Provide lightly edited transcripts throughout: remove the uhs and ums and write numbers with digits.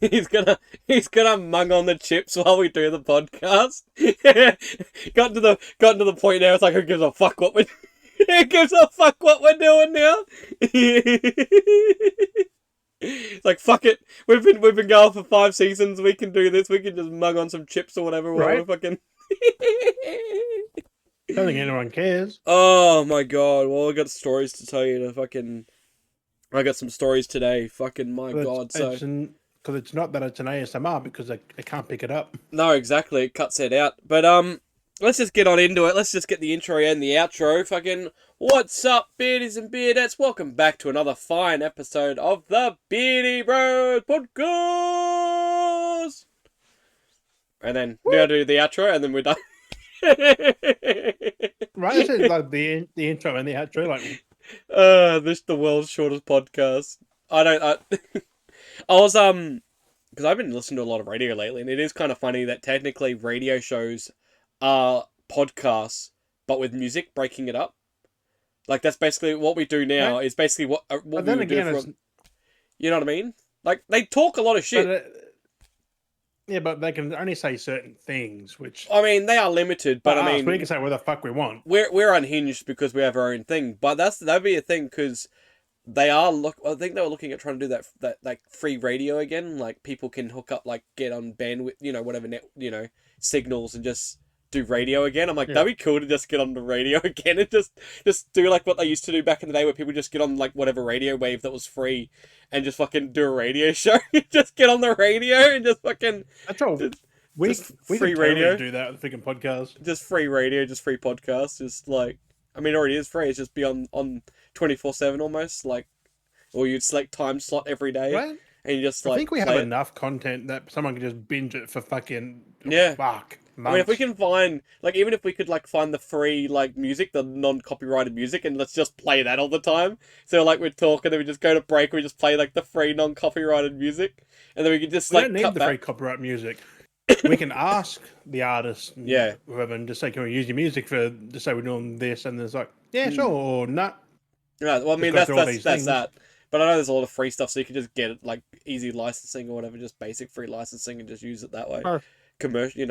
He's gonna mung on the chips while we do the podcast. Gotten to the point now. It's like, who gives a fuck what we? Who gives a fuck what we're doing now? It's like, fuck it. We've been going for 5 seasons. We can do this. We can just mug on some chips or whatever while we're Right? fucking. I don't think anyone cares. Oh my god! Well, I got stories to tell you. I got some stories today. Fucking my god! Because it's not that it's an ASMR because I can't pick it up. No, exactly. It cuts it out. But let's just get on into it. Let's just get the intro and the outro. Fucking what's up, beardies and beardettes? Welcome back to another fine episode of the Beardy Bros Podcast. And then we gotta do the outro, and then we're done. Right? Is it like the intro and the outro? Like, This the world's shortest podcast. I was because I've been listening to a lot of radio lately, and it is kind of funny that technically radio shows are podcasts, but with music breaking it up. Like that's basically what we do now. right? Is basically what But we then would do again, from. You know what I mean? Like they talk a lot of shit. yeah, but they can only say certain things, which I mean, they are limited, but I us, mean, we can say what the fuck we want. we're unhinged because we have our own thing. But that'd be a thing because they are I think they were looking at trying to do that like free radio again. Like people can hook up, like get on bandwidth, whatever net, signals, and just do radio again. I'm like, Yeah. that'd be cool to just get on the radio again and just do like what they used to do back in the day, where people just get on like whatever radio wave that was free and just fucking do a radio show. Just get on the radio and just fucking That's all. We just we free could totally radio. do that with the freaking podcast. Just free radio, just free podcast, just like I mean, it already is free. It's just be on 24/7 almost, like, or you'd select time slot every day, Right? and you just I like think we have play it. enough content that someone can just binge it for fucking Yeah. fuck. I mean, if we months. can find like even if we could like find the free like music, the non-copyrighted music, and let's just play that all the time. So like we're talking, then we just go to break, we just play like the free non-copyrighted music, and then we can just We like don't need cut the back. free copyright music. We can ask the artist, and Yeah. whoever, and just say, "Can we use your music for?" Just say we're doing this, and it's like, "Yeah, Mm. sure," or "Nah." Yeah, well, I mean go through all that's these that's things. that. But I know there's a lot of free stuff, so you can just get it like easy licensing or whatever, just basic free licensing, and just use it that way. Oh. Commercial,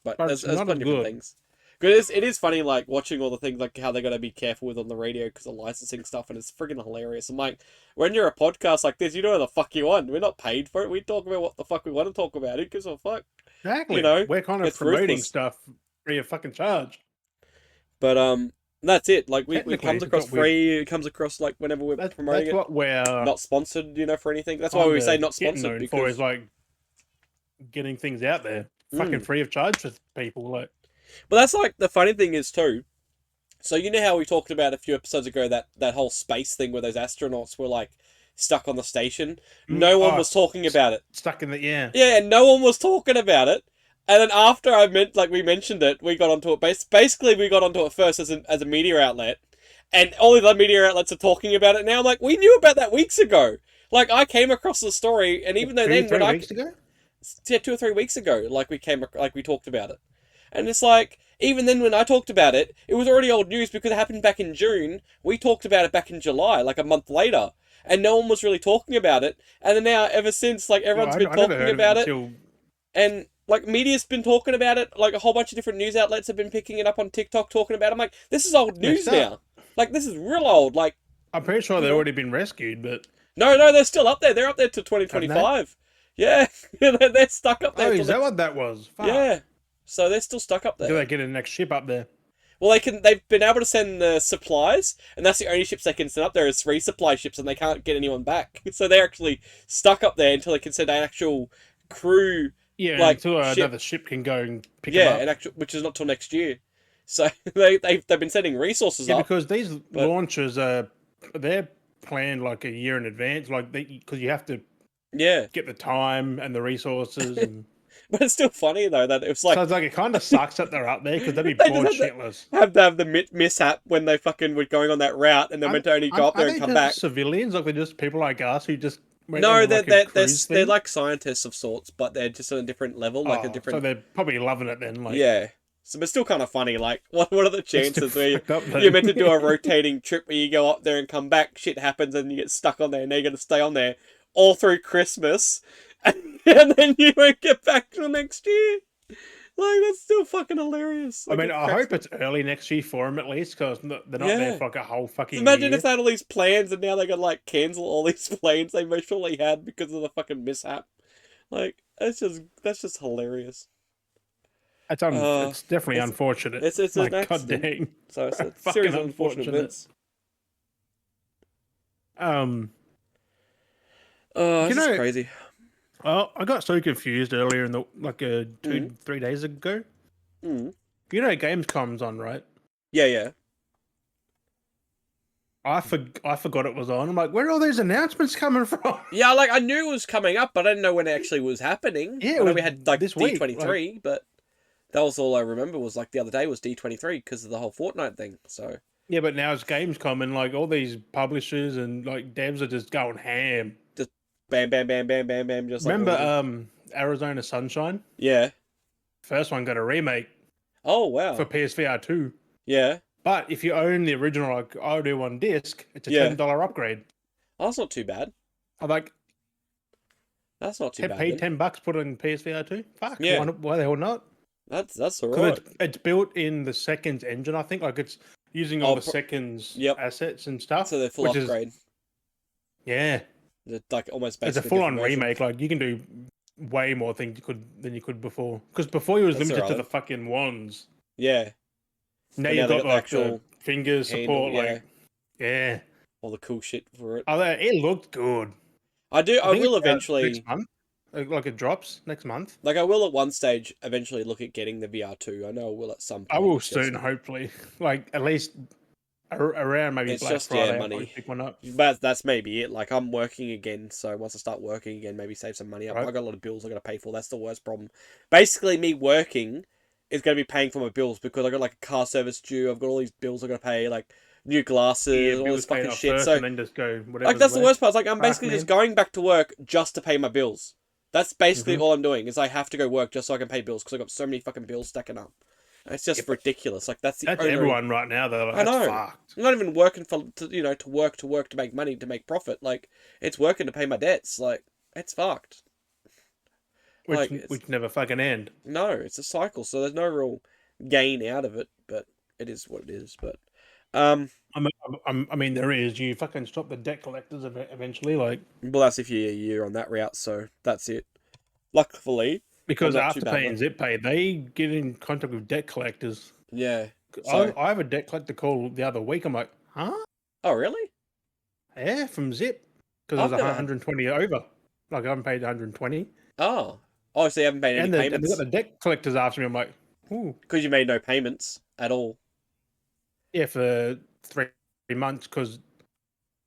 But But there's it's not plenty of as different good. things. Because it is funny, like watching all the things like how they got to be careful with on the radio because of licensing stuff, and it's freaking hilarious. I'm like, when you're a podcast like this, you do what the fuck you want. We're not paid for it. We talk about what the fuck we want to talk about. Who gives a fuck? Exactly. know, We're kind of it's promoting ruthless. stuff free of fucking charge. But that's it. Like it Technically, comes across but we- free. It comes across like whenever we're promoting That's it. what we're Not sponsored, for anything. That's why we say not getting sponsored known for because is like getting things out there, fucking free of charge for people. Like, But that's like the funny thing is too. So you know how we talked about a few episodes ago that whole space thing where those astronauts were like stuck on the station. No one was talking about it. stuck in the yeah. Yeah, no one was talking about it. And then after we mentioned it, we got onto it. Basically, we got onto it first as a media outlet, and all the other media outlets are talking about it now. I'm like, we knew about that weeks ago. Like I came across the story, and even though then when weeks ago. yeah, 2 or 3 weeks ago, like we talked about it. And it's like, even then when I talked about it, it was already old news because it happened back in June. We talked about it back in July, like a month later. And no one was really talking about it. And then now, ever since, like, everyone's been talking about it. And, like, media's been talking about it. Like, a whole bunch of different news outlets have been picking it up on TikTok, talking about it. I'm like, this is old news now. Like, this is real old. Like, I'm pretty sure they've already been rescued, but no, they're still up there. They're up there to 2025. Yeah, they're stuck up there. is that what that was? Fuck. Yeah. So they're still stuck up there. Do they get a next ship up there? Well, they've been able to send the supplies, and that's the only ships they can send up there is resupply ships, and they can't get anyone back. So they're actually stuck up there until they can send an actual crew. Yeah, like, until another ship can go and pick them up. which is not till next year. So they've been sending resources Yeah, up. because these launches they're planned like a year in advance, like because you have to Yeah, get the time and the resources. And but it's still funny though that it was like so it's like it kind of sucks that they're up there because they'd be They bored just have shitless. have to have the mishap when they fucking were going on that route, and they're meant to only go up there and come back. Civilians, like they're just people like us who just went No, on, they're like, a they're cruise they're thing. like scientists of sorts, but they're just on a different level, like a So different. they're probably loving it then. Like, Yeah. So, but still kind of funny. Like, what are the it's still chances where fucked up, you're meant to do a rotating trip where you go up there and come back, shit happens, and you get stuck on there, and they're going to stay on there all through Christmas, and then you won't get back till next year. Like, that's still fucking hilarious. I Like, mean, it I cracks hope me. it's early next year for them at least, because they're not there Yeah. for like a whole fucking Imagine year. if they had all these plans and now they got like cancel all these plans they most surely had because of the fucking mishap. Like, that's just hilarious. It's definitely It's unfortunate. it's an Like, god accident. dang. So it's a Fucking series of unfortunate unfortunate. events. Um, Oh, you this is know, crazy. I got so confused earlier in the Mm. 3 days ago. Mm. You know, Gamescom's on, right? Yeah, yeah. I forgot it was on. I'm like, where are all these announcements coming from? Yeah, like I knew it was coming up, but I didn't know when it actually was happening. Yeah, I it know was we had like this week. D23, but that was all I remember was like the other day was D23 because of the whole Fortnite thing. So Yeah, but now it's Gamescom, and like all these publishers and like devs are just going ham. just bam, bam, bam, bam, bam, bam, just like Remember, all Arizona Sunshine? yeah. First one got a remake Oh for wow. PSVR 2. Yeah, But if you own the original like audio on disc, it's a yeah. $10 upgrade. Oh, that's not too bad. I'm like, That's not too bad paid then. $10 put it in PSVR 2. Fuck, Yeah, why the hell not? that's Because alright. it's built in the Seconds engine. I think like it's using all the Seconds Yep. assets and stuff. So they're full which upgrade. Is yeah, They're like almost it's a basically full on different version. remake. Like you can do way more things than you could before. Because before you was That's limited to alright. the fucking wands. Yeah. Now But you've they got the like actual the fingers handle, support. yeah. Like yeah, All the cool shit for it. oh, it looked good. I I think will it's out eventually. next month. Like it drops next month. Like I will at one stage eventually look at getting the VR2. I know I will at some point. I will It's just- soon, hopefully. Like at least around maybe It's Black just, yeah, Friday, I'll money. probably pick one up. But that's maybe it. Like I'm working again, so once I start working again, maybe save some money up. Right. I got a lot of bills I got to pay for. That's the worst problem. Basically, me working is going to be paying for my bills because I got like a car service due. I've got all these bills I got to pay, like new glasses, all this fucking shit. First So and then just go whatever. like that's the worst part. It's like I'm Fuck, basically man. just going back to work just to pay my bills. That's basically Mhm. all I'm doing. Is I have to go work just so I can pay bills because I got so many fucking bills stacking up. It's just ridiculous. Like that's the That's only everyone right now though. Like, I know. that's fucked. I'm not even working to work to make money to make profit. Like it's working to pay my debts. Like it's fucked. Which never fucking end. No, it's a cycle. So there's no real gain out of it. But it is what it is. But I mean, there is. You fucking stop the debt collectors eventually, like well, that's if you're on that route. So that's it. Luckily, because I'm not too after bad, paying ZipPay, they get in contact with debt collectors. yeah. So, I have a debt collector call the other week. I'm like, huh? oh really? Yeah, from Zip because I I've was never had- 120 over. Like I haven't paid 120. Oh, so you haven't made any And they payments got the debt collectors after me. I'm like, ooh, because you made no payments at all. yeah, for 3 months because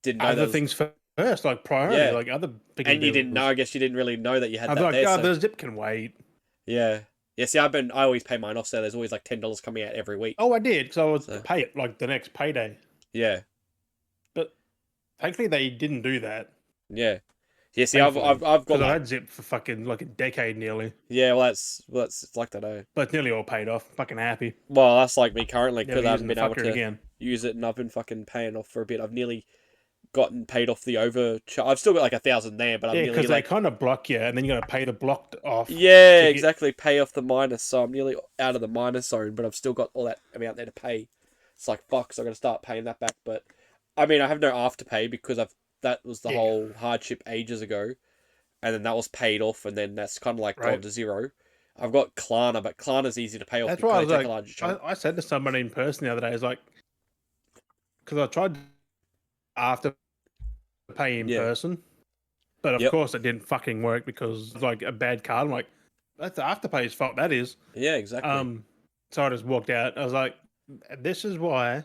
Didn't know other that was- things first, like priority, Yeah. like other big. and you didn't know. I guess you didn't really know that you had I was that like, there. oh, So, the Zip can wait. yeah. Yeah, see, I always pay mine off, so there's always like $10 coming out every week. Oh, I did because I would So- pay it like the next payday. Yeah, Thankfully, they didn't do that. yeah, yeah. See, I've Thankfully, got because I like, had Zip for fucking like a decade nearly, yeah. Well, that's it's like that. but it's nearly all paid off. Fucking happy. Well, that's like me currently Never because I haven't using been the able fucker to again. use it, and I've been fucking paying off for a bit. I've nearly gotten paid off the overcharge. I've still got like 1,000 there, but I'm Yeah, nearly because like they kind of block you, and then you got to pay the blocked off. yeah, to get- exactly. Pay off the minus, so I'm nearly out of the minus zone, but I've still got all that amount there to pay. It's like fuck, so I got to start paying that back. But I mean, I have no afterpay because that was the Yeah. whole hardship ages ago, and then that was paid off, and then that's kind of like gone Right. to zero. I've got Klarna, but Klarna's easy to pay off That's why I was because they take a like, large chunk. I said to somebody in person the other day, I was like, because I tried after pay in Yeah. person, but of Yep. course it didn't fucking work because it's like a bad card. I'm like, that's the Afterpay's fault. That is. Yeah, exactly. So I just walked out. I was like, this is why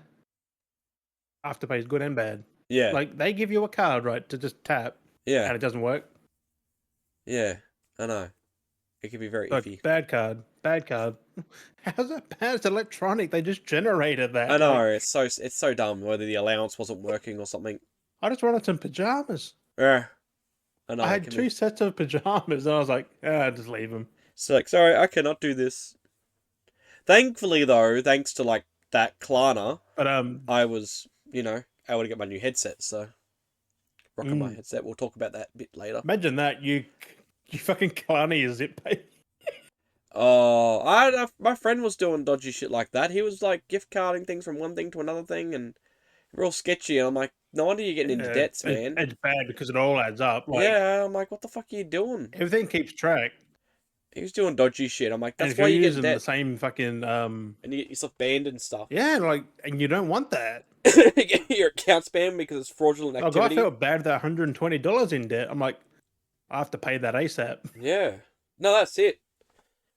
Afterpay is good and bad. Yeah, Like they give you a card, right, to just tap, yeah, and it doesn't work. yeah. I know. It can be very Like iffy. bad card, bad card. How's that bad? It's electronic. They just generated that. I know Like, it's so dumb. Whether the allowance wasn't working or something. I just wanted some pajamas. Yeah, I know. I it had can 2 be- sets of pajamas, and I was like, just leave them. So like, sorry, I cannot do this. Thankfully, though, thanks to like that Klarna, But I was, able to get my new headset. So, rocking my Mm. headset. We'll talk about that a bit later. imagine that You fucking can't use zip pay. Oh, my friend was doing dodgy shit like that. He was like gift carding things from one thing to another thing, and real sketchy. And I'm like, no wonder you're getting into debts, man. It's bad because it all adds up. Like, Yeah, I'm like, what the fuck are you doing? everything keeps track. He was doing dodgy shit. I'm like, And that's if why you're you get in using the debt, same fucking and you get yourself banned and stuff. yeah, like, and you don't want that. Get your account spammed because it's fraudulent Like, activity. I felt bad that $120 in debt. I'm like, I have to pay that ASAP. Yeah, no, that's it.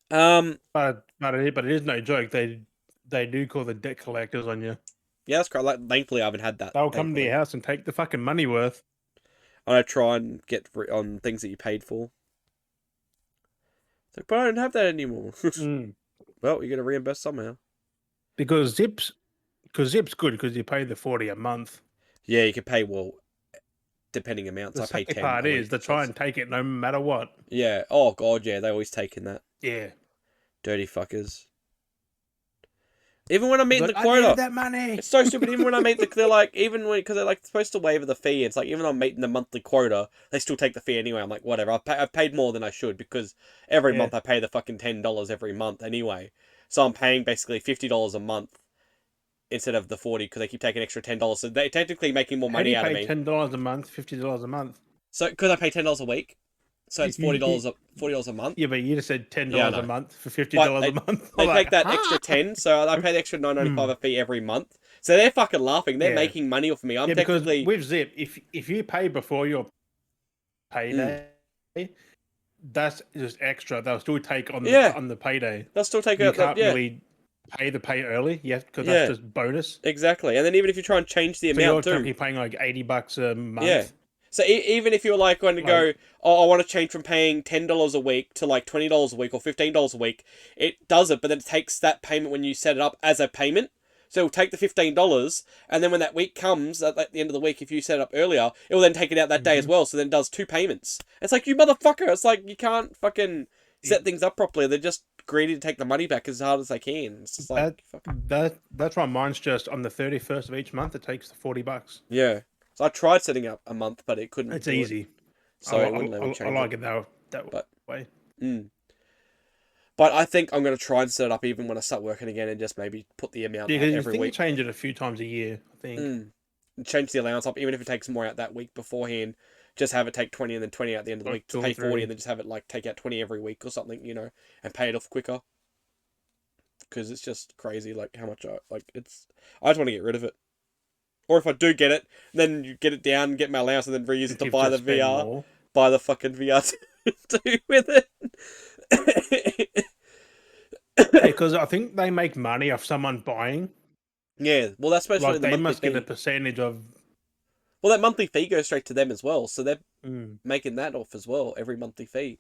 But it is no joke. They do call the debt collectors on you. Yeah, that's correct. Like, thankfully, I haven't had that. They'll come to thankfully. your house and take the fucking money worth. I try and get on things that you paid for. It's like, but I don't have that anymore. Well, you're gonna reimburse somehow. Because Zip's good because you pay the 40 a month. Yeah, you can pay depending amounts. The I pay second 10. part a is week, they so try it's- and take it no matter what. Yeah. Oh god, yeah. They always taking that. Yeah. Dirty fuckers. Even when I'm meeting But the I quota, needed that money. it's so stupid. Even when I meet they're like, even when because they're like supposed to waiver the fee. It's like even though I'm meeting the monthly quota, they still take the fee anyway. I'm like, whatever. I've paid more than I should because every Yeah. month I pay the fucking $10 every month anyway. So I'm paying basically $50 a month instead of the 40 because they keep taking extra $10. So they're technically making more How do money you out of pay me. $10 a month, $50 a month? So because I pay $10 a week, so it's $40 a month. Yeah, but you just said $10 a month for $50 But a month. they I'm take like, that extra 10, so I pay the extra $9.95 a fee every month. So they're fucking laughing. They're Yeah. making money off of me. I'm Yeah, because technically with Zip, if you pay before your payday, that's just extra. They'll still take on the payday. they'll still take You out the can't really pay early, because Yeah. that's just bonus. exactly. And then even if you try and change the So you're amount too, technically paying like $80 a month. yeah. So even if you're like going to go, oh, I want to change from paying $10 a week to like $20 a week or $15 a week, it does it, but then it takes that payment when you set it up as a payment. So it'll take the $15, and then when that week comes, at the end of the week, if you set it up earlier, it will then take it out that day as well, so then it does 2 payments. It's like, you motherfucker, it's like, you can't fucking set things up properly. They're just greedy to take the money back as hard as they can. It's just like, that's why mine's just on the 31st of each month, it takes the $40. Yeah. So I tried setting up a month, but it couldn't It's do it. easy. So it wouldn't let me I change like it. it that way. But I think I'm going to try and set it up even when I start working again and just maybe put the amount Yeah, up because you every think you week. change it a few times a year, I think. And change the allowance up, even if it takes more out that week beforehand. Just have it take 20 and then 20 out at the end of the week to pay 40 and then just have it like take out 20 every week or something, and pay it off quicker. Because it's just crazy, like how much I just want to get rid of it. Or if I do get it, then you get it down, get my allowance, and then reuse it to buy the VR. More. Buy the fucking VR to do with it. Because I think they make money off someone buying. Yeah, well, that's supposed to be Like, the they monthly must get a fee. percentage of. Well, that monthly fee goes straight to them as well, so they're Mm. making that off as well, every monthly fee.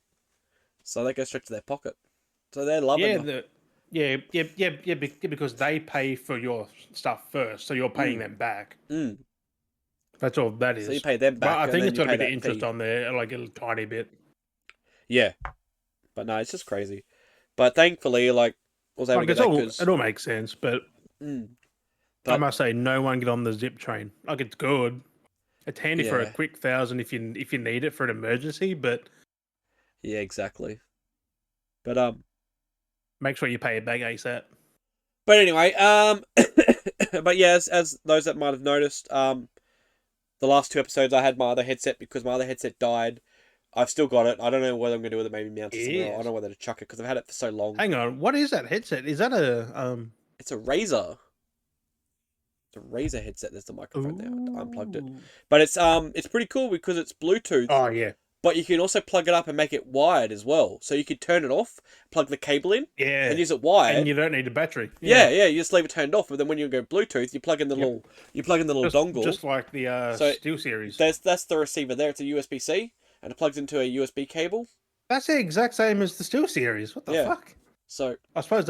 So that goes straight to their pocket. So they're loving it. Yeah, because they pay for your stuff first, so you're paying them back. That's all that is. So you pay them back, But I and think then it's you got to pay be the that interest fee. on there, like a tiny bit. Yeah. But no, it's just crazy. But thankfully, like, I was able to get that because... It all makes sense, but I must say, no one get on the Zip train. Like, it's good. It's handy for a quick 1,000 if you need it for an emergency, but yeah, exactly. But make sure you pay it back ASAP. But anyway, but yeah, as those that might have noticed, the last 2 episodes I had my other headset because my other headset died. I've still got it. I don't know what I'm going to do with it. Maybe mount it somewhere. I don't know whether to chuck it because I've had it for so long. Hang on, what is that headset? Is that a It's a Razer. It's a Razer headset. There's the microphone now. I unplugged it, but it's pretty cool because it's Bluetooth. Oh yeah. But you can also plug it up and make it wired as well. So you could turn it off, plug the cable in, and use it wired. And you don't need a battery. Yeah, you just leave it turned off. But then when you go Bluetooth, you plug in the little dongle. Just like the Steel Series. That's the receiver there. It's a USB-C, and it plugs into a USB cable. That's the exact same as the Steel Series. What the fuck? So I suppose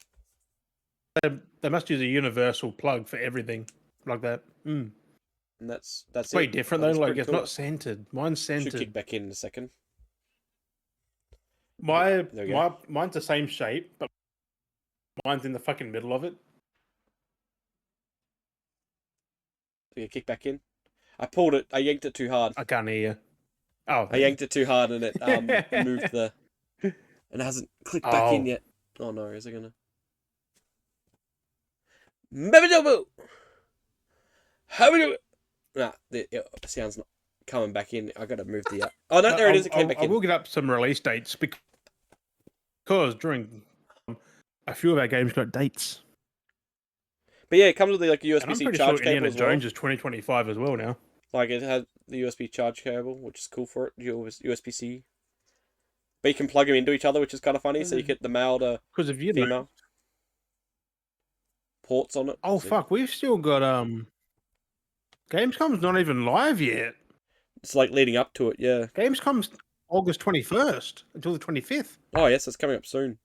they must use a universal plug for everything like that. And that's way different though. Like, it's cool. not centered. Mine's centered. Should kick back in a second. Mine's the same shape, but mine's in the fucking middle of it. Yeah, kick back in. I pulled it. I yanked it too hard. I can't hear you. Oh, I yanked it too hard and it moved the, and it hasn't clicked back in yet. Oh no, is it gonna? Babadobo! How Nah, the sound's not coming back in. I gotta move the. Oh no, there it is. It came back in. I will get up some release dates because during a few of our games got dates. But yeah, it comes with the like And I'm USB-C pretty charge sure cable Indiana as well. Jones is 2025 as well now. Like it has the USB charge cable, which is cool for it. USB-C. But you can plug them into each other, which is kind of funny. So you get the male to female ports on it. Oh fuck, we've still got Gamescom's not even live yet. It's like leading up to it, yeah. Gamescom's August 21st until the 25th. Oh yes, it's coming up soon.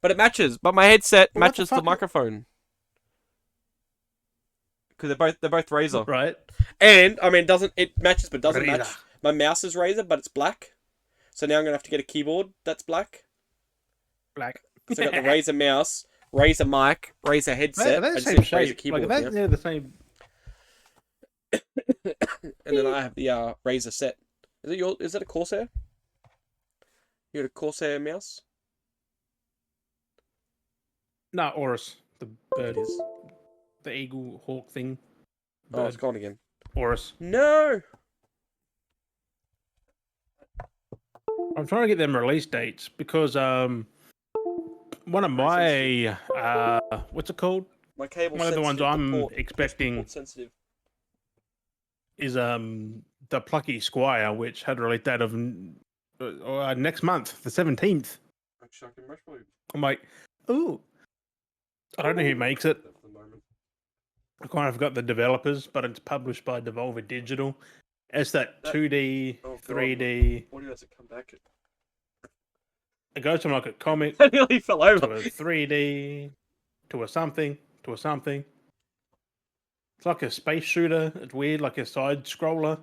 But it matches. But my headset matches the microphone. Because they're both Razer. Right. And I mean it matches but doesn't match. My mouse is Razer, but it's black. So now I'm gonna have to get a keyboard that's black. Black. So I got the Razer mouse, Razer mic, Razer headset. They're the same shape. Keyboard, like they're the same. And then I have the Razer set. Is that a Corsair? You got a Corsair mouse? No, Horus. The bird. It is. The eagle hawk thing. Oh, it's gone again. Horus. No! I'm trying to get them release dates because one of my what's it called? My cable. One of the ones I'm expecting is the Plucky Squire, which had a release date of next month, the 17th. I'm like, ooh. I don't know who makes it. I kind of forgot the developers, but it's published by Devolver Digital. It's that 2D, 3D. What does it come back? It goes from like a comic I nearly fell over. to a 3D to a something to a something. It's like a space shooter. It's weird, like a side scroller.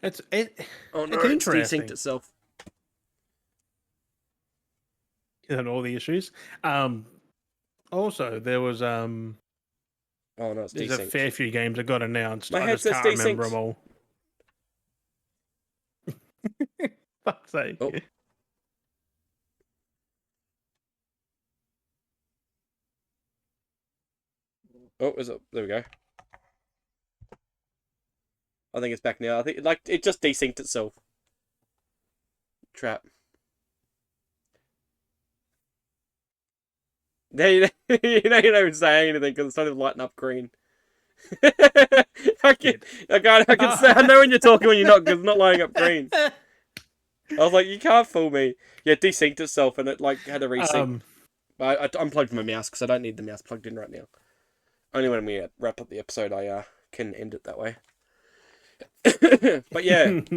It's interesting. It's desynced itself. And all the issues. Also, there was oh no, it's there's desynced. a fair few games that got announced. My I just headset's can't remember desynced. them all. Fuck's sake. Oh. Oh, is it? There we go. I think it's back now. I think it just desynced itself. Trap. You don't even say anything because it's not even lighting up green. I can say I know when you're talking when you're not because it's not lighting up green. I was like, you can't fool me. Yeah, it desynced itself and it like had a resync. I unplugged my mouse because I don't need the mouse plugged in right now. Only when we wrap up the episode I can end it that way. But yeah, we've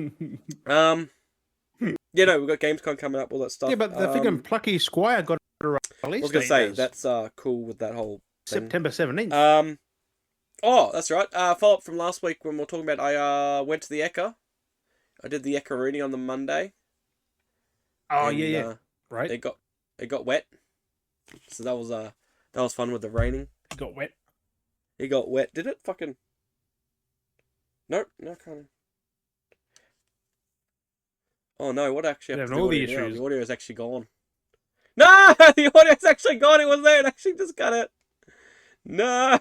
got Gamescom coming up, all that stuff. Yeah, but the freaking Plucky Squire got a release. I was gonna say that's cool with that whole thing. September 17th. Oh, that's right. Follow up from last week when we were talking about I went to the Eka. I did the Eka Rooney on the Monday. Oh yeah. Right. It got wet. So that was fun with the raining. It got wet. It got wet. Did it fucking Nope, no kind of. Oh no, what actually happened to the audio now? The audio is actually gone. No! The audio's actually gone, it was there, it actually just got it. No!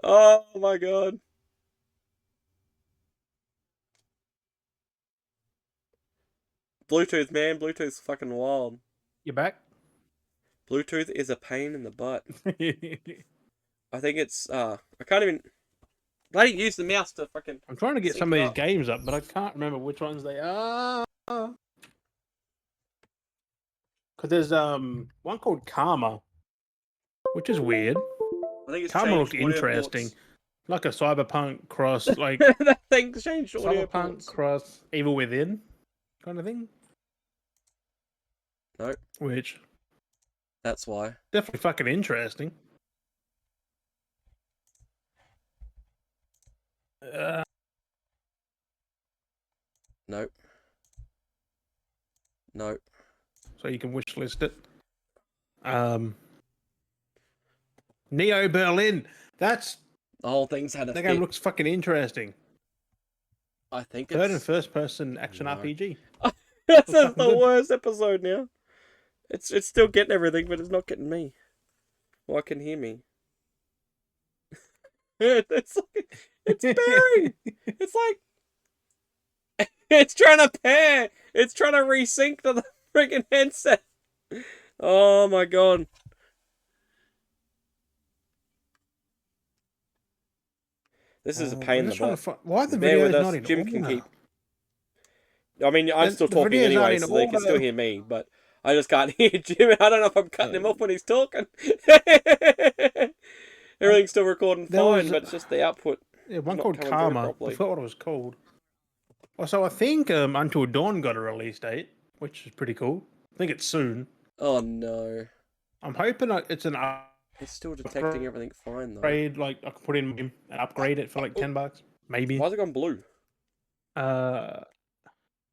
Oh my god. Bluetooth, man. Bluetooth's fucking wild. You back? Bluetooth is a pain in the butt. I think it's, I can't even... I didn't use the mouse to fucking... I'm trying to get some of these games up, but I can't remember which ones they are. Because there's one called Karma, which is weird. I think it's Karma looks interesting. Like a cyberpunk cross, like... that thing's changed audio cyberpunk ports. cross Evil Within kind of thing. No. Which... That's why. Definitely fucking interesting. Nope. Nope. So you can wish list it. Neo Berlin. That's the whole thing's had a that game looks fucking interesting. I think Third and it's first person action no. RPG. This Looks is fucking the good. worst episode now. It's still getting everything, but it's not getting me. Well, I can hear me. It's pairing. It's like it's trying to pair. It's trying to resync to the freaking headset. Oh my god. This is a pain I'm in the just trying to butt. find why the Bear with video's us. not in Jim can order. keep. I mean, I'm still The talking videos aren't anyway, in so they can still order. hear me, but I just can't hear Jim. I don't know if I'm cutting him off when he's talking. Everything's still recording There fine, was but it's just the output is one not called coming through Karma. I properly. forgot what it was called. Well, so I think Until Dawn got a release date, which is pretty cool. I think it's soon. Oh no. I'm hoping it's an It's still detecting everything fine though. upgrade. Like I can put in and upgrade it for like $10, maybe. Why's it gone blue? Uh,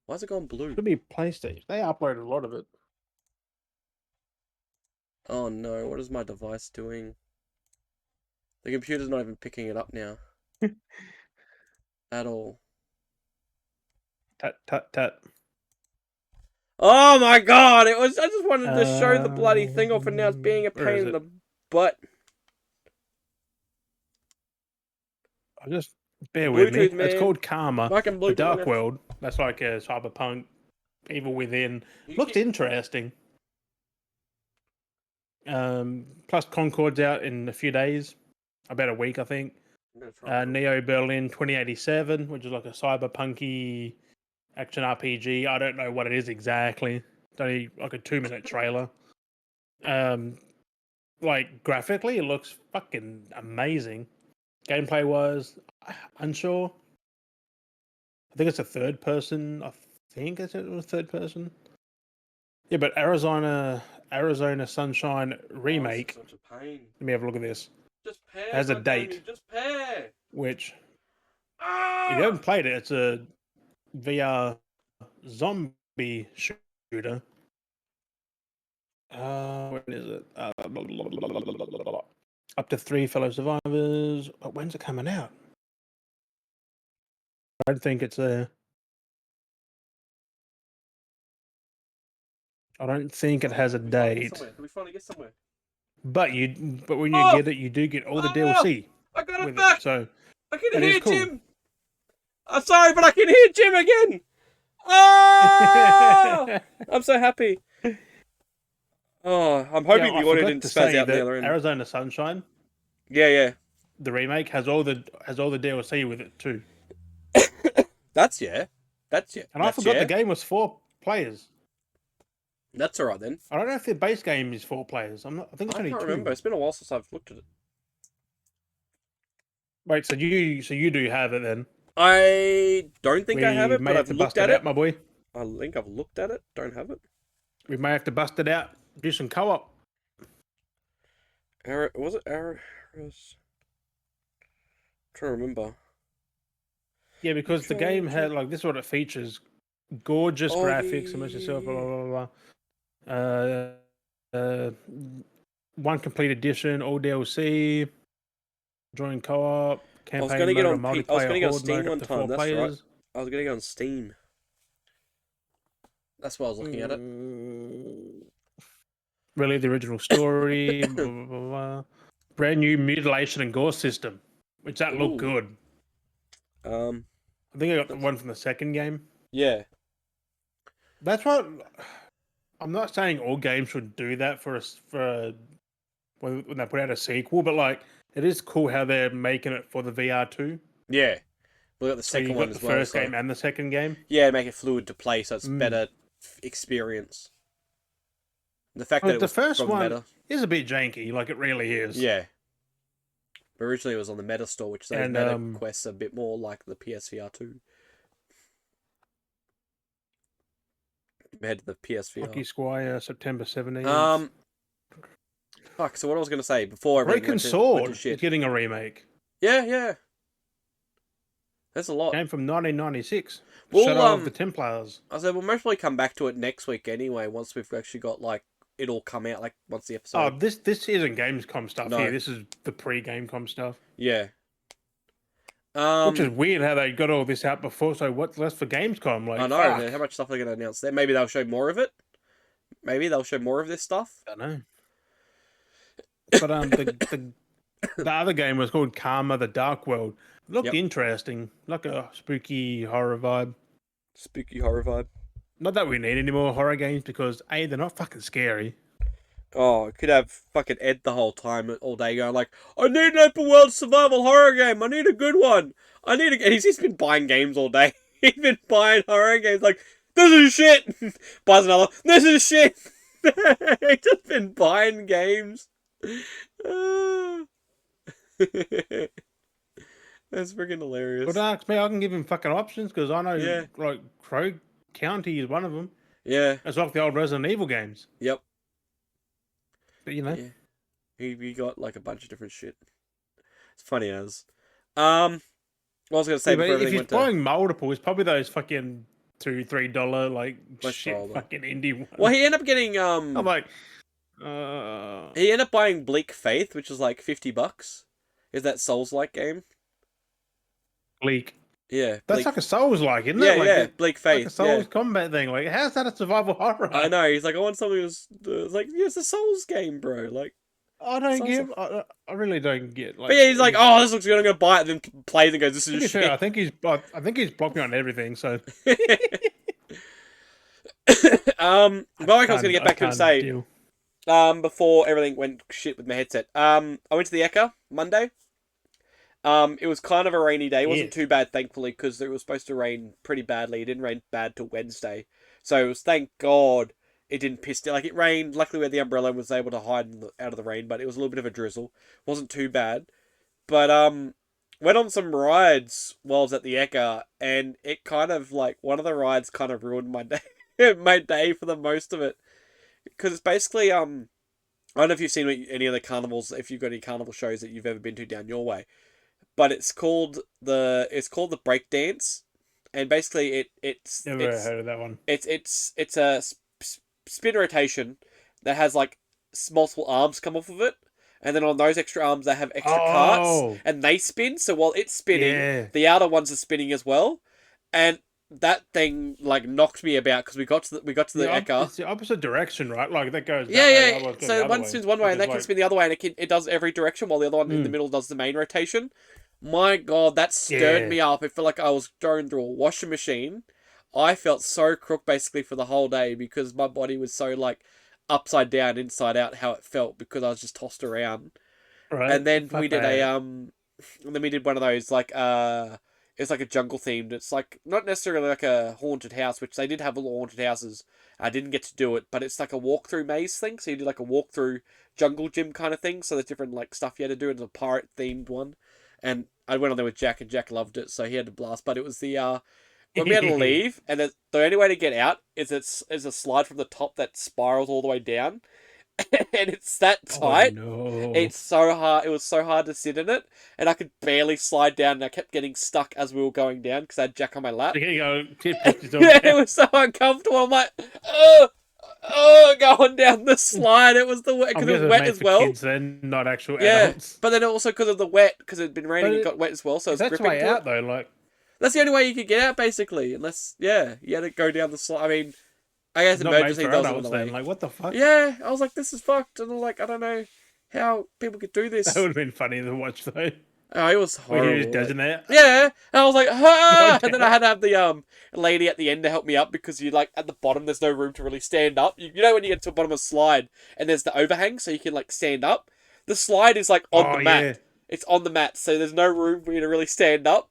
Why's it gone blue? Should be PlayStation. They uploaded a lot of it. Oh no, what is my device doing? The computer's not even picking it up now. At all. Tut tut tut. Oh my god! I just wanted to show the bloody thing off, and now it's being a pain in the butt. I'll just bear with me. Bluetooth, man. It's called Karma. Fucking The Bluetooth. Dark World. That's like a cyberpunk. Evil Within. Looks interesting. Plus Concord's out in a few days. About a week, I think. Neo Berlin 2087, which is like a cyberpunky action RPG. I don't know what it is exactly. It's only like a 2-minute trailer. Like graphically, it looks fucking amazing. Gameplay wise, unsure. I think it's a third person. I think it's a third person. Yeah, but Arizona Sunshine remake. Such a pain. Let me have a look at this. Just pair. It has a date. Just pair. Which, if you haven't played it, it's a VR zombie shooter. When is it? Up to 3 fellow survivors. But when's it coming out? I don't think it's a. I don't think it has a date. Can we finally get somewhere? But when you get it, you do get all the DLC. I got it back. So I can hear cool. Jim. I'm sorry, but I can hear Jim again. Oh! I'm so happy. Oh, I'm hoping the audio didn't spaz out the other end. Arizona Sunshine. Yeah. The remake has all the DLC with it too. That's yeah. And I forgot the game was 4 players. That's all right then. I don't know if the base game is 4 players. I think it's only 2. I can't remember. It's been a while since I've looked at it. Wait, so you do have it then? I don't think I have it, but I've looked at it, my boy. I think I've looked at it. Don't have it. We may have to bust it out. Do some co-op. Was it Aris? I'm trying to remember. Yeah, because the game had like this is what it features: gorgeous graphics, immerse yourself, blah blah blah. 1 complete edition, all DLC, join co-op, campaign. I was going to get on Steam one time. That's right. I was going to go on Steam. That's why I was looking at it. Really, the original story. Blah, blah, blah, blah. Brand new mutilation and gore system, which looked good. I think I got the one from the second game. Yeah. That's what. I'm not saying all games should do that when they put out a sequel, but like it is cool how they're making it for the VR too. Yeah. We got the second one as well. The first game and the second game. Yeah, make it fluid to play, so it's better experience. The fact that the first one is a bit janky, like it really is. Yeah. Originally, it was on the Meta Store, which says Meta Quest's a bit more like the PSVR 2 compared to the PSVR. Lucky Squire, September 17th. Fuck. So what I was going to say before Broken Sword is getting a remake. Yeah. There's a lot. Came from 1996. Shadow of the Templars. I said we'll most probably come back to it next week anyway. Once we've actually got like it all come out, like once the episode. Oh, this isn't Gamescom stuff here. This is the pre-Gamescom stuff. Yeah. Which is weird how they got all this out before. So what's left for Gamescom? Like, I know, fuck. how much stuff are they going to announce there? Maybe they'll show more of it. Maybe they'll show more of this stuff. I don't know. But the other game was called Karma: The Dark World. Looked interesting, like a spooky horror vibe. Spooky horror vibe. Not that we need any more horror games because A, they're not fucking scary. Oh, I could have fucking Ed the whole time, all day, going like, I need an open world survival horror game. I need a good one. And he's just been buying games all day. He's been buying horror games like, this is shit. Buys another. This is shit. He's just been buying games. That's freaking hilarious. But ask me, I can give him fucking options because I know, like, Crow County is one of them. Yeah. It's like the old Resident Evil games. Yep. But, you know. Yeah. He got, like, a bunch of different shit. It's funny as. What I was going to say if he's buying multiple, it's probably those fucking $2-3, like, shit fucking indie ones. Well, he ended up getting, I'm like, he ended up buying Bleak Faith, which is, like, $50. Is that Souls-like game? Bleak. Yeah. That's like a Souls-like, isn't it? Yeah, Bleak Faith. Like a Souls combat thing. Like, how's that a survival horror? I know. He's like, I want something that's like, yeah, it's a Souls game, bro. Like, I don't get. I really don't get. Like, but yeah, he's like, oh, this looks good. I'm gonna buy it. Then plays and goes, this is shit. I think he's blocked me on everything. So. But I was gonna get back to and say, before everything went shit with my headset, I went to the Eka Monday. It was kind of a rainy day. It wasn't too bad, thankfully, because it was supposed to rain pretty badly. It didn't rain bad till Wednesday, so it was, thank God, it didn't piss down. Like, it rained. Luckily, we had the umbrella and was able to hide out of the rain, but it was a little bit of a drizzle. It wasn't too bad. But went on some rides while I was at the Eka, and it kind of, like, one of the rides kind of ruined my day. My day for the most of it, because it's basically I don't know if you've seen any of the carnivals, if you've got any carnival shows that you've ever been to down your way, but it's called the break dance, and basically it's never heard of that one. It's a spin rotation that has like multiple arms come off of it, and then on those extra arms they have extra carts, and they spin. So while it's spinning, the outer ones are spinning as well, and that thing like knocked me about because we got to the Eka. It's the opposite direction, right? Like that goes. So one spins one way and that can spin the other way, and it does every direction while the other one in the middle does the main rotation. My God, that stirred me up. It felt like I was thrown through a washing machine. I felt so crook basically for the whole day because my body was so like upside down, inside out, how it felt because I was just tossed around. Right. And then we did one of those like it's like a jungle themed. It's like not necessarily like a haunted house, which they did have little haunted houses. I didn't get to do it, but it's like a walkthrough maze thing. So you do like a walkthrough jungle gym kind of thing. So there's different like stuff you had to do. It's a pirate themed one, and I went on there with Jack, and Jack loved it, so he had a blast. But it was the when we had to leave, and the only way to get out is a slide from the top that spirals all the way down. And it's that tight. Oh, no. It's so hard. It was so hard to sit in it, and I could barely slide down. And I kept getting stuck as we were going down because I had Jack on my lap. It was so uncomfortable. I'm like, going down the slide. It was because it was wet as well. Kids then, not actual adults. But then also because of the wet, because it had been raining, it got wet as well. So it's gripping. That's way out though. Like that's the only way you could get out, basically. Unless you had to go down the slide. I mean. I guess emergency does it on the way. Like, what the fuck? Yeah, I was like, this is fucked. And I'm like, I don't know how people could do this. That would have been funny to watch, though. Oh, it was horrible. When he was doing that. Yeah. And I was like, ah! And then I had to have the lady at the end to help me up because you like at the bottom, there's no room to really stand up. You know when you get to the bottom of a slide and there's the overhang so you can like stand up? The slide is like on the mat. Yeah. It's on the mat, so there's no room for you to really stand up.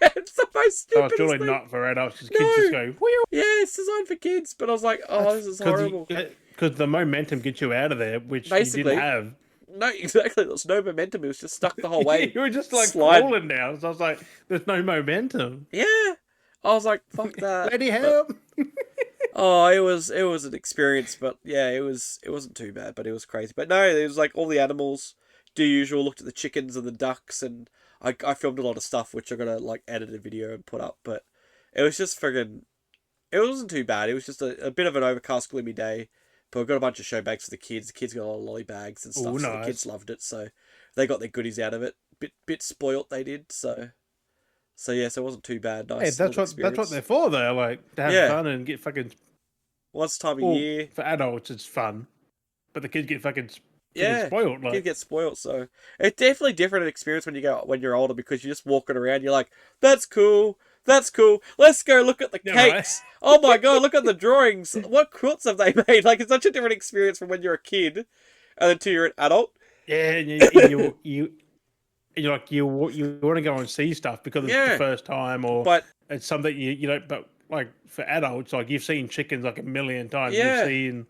It's the most stupid. Oh, it's surely not for adults. Kids just go. Whew. Yeah, it's designed for kids, but I was like, this is horrible. Because the momentum gets you out of there, which basically, you didn't have. No, exactly. There was no momentum. It was just stuck the whole way. You were just like falling down. So I was like, there's no momentum. Yeah. I was like, fuck that. Lady help. It was an experience, but yeah, it wasn't too bad, but it was crazy. But no, it was like all the animals. Do usual. Looked at the chickens and the ducks, and I filmed a lot of stuff which I'm gonna like edit a video and put up. But it was just friggin'. It wasn't too bad. It was just a bit of an overcast, gloomy day. But we got a bunch of show bags for the kids. The kids got a lot of lolly bags and stuff. Ooh, nice. So the kids loved it. So they got their goodies out of it. Bit spoilt they did. So So yeah, so it wasn't too bad. Hey, Nice that's little what they're experience. for, though. Like to have Yeah, fun and get fucking. once time a Well, year. for adults, it's fun, but the kids get fucking Yeah, spoiled. kid Like, gets spoiled. So it's definitely different experience when you're older because you're just walking around. You're like, that's cool. That's cool. Let's go look at the yeah, right. cakes. Oh my god, look at the drawings. What quilts have they made? Like it's such a different experience from when you're a kid, and then to you're an adult. Yeah, and you're like you want to go and see stuff because it's the Yeah, first time or but it's something you know. But like for adults, like you've seen chickens like a million times. You've yeah, seen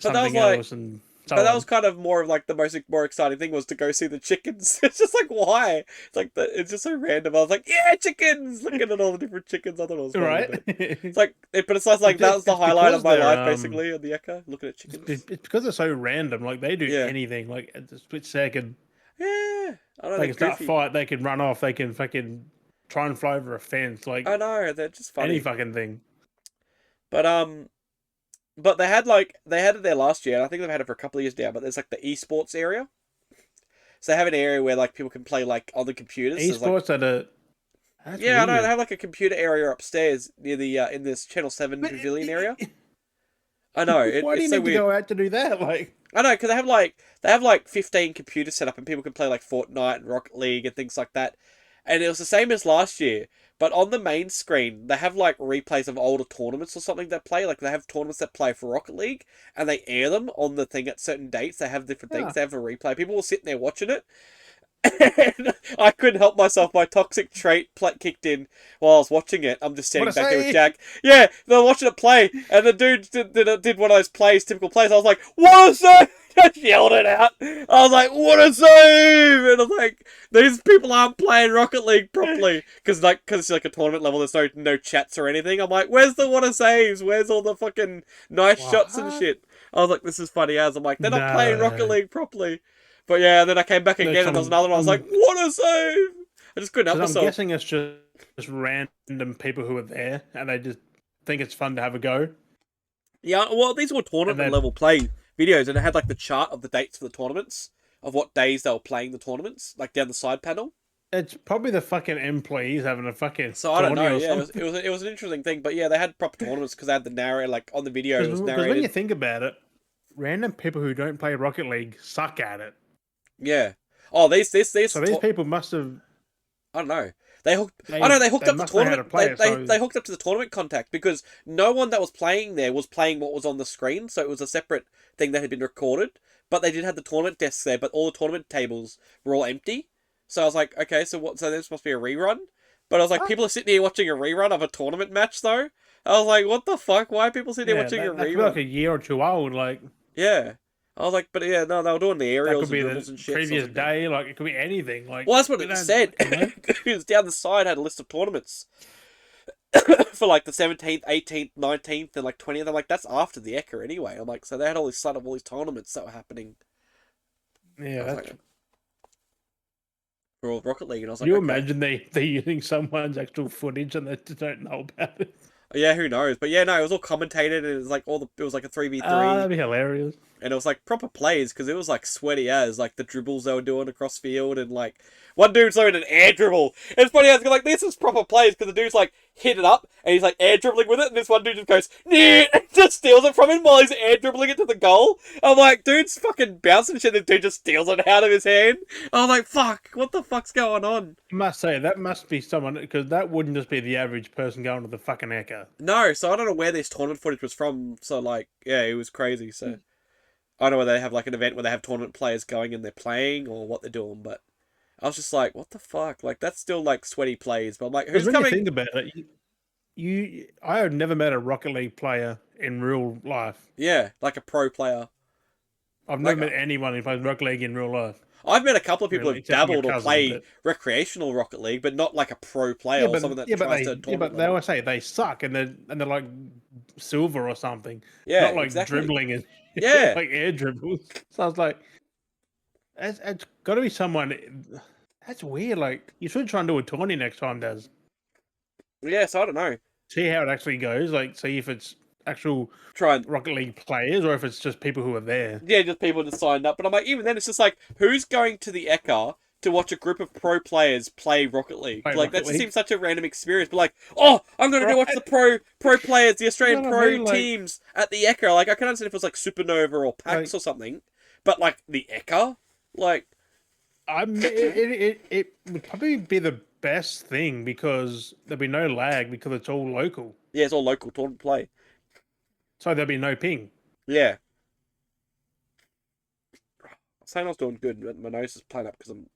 but that was something like, else and but so that was on. kind of more of like the more exciting thing was to go see the chickens. It's just like why? It's like it's just so random. I was like, yeah, chickens! Looking at all the different chickens. I thought it was funny, Right? but it's like, but it's like that was the It's highlight of because my they're life basically on the Echo, looking at chickens. it's because they're so random. Like they do Yeah, anything. Like at the split second, yeah. I know they they're can start goofy. fight. They can run off. They can fucking try and fly over a fence. Like I know they're just any funny. fucking thing. But but they had it there last year, and I think they've had it for a couple of years now. But there's like the esports area, so they have an area where like people can play like on the computers. There's like Esports at a that's yeah, I know they weird. have like a computer area upstairs near the in this Channel Seven But Pavilion area. I know why do it's you so need to weird. go out to do that? Like, I know because they have like 15 computers set up and people can play like Fortnite and Rocket League and things like that. And it was the same as last year, but on the main screen they have like replays of older tournaments or something that play. Like they have tournaments that play for Rocket League and they air them on the thing at certain dates. They have different things. huh. They have a replay. People were sitting there watching it. And I couldn't help myself. My toxic trait kicked in while I was watching it. I'm just What I standing back there with say? Jack. Yeah, they're watching it play, and the dude did one of those plays, typical plays. I was like, "What a save!" I yelled it out. I was like, "What a save!" And I was like, "These people aren't playing Rocket League properly because it's like a tournament level. There's no chats or anything." I'm like, "Where's the what a saves? Where's all the fucking nice shots and What? shit?" I was like, "This is funny as." I'm like, "They're not playing Rocket No. League properly." But yeah, and then I came back No, again and there was another one. I was like, what a save! I just couldn't help because I'm myself. guessing it's just random people who are there and they just think it's fun to have a go. Yeah, well, these were And tournament then level play videos, and it had like the chart of the dates for the tournaments, of what days they were playing the tournaments, like down the side panel. it's probably the fucking employees having a fucking So I don't tourney know. or Yeah, something. it was an interesting thing, but yeah, they had proper tournaments because they had the narrator, like on the video, it was Because when you narrated. think about it, random people who don't play Rocket League suck at it. Yeah. Oh, So these people must have I don't know. They hooked. I know they they hooked they up the must know how to tournament. play it. So They hooked up to the tournament contact because no one that was playing there was playing what was on the screen. So it was a separate thing that had been recorded. But they did have the tournament desks there, but all the tournament tables were all empty. So I was like, okay, so what? So this must be a rerun. But I was like, what? people are sitting here watching a rerun of a tournament match, though. I was like, what the fuck? Why are people sitting here Yeah, watching a that could be like rerun? a year or two old. Like Yeah. I was like, but yeah, no, they were doing the that could aerials and be dribbles the and shit. So I previous was like, yeah. day. Like it could be anything. Like Well, that's what we it don't said. fucking know. It was down the side had a list of tournaments for like the 17th, 18th, 19th, and like 20th. I'm like, that's after the Ekka anyway. I'm like, so they had all this sign of all these tournaments that were happening. I Yeah, was that's. like, for all of Rocket League, and I was Can like, you okay. imagine they're using someone's actual footage and they just don't know about it? Yeah, who knows? But yeah, no, it was all commentated, and it was like it was like a 3v3, That'd be hilarious. and it was like proper plays because it was like sweaty as like the dribbles they were doing across field, and like one dude's throwing an air dribble. It's funny as like this is proper plays because the dude's like hit it up and he's like air dribbling with it, and this one dude just goes nee, and just steals it from him while he's air dribbling it to the goal. I'm like, dude's fucking bouncing shit. This dude just steals it out of his hand. I'm like, fuck, what the fuck's going on? I must say that must be someone because that wouldn't just be the average person going to the fucking Echo. No, so I don't know where this tournament footage was from. So like, yeah, it was crazy. So I don't know whether they have like an event where they have tournament players going and they're playing or what they're doing, but I was just like, what the fuck? Like that's still like sweaty plays. But I'm like, Because who's when you coming? think about it, I have never met a Rocket League player in real life. Yeah, like a pro player. I've Like never met anyone who plays Rocket League in real life. I've met a couple of people Really, who've except for my dabbled or cousin. play But recreational Rocket League, but not like a pro player or someone that tries to tournament they level. always say they suck and they're like silver or something. Yeah, Not like exactly. dribbling and Yeah. like air dribbles. So I was like, it's got to be someone. That's weird. Like you should try and do a tourney next time, Daz. Yeah, so I don't know. See how it actually goes. Like see if it's actual Try and Rocket League players or if it's just people who are there. yeah, just people just signed up. But I'm like, even then, it's just like, who's going to the Ekka to watch a group of pro players play Rocket League. Play Like Rocket that just League. seems such a random experience. But like, oh, I'm gonna go watch the pro players, the Australian You know what pro I mean? Like- teams at the Ekka. Like I can understand if it was like Supernova or PAX Like- or something, but like the Ekka, like it would probably be the best thing because there'd be no lag because it's all local. yeah, it's all local tournament play. So there'd be no ping. Yeah. Saying I was doing good, but my nose is playing up because I'm.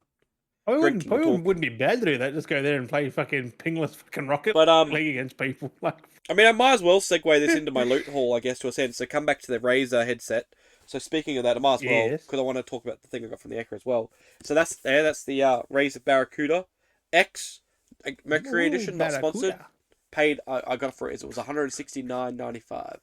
Drinking or talking. Wouldn't be bad to do that. Just go there and play fucking pingless fucking Rocket But League against people. Like, I mean, I might as well segue this into my loot haul, I guess, to a sense. So come back to the Razer headset. So speaking of that, I might as well, Yes. because I want to talk about the thing I got from the Ekka as well. So that's there. That's the Razer Barracuda X Mercury Edition, not sponsored. Barracuda. Paid. I got it for it. It was $169.95.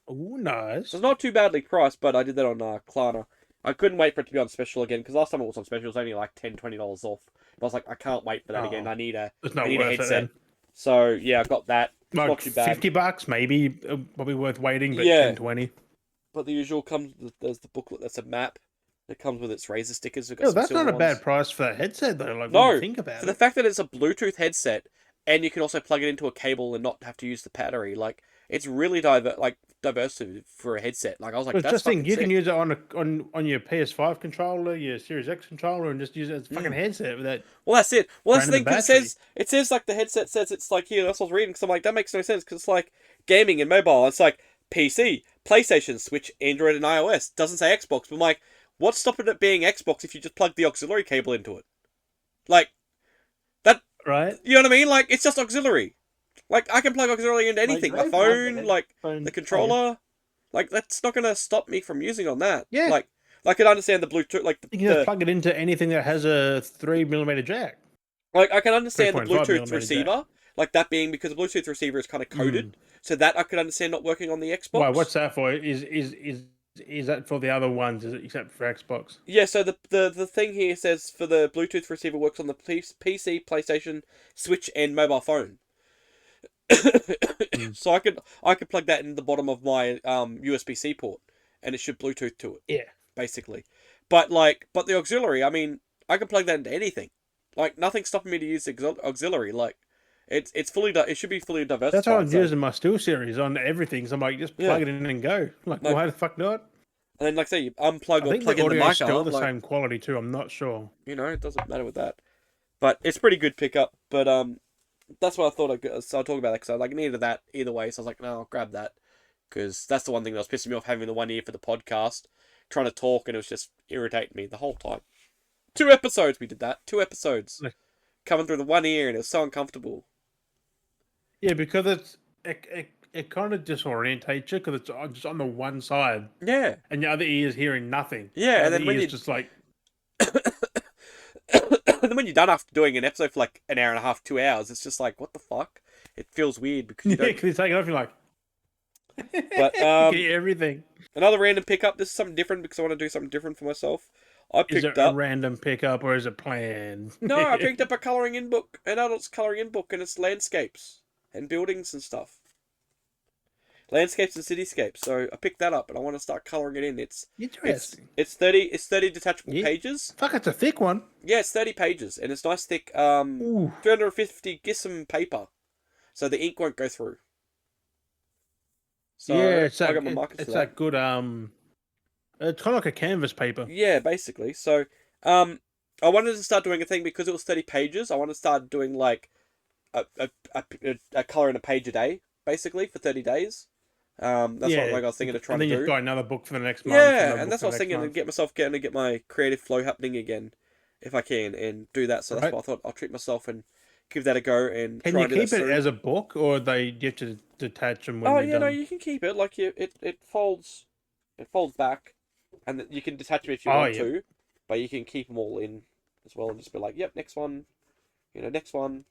Oh, nice. So it's not too badly priced, but I did that on Klarna. I couldn't wait for it to be on special again because last time it was on special, it was only like $10, $20 off. But I was like, I can't wait for that again. I need a It's not I need worth a it headset. then. So yeah, I got that. It's Like not too bad. $50 maybe, probably worth waiting, but Yeah. 10, 20. But the usual comes. There's the booklet. That's a map. It comes with its Razer stickers. We've got Yeah, some that's not silver a bad ones. price for that headset though. Like, No, when you think about For the it. fact that it's a Bluetooth headset and you can also plug it into a cable and not have to use the battery, like it's really diverse for a headset. Like I was like, But that's just think, fucking you sick. can use it on your PS5 controller, your Series X controller, and just use it as a fucking headset with that. Well, that's it. Well, that's the thing. Brand 'Cause new battery. it says like the headset says it's like here. That's what I was reading. Because I'm like, that makes no sense. Because it's like gaming and mobile. It's like PC, PlayStation, Switch, Android, and iOS. Doesn't say Xbox. But I'm like, what's stopping it being Xbox if you just plug the auxiliary cable into it? Like that. Right? You know what I mean? Like it's just auxiliary. Like I can plug auxiliary into anything. My phone, like the controller. Like that's not gonna stop me from using on that. Yeah. Like I can understand the Bluetooth. Like You can just plug it into anything that has a 3mm jack. Like I can understand the 3.5 Bluetooth millimeter receiver, like that being because the Bluetooth receiver is kind of coded, so that I could understand not working on the Xbox. Why? What's that for? Is that for the other ones? Except for Xbox? Yeah, so the thing here says for the Bluetooth receiver works on the PC, PlayStation, Switch, and mobile phone. So I could plug that in the bottom of my USB-C port, and it should Bluetooth to it. Yeah. Basically, but the auxiliary, I mean, I can plug that into anything. Like nothing's stopping me to use the auxiliary. Like it should be fully diversified. That's how I'm using my Steel series on everything. So I'm like, just plug it in and go. Like, Like- why the fuck not? And then, like I say, you unplug I or think plug the in the audio's mic still arm, the like, same quality too. I'm not sure. you know, it doesn't matter with that. But it's pretty good pickup. But that's what I thought. So I'll talk about it because I needed that either way. So I was like, no, I'll grab that because that's the one thing that was pissing me off having the 1 year for the podcast, trying to talk, and it was just irritating me the whole time. 2 episodes we did that. 2 episodes coming through the 1 ear, and it was so uncomfortable. Yeah, because it kind of disorientates you because it's just on the one side. Yeah. And the other ear is hearing nothing. Yeah, the and then other when ear's you just like, and then when you're done after doing an episode for like an hour and a half, 2 hours, it's just like, what the fuck? It feels weird because you yeah, don't. because you take it off, you're like, But you get everything. another random pickup. This is something different because I want to do something different for myself. I Is picked it a up. random pickup or is it planned? No, I picked up a colouring in book, an adult's colouring in book, and it's landscapes and buildings and stuff. Landscapes and cityscapes. So I picked that up, and I want to start colouring it in. It's Interesting. it's 30 detachable Yeah. pages. Fuck, it's a thick one. Yeah, it's 30 pages, and it's nice thick. Ooh. 350 GISM paper, so the ink won't go through. So Yeah, it's I that, got my markers it's for that. that good, it's kind of like a canvas paper. Yeah, basically. So, I wanted to start doing a thing because it was 30 pages. I wanted to start doing like a colour in a page a day, basically, for 30 days. That's what I was thinking of trying and then to you've do. got another book for the next month. Yeah, another and book that's for what I was the next thinking to get my creative flow happening again, if I can, and do that. So that's Right. why I thought I'll treat myself and give that a go and Can try you and do keep that it soon. as a book, or you have to detach them when Oh you're yeah, done? no, you can keep it. Like it folds back, and you can detach them if you want yeah. to, but you can keep them all in as well and just be like, yep, next one, next one,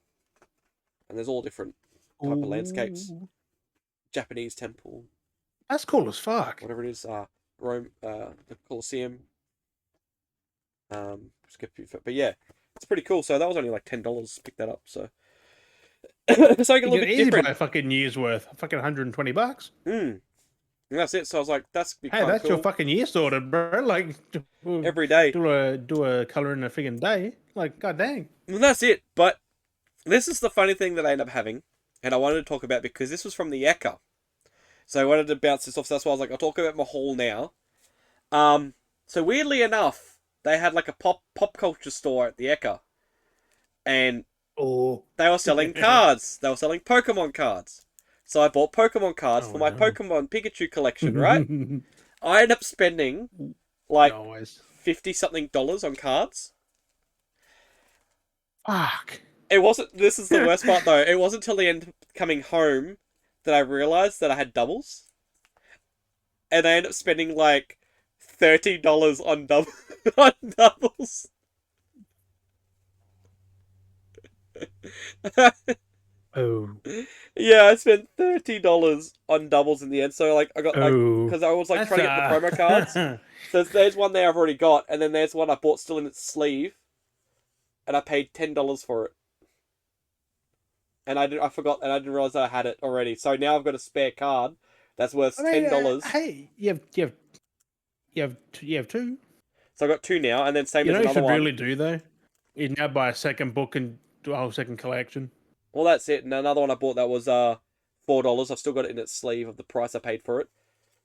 and there's all different type of landscapes. Ooh. Japanese temple, That's cool as fuck. whatever it is, Rome, the Colosseum. But yeah, it's pretty cool. So that was only like $10. Pick that up. So something a You little can bit easily different. buy a fucking year's worth, fucking $120. Mm. And that's it. So I was like, that's be Hey, kind of that's cool. your fucking year sorted, bro. Like, Every day. do a color in a friggin' day. Like, god dang. And that's it. But this is the funny thing that I end up having, and I wanted to talk about because this was from the Ekka. So I wanted to bounce this off. So that's why I was like, I'll talk about my haul now. So weirdly enough, they had like a pop culture store at the Ekka, and Oh. they were selling cards. They were selling Pokemon cards. So I bought Pokemon cards for my no. Pokemon Pikachu collection, right? I ended up spending like Nice. 50 something dollars on cards. Fuck. It wasn't. This is the worst part though. It wasn't till the end coming home that I realized that I had doubles, and I ended up spending like $30 on on doubles. Oh. Yeah, I spent $30 on doubles in the end. So like I got like Oh. because I was like That's, trying to get the promo cards. So there's one there I've already got, and then there's one I bought still in its sleeve, and I paid $10 for it. And I forgot, and I didn't realize I had it already. So now I've got a spare card that's worth $10. Hey, you have two. So I got two now, and then same You as know, you another should one. really do though. You now buy a second book and do a whole second collection. Well, that's it. And another one I bought that was $4. I've still got it in its sleeve of the price I paid for it.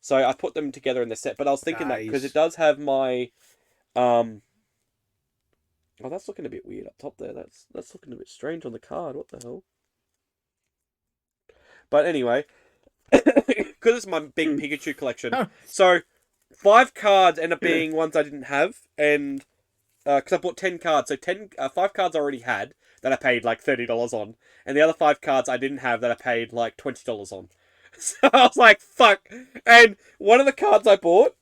So I put them together in the set. But I was thinking that because it does have my Oh, that's looking a bit weird up top there. That's looking a bit strange on the card. What the hell? But anyway, because it's my big Pikachu collection, so 5 cards end up being ones I didn't have, and because I bought 10 cards, so 5 cards I already had that I paid like $30 on, and the other 5 cards I didn't have that I paid like $20 on. So I was like, fuck. And one of the cards I bought,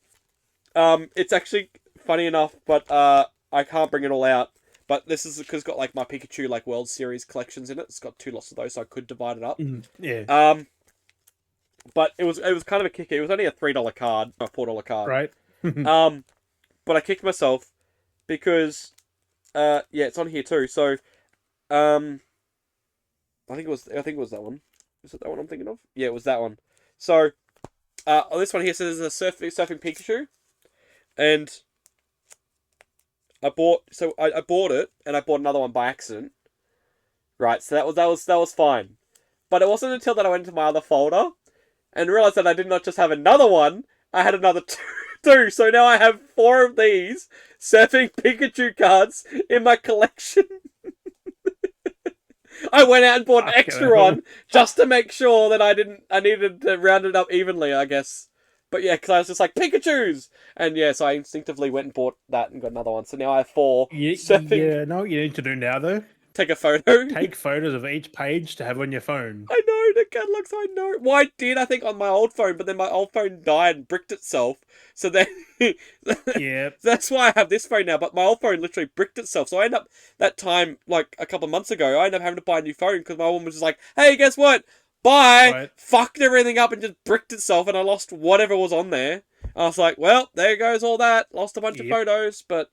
it's actually funny enough, but I can't bring it all out. But this is because it's got like my Pikachu like World Series collections in it. It's got 2 lots of those, so I could divide it up. Yeah. But it was kind of a kicker. It was only a $3 card, a $4 card. Right. But I kicked myself because yeah, it's on here too. So I think it was that one. Is it that one I'm thinking of? Yeah, it was that one. So this one here says a surfing Pikachu, and I bought it, and I bought another one by accident. Right, so that was fine. But it wasn't until that I went into my other folder and realized that I did not just have another one, I had another two. So now I have 4 of these surfing Pikachu cards in my collection. I went out and bought an extra one just to make sure that I needed to round it up evenly, I guess. But yeah, because I was just like, Pikachus! And yeah, so I instinctively went and bought that and got another one. So now I have 4 surfing. Yeah, know what you need to do now, though? Take a photo. Take photos of each page to have on your phone. I know, the catalogs, I know. Well, I did, I think, on my old phone, but then my old phone died and bricked itself. So then... Yeah. That's why I have this phone now, but my old phone literally bricked itself. So I end up, that time, like, a couple of months ago, I ended up having to buy a new phone because my woman was just like, hey, guess what? Bye! Right. Fucked everything up and just bricked itself, and I lost whatever was on there. I was like, well, there goes all that. Lost a bunch of photos, but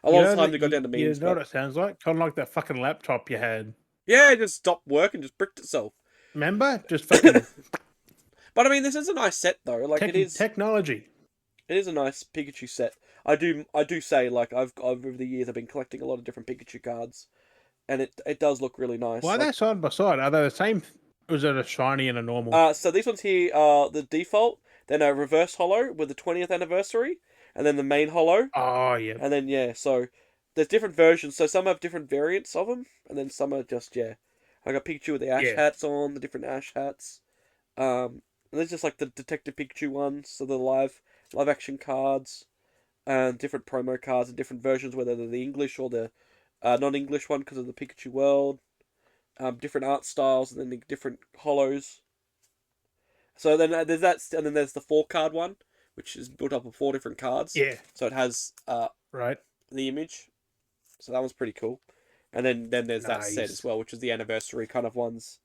a lot of times it got down to memes. You know what it sounds like? Kind of like that fucking laptop you had. Yeah, it just stopped working and just bricked itself. Remember? Just fucking... But I mean, this is a nice set, though. Like, it is... Technology. It is a nice Pikachu set. I do say, like, I've over the years, I've been collecting a lot of different Pikachu cards, and it does look really nice. Why are they side by side? Are they the same... Or is it a shiny and a normal? So these ones here are the default, then a reverse holo with the 20th anniversary, and then the main holo. Oh, yeah. And then, yeah, so there's different versions. So some have different variants of them, and then some are just, yeah. I got Pikachu with the Ash hats on, the different Ash hats. And there's just like the Detective Pikachu ones, so the live action cards, and different promo cards and different versions, whether they're the English or the non-English one because of the Pikachu World. Different art styles, and then the different holos. So then there's that, and then there's the 4-card one, which is built up of 4 different cards. Yeah. So it has right the image. So that one's pretty cool. And then there's that set as well, which is the anniversary kind of ones,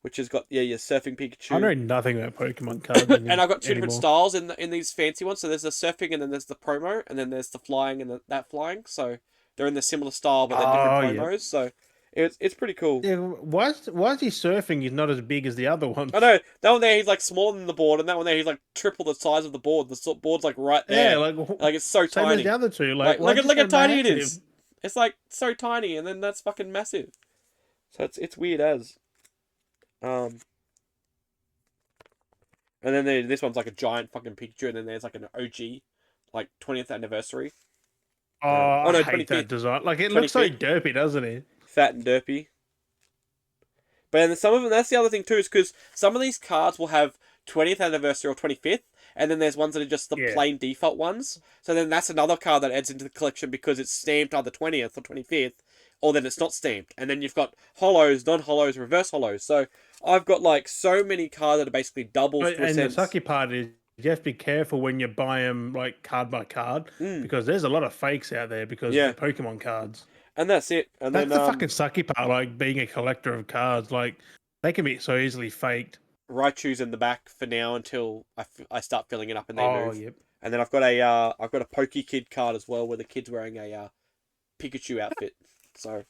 which has got your surfing Pikachu. I know nothing about Pokemon cards. And I've got 2 different styles in these fancy ones. So there's the surfing, and then there's the promo, and then there's the flying and that flying. So they're in the similar style, but they're different promos. Yeah. So It's pretty cool. Yeah, why is he surfing? He's not as big as the other ones. I know that one there he's like smaller than the board, and that one there he's like triple the size of the board. The board's like right there. Yeah, like it's so same tiny. as the other two. Like why look how so tiny it massive? is. It's like so tiny, and then that's fucking massive. So it's weird as. And then this one's like a giant fucking Pikachu, and then there's like an OG, like 20th anniversary. Oh, no, I hate that design. Like it looks so derpy, doesn't it? Fat and derpy. But then some of them, that's the other thing too, is because some of these cards will have 20th anniversary or 25th, and then there's ones that are just the plain default ones. So then that's another card that adds into the collection because it's stamped either 20th or 25th, or then it's not stamped. And then you've got holos, non-holos, reverse holos. So I've got like so many cards that are basically doubles to a sense. The sucky part is you have to be careful when you buy them like card by card because there's a lot of fakes out there because they're Pokemon cards. And that's it. And that's the fucking sucky part, like being a collector of cards. Like they can be so easily faked. Raichu's in the back for now until I start filling it up and they move. Yep. And then I've got a Pokekid card as well where the kid's wearing a Pikachu outfit. So,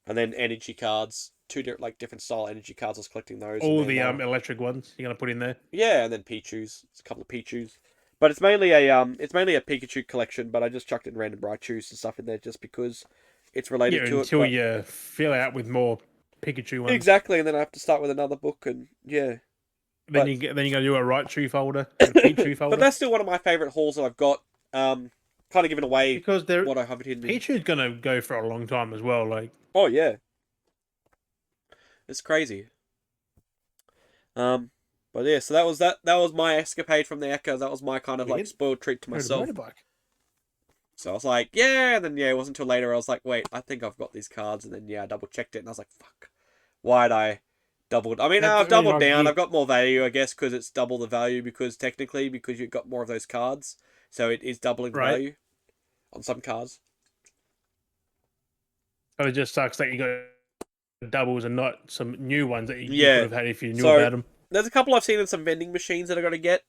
and then energy cards, different style energy cards. I was collecting those. All the electric ones you're gonna put in there. Yeah, and then Pichus. It's a couple of Pichus. But it's mainly a Pikachu collection. But I just chucked in random Raichus and stuff in there just because it's related to it. Until you fill out with more Pikachu ones. Exactly, and then I have to start with another book, and yeah. Then you gotta do a Raichu folder, a Pichu folder. But that's still one of my favourite hauls that I've got. Kind of giving away because what I have it in. Pichu's gonna go for a long time as well. Like, oh yeah, it's crazy. But yeah, so that was my escapade from the Echo. That was my kind of like spoiled treat to myself. So I was like, yeah, and then it wasn't until later I was like, wait, I think I've got these cards, and then I double checked it, and I was like, fuck, why'd I doubled? I mean, I've doubled down. I've got more value, I guess, because it's double the value because you've got more of those cards, so it is doubling the value on some cards. So it just sucks that you got doubles and not some new ones that you could have had if you knew about them. There's a couple I've seen in some vending machines that I got to get.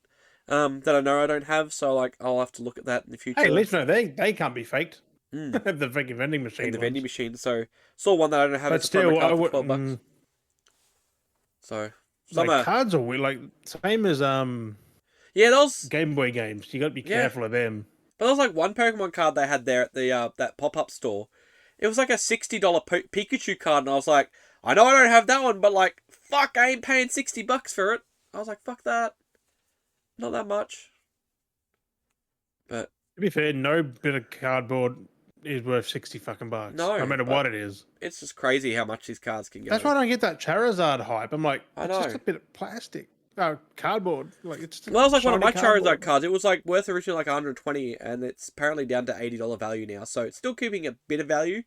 That I know I don't have, so like I'll have to look at that in the future. Hey, at least no, they can't be faked. The fucking vending machine. Vending machine. So saw one that I don't have. But still, I would. $12. So like cards are weird, like same as those Game Boy games. You got to be careful of them. But there was like one Pokemon card they had there at the that pop-up store. It was like a $60 Pikachu card, and I was like, I know I don't have that one, but like, fuck, I ain't paying $60 for it. I was like, fuck that. Not that much. But to be fair, no bit of cardboard is worth 60 fucking bucks. No matter what it is. It's just crazy how much these cards can go. That's why I don't get that Charizard hype. I'm like, I know. It's just a bit of plastic. No, cardboard. Like it's just well, that was like one of my Charizard cards. It was like worth originally like 120, and it's apparently down to $80 value now. So it's still keeping a bit of value,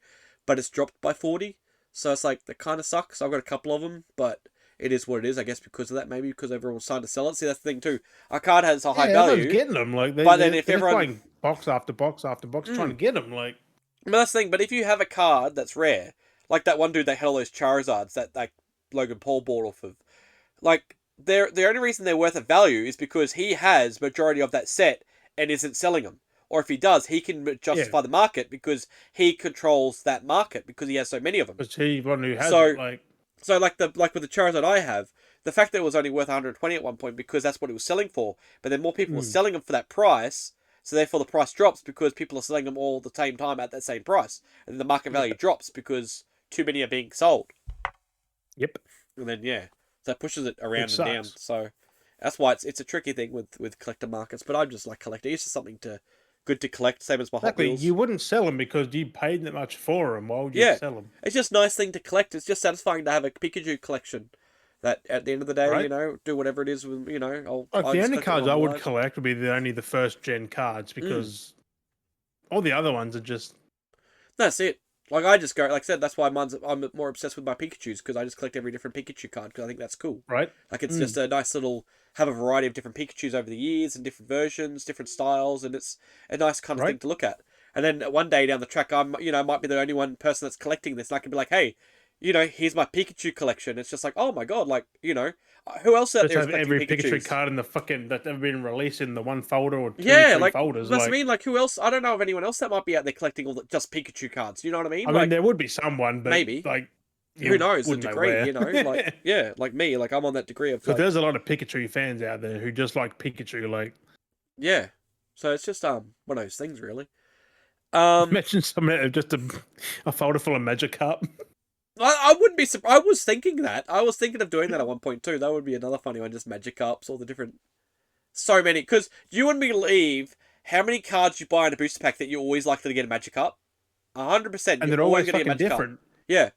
but it's dropped by 40. So it's like that kind of sucks. I've got a couple of them, but it is what it is, I guess, because of that. Maybe because everyone's starting to sell it. See, that's the thing too. Our card has a high value. Everyone's getting them, like, but then if everyone buying box after box after box trying to get them, like. But that's the thing. But if you have a card that's rare, like that one dude that had all those Charizards that like Logan Paul bought off of, like the only reason they're worth a value is because he has majority of that set and isn't selling them. Or if he does, he can justify the market because he controls that market because he has so many of them. Because he's one who has it, like. So like with the Charizard I have, the fact that it was only worth 120 at one point because that's what it was selling for, but then more people were selling them for that price, so therefore the price drops because people are selling them all at the same time at that same price, and then the market value drops because too many are being sold. Yep. And then so it pushes it around and down. So that's why it's a tricky thing with collector markets. But I'm just like collecting. It's just something good to collect, same as my Hot Wheels. You wouldn't sell them because you paid that much for them. Why would you sell them? It's just a nice thing to collect. It's just satisfying to have a Pikachu collection that at the end of the day, do whatever it is with, I'll the only cards I would collect would be only the first gen cards because all the other ones are just... That's it. Like I just go, like I said, that's why I'm more obsessed with my Pikachus because I just collect every different Pikachu card because I think that's cool. Right. Like it's just a nice little, have a variety of different Pikachus over the years and different versions, different styles, and it's a nice kind of thing to look at. And then one day down the track, I might be the only one person that's collecting this, and I can be like, hey, here's my Pikachu collection. It's just like, oh my god, like, who else out there is collecting every Pikachus? Pikachu card in the fucking that's ever been released in the one folder or two, three folders. That's what I mean. Like, who else? I don't know of anyone else that might be out there collecting just Pikachu cards. You know what I mean? I mean, there would be someone, but maybe. Like, Who knows? A wouldn't know degree, where. you know, like yeah, like me, like I'm on that degree of So like there's a lot of Pikachu fans out there who just like Pikachu. Like, yeah. So it's just one of those things, really. Um, imagine just a folder full of Magikarp. I wouldn't be surprised. I was thinking that. I was thinking of doing that at one point too. That would be another funny one. Just Magikarps, all the different, so many. Because you wouldn't believe how many cards you buy in a booster pack that you're always likely to get a Magikarp. 100%. And You're they're always always going to get fucking a Magikarp. different. Yeah.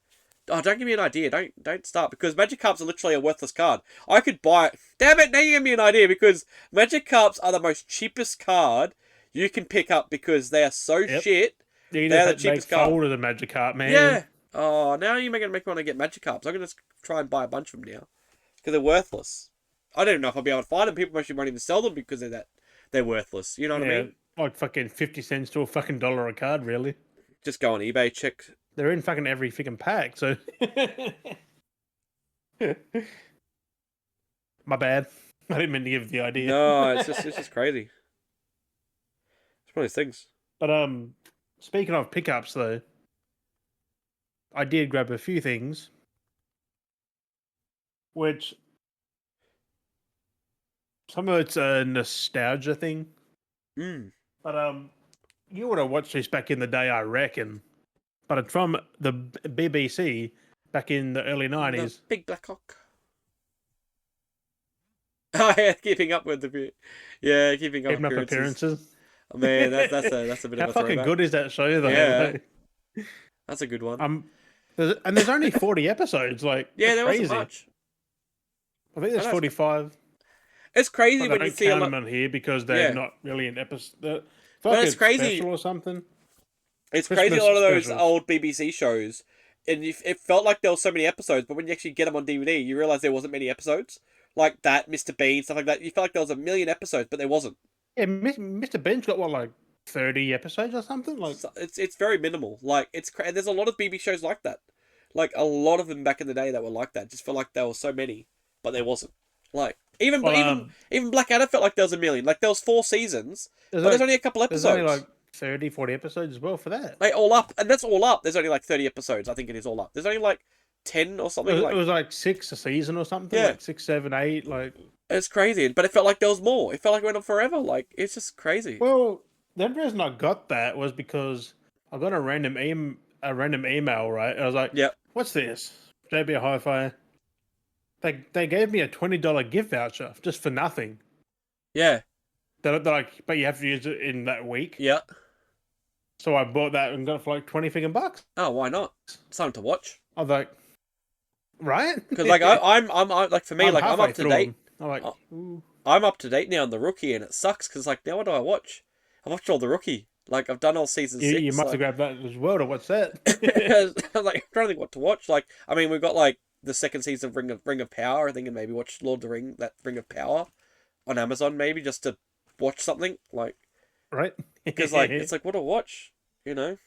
Oh, don't give me an idea. Don't start because Magikarps are literally a worthless card. I could buy it. Damn it! Now you give me an idea because Magikarps are the most cheapest card you can pick up because they are so shit. You They're the just cheapest make card. folders of Magikarp, man. Yeah. Oh, now you're going to make me want to get Magikarps. I'm going to try and buy a bunch of them now because they're worthless. I don't even know if I'll be able to find them. People actually won't even sell them because they're worthless. You know what I mean? Like fucking 50 cents to a fucking dollar a card, really. Just go on eBay, check. They're in fucking every fucking pack, so. My bad. I didn't mean to give the idea. No, it's just crazy. It's one of those things. But speaking of pickups though, I did grab a few things, which some of it's a nostalgia thing. But you would have watched this back in the day, I reckon. But it's from the BBC back in the early 90s. The Big Black Hawk. Oh yeah, keeping up with keeping up appearances. Oh, man, that's a bit How of a fucking throwback. good is that show though? Yeah, that's a good one. There's only 40 episodes. Like, yeah, there crazy. wasn't much. I think there's 45. It's crazy But when I you don't see count them on here because they're not really an episode. But it's crazy or something. It's Christmas crazy. A lot of those specials. old BBC shows, and it felt like there was so many episodes, but when you actually get them on DVD, you realize there wasn't many episodes. Like that, Mr. Bean, stuff like that. You felt like there was a million episodes, but there wasn't. Yeah, Mr. Bean's got what, like 30 episodes or something? Like, it's very minimal. Like there's a lot of BBC shows like that. Like a lot of them back in the day that were like that. Just felt like there were so many, but there wasn't. Like even Blackadder felt like there was a million. Like there was 4 seasons, but there's only a couple episodes. There's only like 30, 40 episodes as well for that. Like all up, and that's all up. There's only like 30 episodes. I think it is all up. There's only like 10 or something. It was like 6 a season or something. Yeah. Like 6, 7, 8. Like, it's crazy, but it felt like there was more. It felt like it went on forever. Like it's just crazy. well, the only reason I got that was because I got a random email, right? And I was like, Yep. What's this? JB Hi-Fi. They gave me a $20 gift voucher just for nothing. Yeah. They're like, but you have to use it in that week. Yeah. So I bought that and got it for like 20 friggin' bucks. Oh, why not? Something to watch. I was like, right? Because like I'm like for me, like I'm up to date. I'm like, I'm up to date now on the Rookie, and it sucks because like now what do I watch? I watched all the Rookie. Like I've done all season 6. You must have grabbed that as well to watch that. I was like, I'm trying to think what to watch. Like, I mean, we've got like the second season of Ring of Power. I think, and maybe watch Lord of the Ring, that Ring of Power, on Amazon, maybe just to watch something like. Right. Because like it's like what to watch, you know,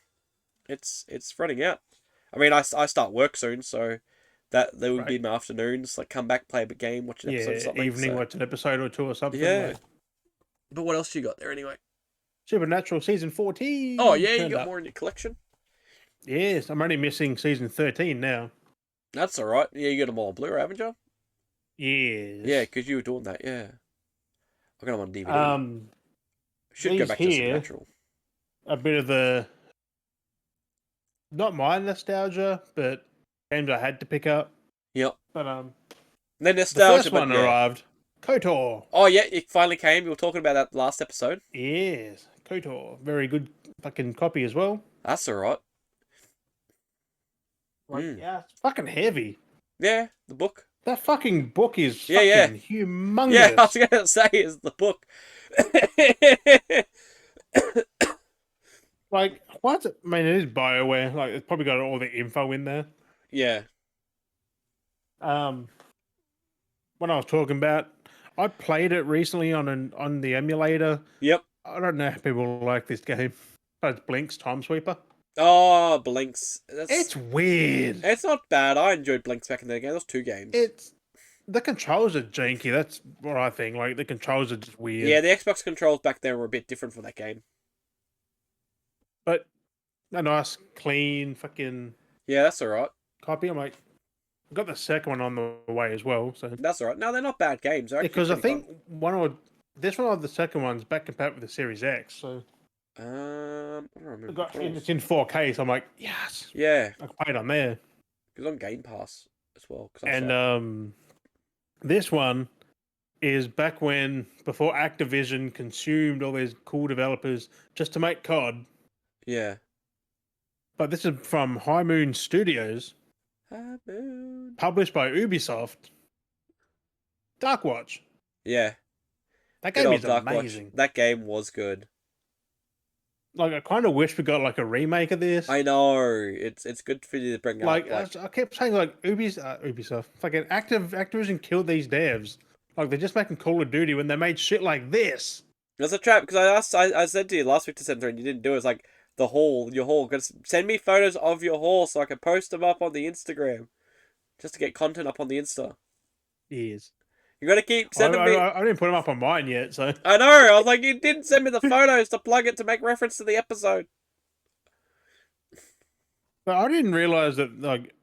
it's running out. I mean, I start work soon, so that would be my afternoons. Like come back, play a game, watch an episode, or something. Evening, watch an episode or 2 or something. Yeah. Like. But what else you got there anyway? Supernatural season 14. Oh yeah, you got more in your collection. Yes, I'm only missing season 13 now. That's all right. Yeah, you got them all on Blu-ray, haven't you? Yes. Yeah, because you were doing that. Yeah, I got them on DVD. Should go back to Supernatural. A bit of the not my nostalgia, but games I had to pick up. Yep. But the nostalgia. The first one arrived. KOTOR. Oh yeah, it finally came. We were talking about that last episode. Yes, KOTOR. Very good fucking copy as well. That's alright. Yeah, it's fucking heavy. Yeah, the book. That fucking book is fucking humongous. Yeah, I was gonna say is the book. Like, what? I mean, it is BioWare. Like, it's probably got all the info in there. Yeah. What I was talking about, I played it recently on the emulator. Yep. I don't know if people like this game, but it's Blink's Time Sweeper. Oh, Blinks. It's weird. It's not bad. I enjoyed Blinks back in the game. Those 2 games. The controls are janky. That's what I think. Like, the controls are just weird. Yeah, the Xbox controls back then were a bit different for that game. But a nice, clean, fucking... Yeah, that's alright. copy. I'm like, I got the second one on the way as well. So That's alright. No, they're not bad games. They're actually because I pretty think this one or the second one's back compatible with the Series X. So fun. I don't remember. it's in 4K. So I'm like, yes, Yeah, I can play it on there. it's on Game Pass as well. And this one is back before Activision consumed all these cool developers just to make COD. Yeah. But this is from High Moon Studios, published by Ubisoft. Darkwatch. Yeah. That Good game old is Darkwatch. amazing. That game was good. Like, I kind of wish we got like a remake of this. I know. It's good for you to bring Like, up. I kept saying like Ubisoft, fucking Activision killed these devs. Like, they're just making Call of Duty when they made shit like this. That's a trap because I said to you last week to send through and you didn't do it. It's like your haul. Send me photos of your haul so I can post them up on the Instagram, just to get content up on the Insta. Yes. You gotta keep sending me. I didn't put them up on mine yet, so. I know. I was like, you didn't send me the photos to plug it to make reference to the episode. But I didn't realize that like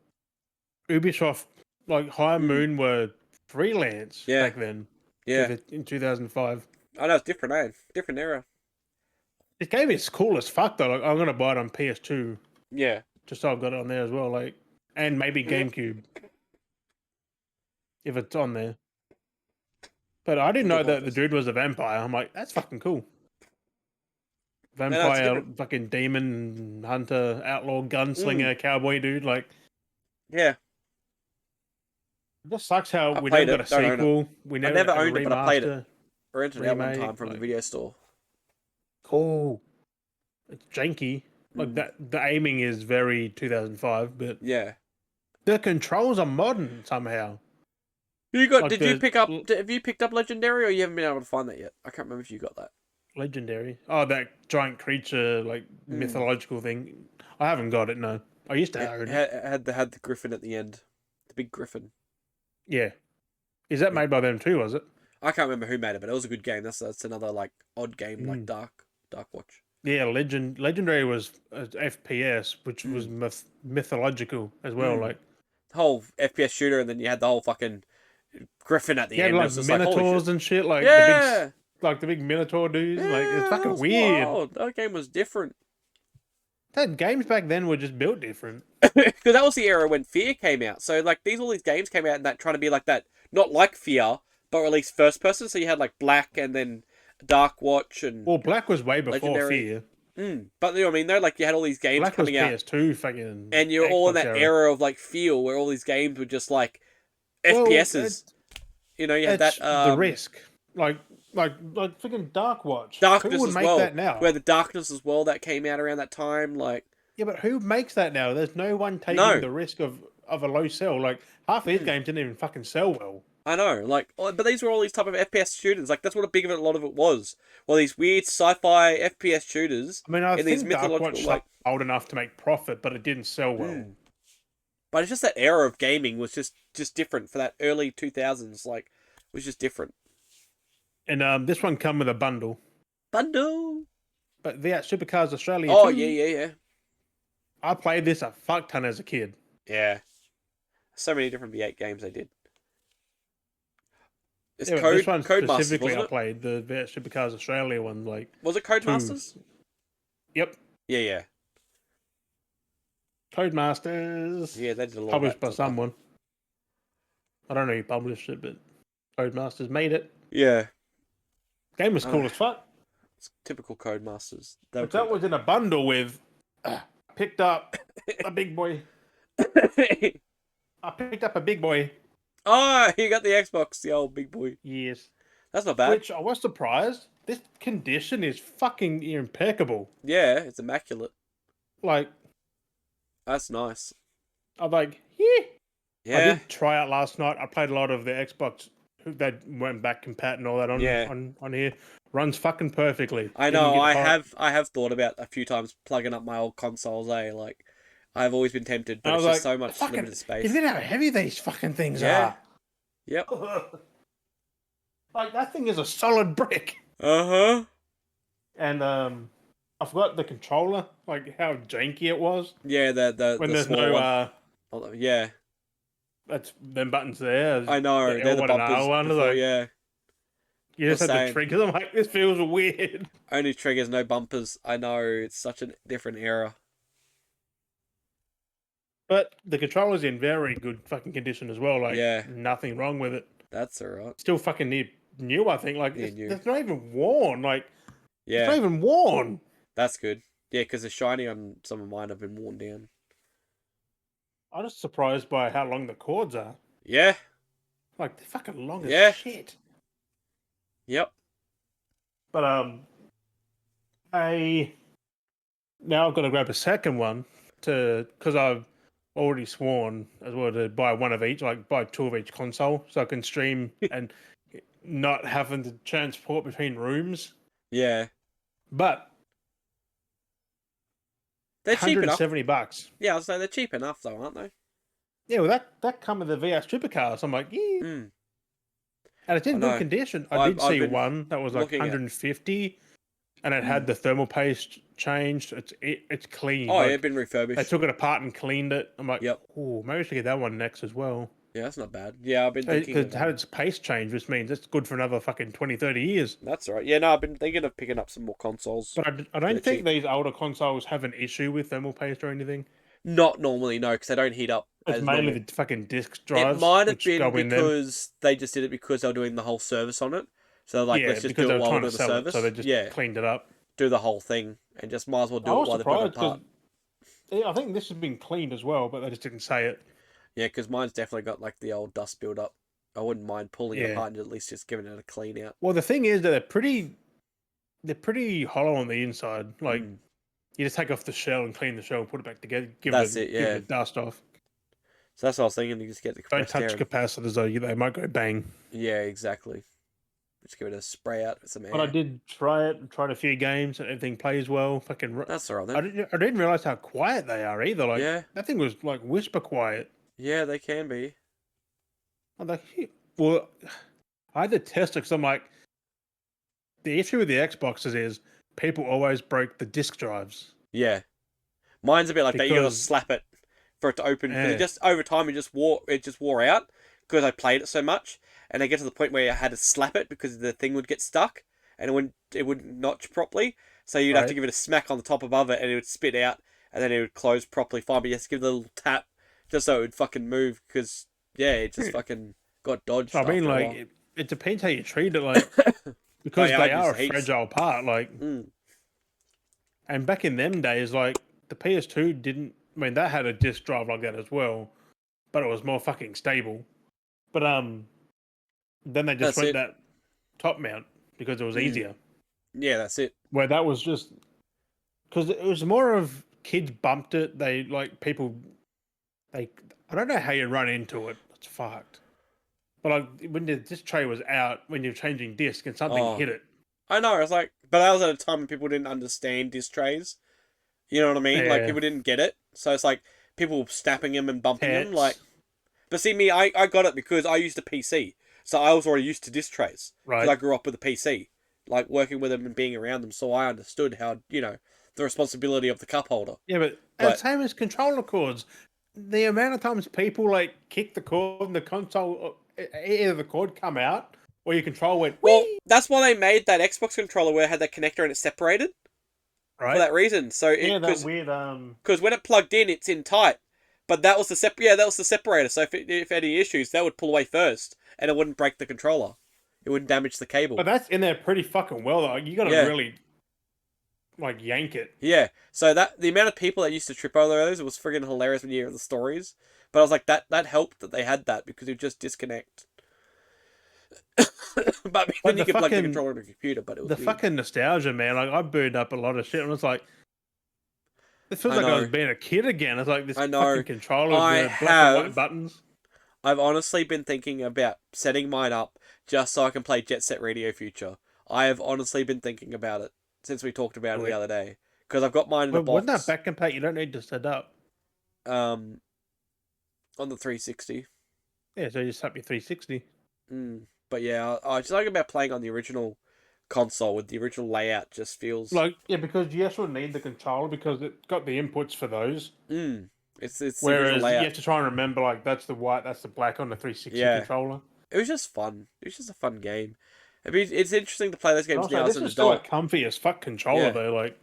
Ubisoft, like High Moon, were freelance back then. Yeah. In 2005. I know it's different, eh? Different era. This game is cool as fuck though. Like, I'm gonna buy it on PS2. Yeah. Just so I've got it on there as well. Like, and maybe GameCube if it's on there. But I didn't know that the dude was a vampire. I'm like, that's fucking cool. Vampire, fucking demon hunter, outlaw, gunslinger, cowboy dude. Like, yeah. It just sucks how we never got a sequel. We never owned it, but I played it. I rented it out one time from the video store. Cool. It's janky. Like that. The aiming is very 2005, but yeah, the controls are modern somehow. You got? Like did you pick up? Have you picked up Legendary, or you haven't been able to find that yet? I can't remember if you got that. Legendary. Oh, that giant creature, like mythological thing. I haven't got it. No, I used to have it. Had the griffin at the end, the big griffin. Yeah, is that made by them too? Was it? I can't remember who made it, but it was a good game. That's another like odd game, like Darkwatch. Yeah, Legendary was FPS, which was mythological as well. Like whole FPS shooter, and then you had the whole fucking griffin at the end. Like minotaurs and shit. Like the big minotaur dudes. Yeah, like it's fucking weird. Wild. That game was different. That games back then were just built different. Because that was the era when Fear came out. So like all these games came out and that trying to be like that, not like Fear, but released first person. So you had like Black and then Darkwatch and Black was way before Legendary. Fear. But you know what I mean? Though, like you had all these games Black coming out. PS2 fucking. And you're all in that era of like Feel, where all these games were just like FPSs. You know, you had that the Risk, like freaking Darkwatch. Darkness who would as make well. That now? Where the Darkness as well that came out around that time, like. Yeah, but who makes that now? There's no one taking the risk of a low sell. Like half these games didn't even fucking sell well. I know, like, but these were all these type of FPS shooters. Like that's what a lot of it was. Well, these weird sci-fi FPS shooters. I mean, I think these mythological, like old enough to make profit, but it didn't sell well. But it's just that era of gaming was just different for that early 2000s. Like, it was just different. And this one come with a bundle. Bundle. But Supercars Australia. Oh too. yeah. I played this a fuck ton as a kid. Yeah. So many different V8 games they did. It's this one Codemasters, specifically I played the Supercars Australia one. Like, was it Codemasters? Yep. Yeah. Codemasters. Yeah, they did a lot. Published by someone. I don't know who published it, but Codemasters made it. Yeah. Game was cool as fuck. It's typical Codemasters. That was in a bundle with. Picked up a big boy. I picked up a big boy. Oh, you got the Xbox, the old big boy. Yes. That's not bad. Which I was surprised. This condition is fucking impeccable. Yeah, it's immaculate. Like. That's nice. I'm like, yeah. Yeah. I did try out last night. I played a lot of the Xbox that went back compat and all that on here. Runs fucking perfectly. I know. I have thought about a few times plugging up my old consoles. Like I've always been tempted, but it's just so much limited space. You know how heavy these fucking things are. Yep. Like that thing is a solid brick. And I forgot the controller, like how janky it was. Yeah, when the there's small one. Yeah, That's them buttons there. I know. The They're the L1 and bumpers R1. before, Like, yeah. you I just was had the saying, triggers. I'm like, this feels weird. only triggers, no bumpers. I know, it's such a different era. But the controller's in very good fucking condition as well. Like, Yeah, nothing wrong with it. that's alright. Still fucking new, I think. Like, Yeah, new. it's not even worn. Like, it's not Yeah, even worn. that's good. Yeah, because the shiny on some of mine have been worn down. I'm just surprised by how long the cords are. Yeah, Like, they're fucking long yeah, as shit. yep. But, now I've got to grab a second one because I've already sworn as well to buy one of each, like buy two of each console, so I can stream and not having to transport between rooms. Yeah. But They're cheap enough. $170. Yeah, I was saying they're cheap enough though, aren't they? Yeah, well that come with the VR Supercar, so I'm like, yeah. Mm. And it's in I good know. condition. I I've did see been one that was like looking at- 150, and it had the thermal paste changed. It's clean. Oh, like, yeah, been they refurbished. took it apart and cleaned it. I'm like, Yep. oh, maybe we should get that one next as well. Yeah, that's not bad. Yeah, I've been thinking of It had its pace change, which means it's good for another fucking 20, 30 years. That's all right. Yeah, no, I've been thinking of picking up some more consoles. But I They're don't think cheap. these older consoles have an issue with thermal paste or anything. Not normally, no, because they don't heat up It's as mainly normal. the fucking disk drives. It might have which been go in them. because they just did it because they were doing the whole service on it. So like, Yeah, let's just because do they it were while we're trying doing to the sell it, service. so they just Yeah, cleaned it up. do the whole thing and just might as well I do it was while they've got it surprised apart. because I think this has been cleaned as well, but they just didn't say it. Yeah, because mine's definitely got like the old dust build up. I wouldn't mind pulling it Yeah. apart and at least just giving it a clean out. Well, the thing is that they're pretty hollow on the inside. Like, you just take off the shell and clean the shell and put it back together. Give That's it, it, give yeah. the dust off. So that's what I was thinking. You just get the Don't compressed touch air. capacitors though; they might go bang. Yeah, exactly. Just give it a spray out with some air. But I did try it. Tried a few games, and everything plays well. Fucking. That's all right I then. didn't realize how quiet they are either. Like, Yeah, that thing was like whisper quiet. yeah, they can be. I'm like, well, I had to test it because I'm like, the issue with the Xboxes is people always break the disk drives. Yeah, mine's a bit like that. You gotta Because- slap it for it to open. Because Yeah. it just over time it just wore out because I played it so much, and I get to the point where I had to slap it because the thing would get stuck and it wouldn't notch properly. So you'd have to Right. give it a smack on the top above it, and it would spit out, and then it would close properly fine. But you have to give it a little tap just so it would fucking move because yeah, it just fucking got dodged. I mean, after a like, while. it depends how you treat it. Like, because yeah, they I are a use heaps. fragile part. Like, Mm. and back in them days, like, the PS2 didn't. I mean, that had a disk drive like that as well, but it was more fucking stable. But then they just That's went it. that top mount because it was easier. Yeah, that's it. Where that was just because it was more of kids bumped it. They like people. I don't know how you run into it. It's fucked. But like when the disc tray was out, when you're changing disc and something Oh. hit it. I know. It's like, but that was at a time when people didn't understand disc trays. You know what I mean? Like Yeah. people didn't get it, so it's like people were snapping them and bumping them. Pets. Like, but see me, I got it because I used a PC, so I was already used to disc trays. Right. Because I grew up with a PC, like working with them and being around them, so I understood how the responsibility of the cup holder. Yeah, but and same as controller cords. The amount of times people like kick the cord and the console, either the cord come out or your control went. Well, Whee! that's why they made that Xbox controller where it had that connector and it separated Right. for that reason. So Yeah, that because weird. when it plugged in, it's in tight. But that was the that was the separator. So if any issues, that would pull away first, and it wouldn't break the controller. It wouldn't damage the cable. But that's in there pretty fucking well though. You gotta Yeah. really like yank it. Yeah. So that the amount of people that used to trip over those, it was friggin' hilarious when you hear the stories. But I was like, that helped that they had that because it would just disconnect. But then you could plug the controller into the computer. But it was the weird. fucking nostalgia, man. Like I burned up a lot of shit, and it's like it feels like I was being a kid again. It's like this I know. fucking controller with I the black and white have- buttons. I've honestly been thinking about setting mine up just so I can play Jet Set Radio Future. I have honestly been thinking about it since we talked about it the other day because I've got mine in a But wasn't box. that back compat? You don't need to set up. On the 360. Yeah, so you just up your 360. But yeah, I just like about playing on the original console with the original layout. Just feels Like, yeah, because you actually need the controller because it got the inputs for those. It's similar Whereas you layout. have to try and remember, like, that's the white, that's the black on the 360 Yeah. controller. It was just fun. It was just a fun game. I mean, it's interesting to play those games Also, now as this an is still a adult. comfy as fuck controller, Yeah. though. Like,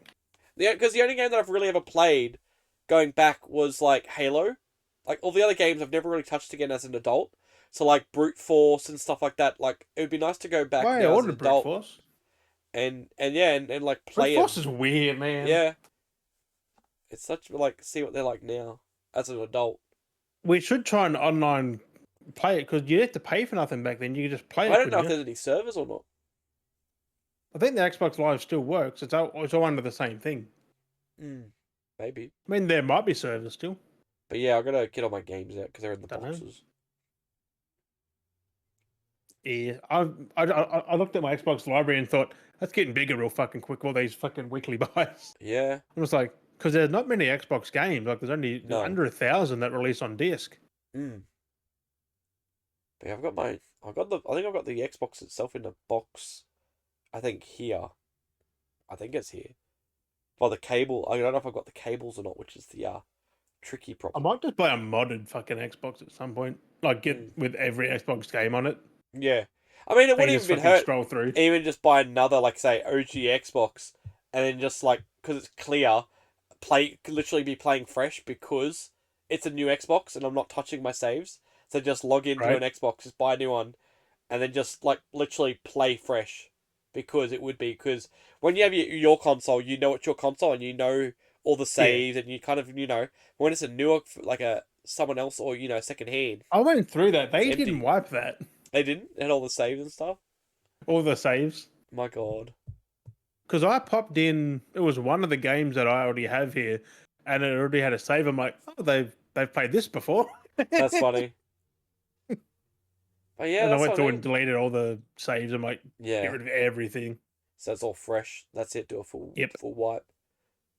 Yeah, because the only game that I've really ever played going back was like Halo. Like all the other games I've never really touched again as an adult. So like Brute Force and stuff like that. Like it would be nice to go back I now as an ordered Brute adult Force. and yeah and like Brute play Force them. is weird, man. Yeah, it's such like see what they're like now as an adult. We should try and online play it because you have to pay for nothing back then. You could just play it. I don't know Couldn't if you? there's any servers or not. I think the Xbox Live still works. It's all under the same thing. Maybe. I mean, there might be servers still. But yeah, I gotta get all my games out because they're in the Dunno. boxes. Yeah, I looked at my Xbox library and thought that's getting bigger real fucking quick. All these fucking weekly buys. Yeah. It was like because there's not many Xbox games. Like there's only No. under 1,000 that release on disc. But yeah, I think I've got the Xbox itself in the box. I think here. I think it's here. By the cable. I don't know if I've got the cables or not, which is the tricky I problem. might just buy a modded fucking Xbox at some point. Like get with every Xbox game on it. Yeah. I mean, it They wouldn't just even fucking hurt. scroll through. Even just buy another, like, say, OG Xbox, and then just, like, because it's clear, literally be playing fresh because it's a new Xbox and I'm not touching my saves. So just log into Right. an Xbox, just buy a new one, and then just, like, literally play fresh because it would be. Because when you have your console, you know it's your console and you know all the saves and you kind of, when it's a newer, like someone else or, second hand. I went through that. They It's didn't empty. wipe that. They didn't? They had all the saves and stuff? All the saves. My God. Because I popped in, it was one of the games that I already have here, and it already had a save. I'm like, oh, they've played this before. That's funny. But yeah, And I that's went what through I and mean. deleted all the saves. I'm like, Yeah. get rid of everything. So it's all fresh. That's it. Do a full wipe.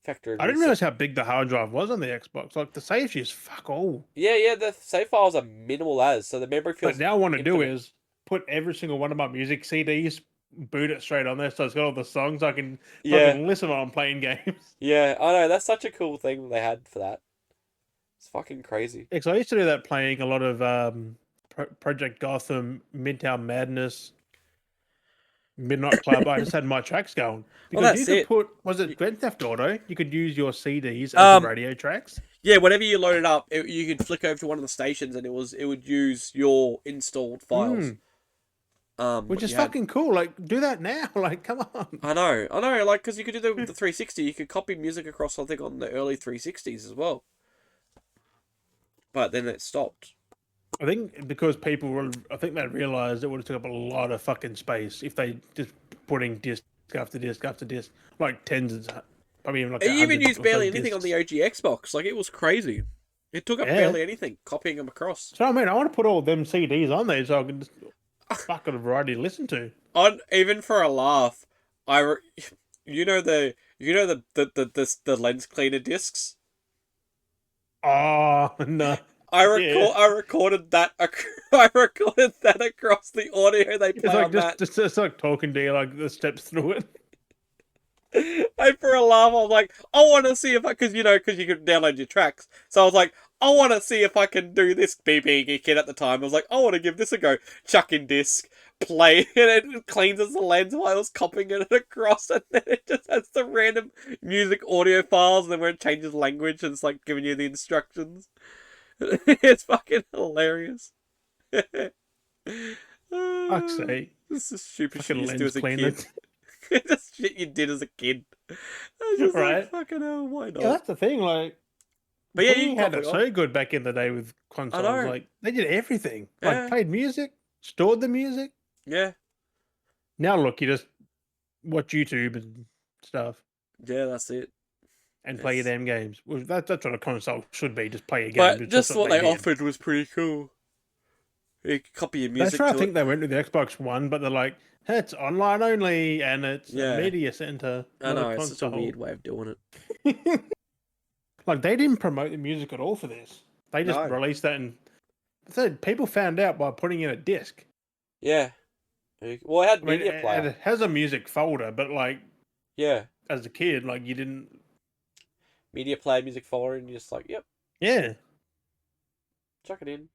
Factor in I didn't reset. realize how big the hard drive was on the Xbox. Like the save is fuck all. Yeah. The save files are minimal as, so the memory feels. But now what I want to do infinite. is put every single one of my music CDs, boot it straight on there, so it's got all the songs I can fucking listen while I'm playing games. Yeah, I know. That's such a cool thing they had for that. It's fucking crazy. Yeah, 'cause I used to do that playing a lot of Project Gotham, Midtown Madness, Midnight Club. I just had my tracks going because that's you could it. put Grand Theft Auto. You could use your CDs as the radio tracks. Yeah, whenever you load it up, you could flick over to one of the stations and it would use your installed files. Which is fucking cool. Like, do that now. Like, come on. I know. Like, because you could do that with the 360. You could copy music across, I think, on the early 360s as well. But then it stopped. I think because I think they realized it would have took up a lot of fucking space if they just putting disc after disc after disc, like tens of, I mean, like. It even used barely anything on the OG Xbox. Like, it was crazy. It took up barely anything, copying them across. So I mean, I want to put all them CDs on there so I can just fucking variety to listen to. Even for a laugh, you know the lens cleaner discs. Oh no. I recorded that. I recorded that across the audio they play on that. It's like talking to you, like the steps through it. And for a laugh, I was like, I want to see if because you can download your tracks. So I was like, I want to see if I can do this. Being a kid at the time, I was like, I want to give this a go. Chuck in disc, play, and it cleans as the lens while I was copying it across, and then it just has the random music audio files, and then where it changes language, and it's like giving you the instructions. It's fucking hilarious. Fuck's sake. This is stupid shit Fucking you used to do lens as a cleaner. kid. This shit you did as a kid. I was just Right. like, fucking hell, why not? Yeah, that's the thing. Like, But yeah, we had it so good back in the day with consoles. know. Like, they did everything. Yeah. Like, played music, stored the music. Yeah. Now look, you just watch YouTube and stuff. Yeah, that's it. And play your damn games. Well, that's what a console should be. Just play your But games. just what they did. offered was pretty cool. You could copy your music. That's right. I think they went with the Xbox One, but they're like, hey, it's online only and it's a media center. I know, it's such a weird way of doing it. Like, they didn't promote the music at all for this. They just released that and said people found out by putting in a disc. Yeah. Well, it had media player. It has a music folder, but like, yeah, as a kid, like, you didn't. Media player, music folder, and you're just like, yep. Yeah. Chuck it in.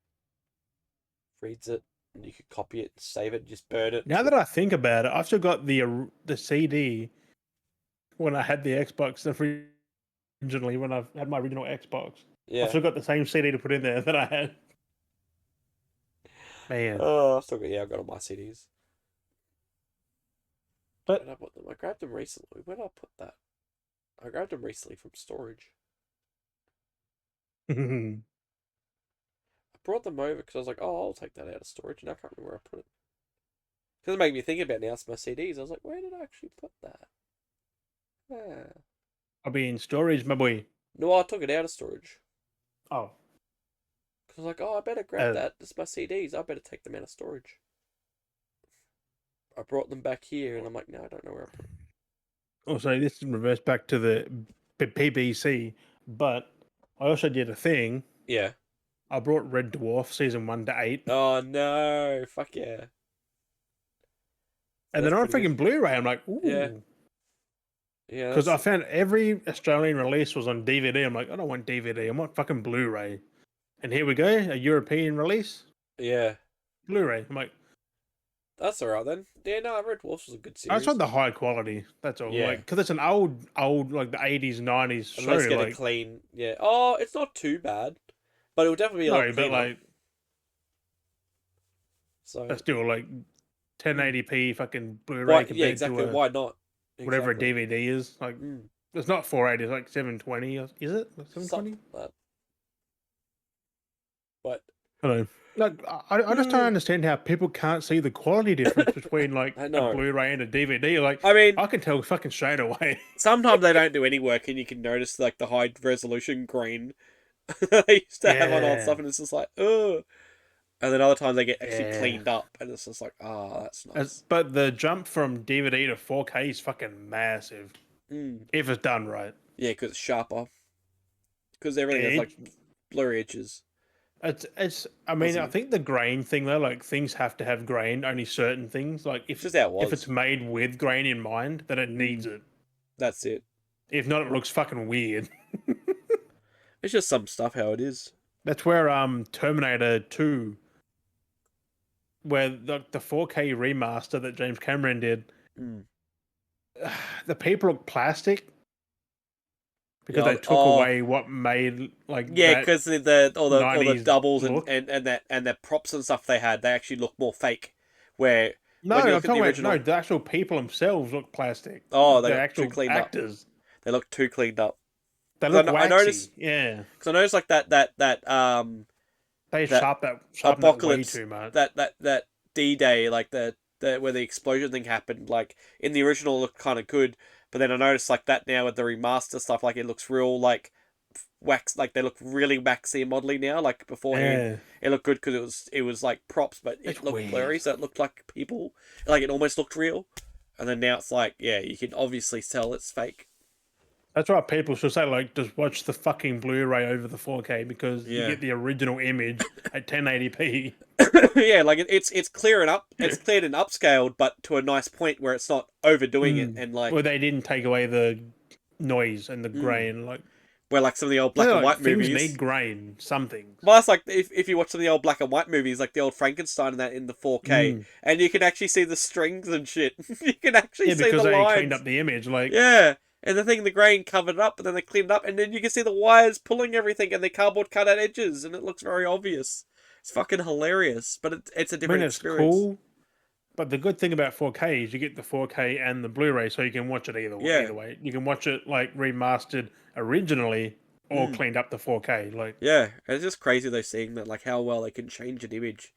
Reads it, and you could copy it, save it, just burn it. Now that I think about it, I've still got the CD when I had the Xbox originally, when I had my original Xbox. Yeah. I've still got the same CD to put in there that I had. Man. Oh, I've still got, I've got all my CDs. But Where'd I put them? I grabbed them recently. Where did I put that? I grabbed them recently from storage. I brought them over because I was like, oh, I'll take that out of storage, and I can't remember where I put it. Because it made me think about now, it's my CDs. I was like, where did I actually put that? Ah. I'll be in storage, my boy. No, I took it out of storage. Oh. Because I was like, oh, I better grab that. It's my CDs. I better take them out of storage. I brought them back here, and I'm like, no, I don't know where I put them. Also, this reverts back to the PBC, but I also did a thing. Yeah. I brought Red Dwarf season 1 to 8. Oh, no. Fuck yeah. And then on freaking Blu-ray, I'm like, ooh. Yeah. Yeah. Because I found every Australian release was on DVD. I'm like, I don't want DVD. I want fucking Blu-ray. And here we go, a European release. Yeah. Blu-ray. I'm like, that's alright then. Yeah, no, Red Dwarfs was a good series. I just want the high quality. That's all. Yeah. Like, because it's an old, like the 80s, 90s show. Let's get like, it clean. Yeah. Oh, it's not too bad. But it will definitely be a lot cleaner. but like, so that's still like 1080p fucking Blu-ray compared yeah, exactly. to why not? Whatever a DVD is. Like, it's not 480, it's like 720. Is it? 720? Like but I don't know. Like, I just don't understand how people can't see the quality difference between like a Blu-ray and a DVD. Like, I mean, I can tell fucking straight away. Sometimes they don't do any work, and you can notice like the high resolution green they used to have on old stuff, and it's just like, ugh. And then other times they get actually cleaned up, and it's just like, that's nice. But the jump from DVD to 4K is fucking massive. If it's done right. Yeah, because it's sharper. Because everything has like blurry edges. It's. I mean, I think the grain thing though, like things have to have grain. Only certain things, like if it's made with grain in mind, then it needs it. That's it. If not, it looks fucking weird. It's just some stuff how it is. That's where Terminator 2, where the 4K remaster that James Cameron did, the people look plastic. Because they took away what made because all the doubles and the props and stuff they had, they actually look more fake. Where I'm talking about the actual people themselves look plastic. Oh, they look actual cleaned actors. Up. They look too cleaned up. They look waxy. I noticed, yeah. Because I noticed like that they sharpen Apocalypse that way too much. That D-Day, like the where the explosion thing happened, like in the original looked kind of good. But then I noticed like that now with the remaster stuff, like it looks real like wax, like they look really waxy and modelly now. Like beforehand, it looked good because it was like props, but it looked blurry, so it looked like people, like it almost looked real. And then now it's like, you can obviously tell it's fake. That's why people should say, like, just watch the fucking Blu-ray over the 4K because you get the original image at 1080p. Yeah, like it's clearing up, it's cleared and upscaled, but to a nice point where it's not overdoing it and like. Well, they didn't take away the noise and the grain, like. Where like some of the old black and white movies need grain. Some things. Well, that's like if you watch some of the old black and white movies, like the old Frankenstein and that in the 4K, and you can actually see the strings and shit. You can actually see the lines. Because they cleaned up the image, like. Yeah. And the grain covered it up, and then they cleaned it up, and then you can see the wires pulling everything, and the cardboard cutout edges, and it looks very obvious. It's fucking hilarious, but it's a different experience. Cool, but the good thing about 4K is you get the 4K and the Blu-ray, so you can watch it either way. Either way, you can watch it like remastered originally or cleaned up to 4K. Like, it's just crazy though seeing that, like how well they can change an image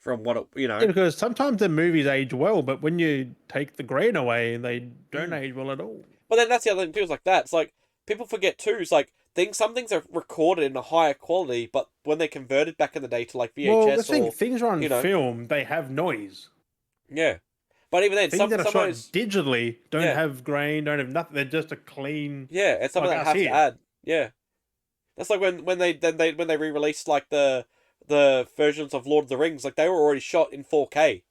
from what it, Yeah, because sometimes the movies age well, but when you take the grain away, they don't age well at all. But then that's the other thing too, is like that. It's like, people forget too, it's like, some things are recorded in a higher quality, but when they converted back in the day to like VHS things are on film, they have noise. Yeah. But even then, things that are shot digitally don't have grain, don't have nothing, they're just a clean... Yeah, it's something that I have to add. Yeah. That's like when they re-released like the versions of Lord of the Rings, like they were already shot in 4K.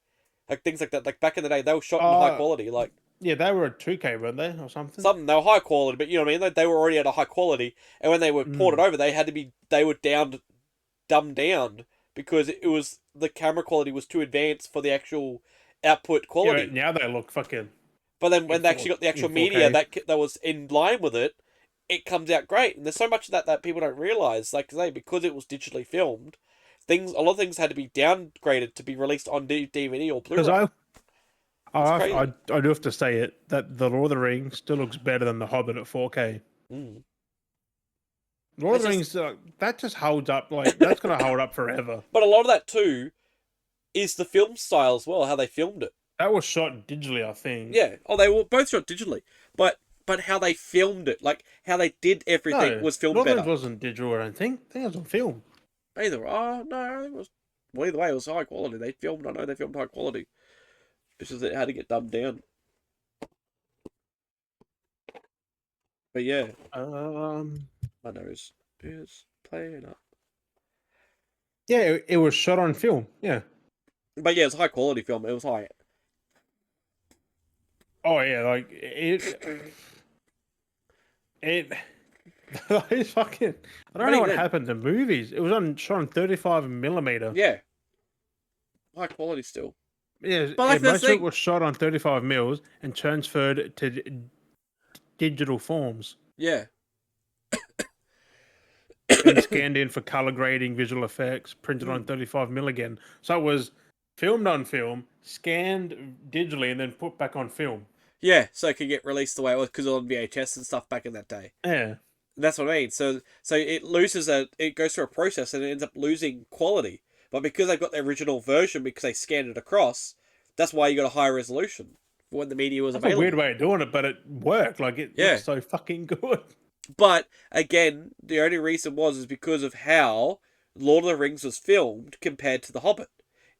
Like things like that, like back in the day, they were shot in high quality, like... Yeah, they were a 2K, weren't they, or something? Something they were high quality, but you know what I mean. They were already at a high quality, and when they were ported over, they were dumbed down because it was the camera quality was too advanced for the actual output Yeah, quality. now they look fucking But then in when they actually got the in actual media 4K. that was in line with it, it comes out great. And there's so much of that people don't realize. Like I say, because it was digitally filmed, a lot of things had to be downgraded to be released on DVD or Because Blu-ray. It's crazy. I do have to say it that the Lord of the Rings still looks better than the Hobbit at 4K. Mm. Lord of It's the just, Rings, that just holds up. Like that's gonna hold up forever. but a lot of that too is the film style as well, how they filmed it. That was shot digitally, I think. Yeah. Oh, they were both shot digitally, but how they filmed it, like how they did everything, No, was filmed Lord of the Rings better. wasn't digital or anything. I think it was on film. Either. Oh no, I think it was. Well, either way, it was high quality. They filmed. I know they filmed high quality. It's just it had to get dumbed down. But yeah, Um, my nose is playing up. yeah, it was shot on film. Yeah. But yeah, it's a high quality film. It was high. Oh yeah, like it. It's fucking. I don't But know even what then, happened to movies. It was on shot on 35mm. yeah, high quality still. Yeah, But like the most of it thing, was shot on 35 mils and transferred to digital forms yeah, and scanned in for color grading, visual effects, printed on mm, 35mm again. So it was filmed on film, scanned digitally, and then put back on film. yeah. So it could get released the way it was because it was on VHS and stuff back in that day. Yeah. And that's what I mean. So it goes through a process and it ends up losing quality. But because they've got the original version, because they scanned it across, that's why you got a higher resolution for when the media was That's a weird available. way of doing it, but it worked. Like it Yeah. looks so fucking good. But again, the only reason is because of how Lord of the Rings was filmed compared to The Hobbit.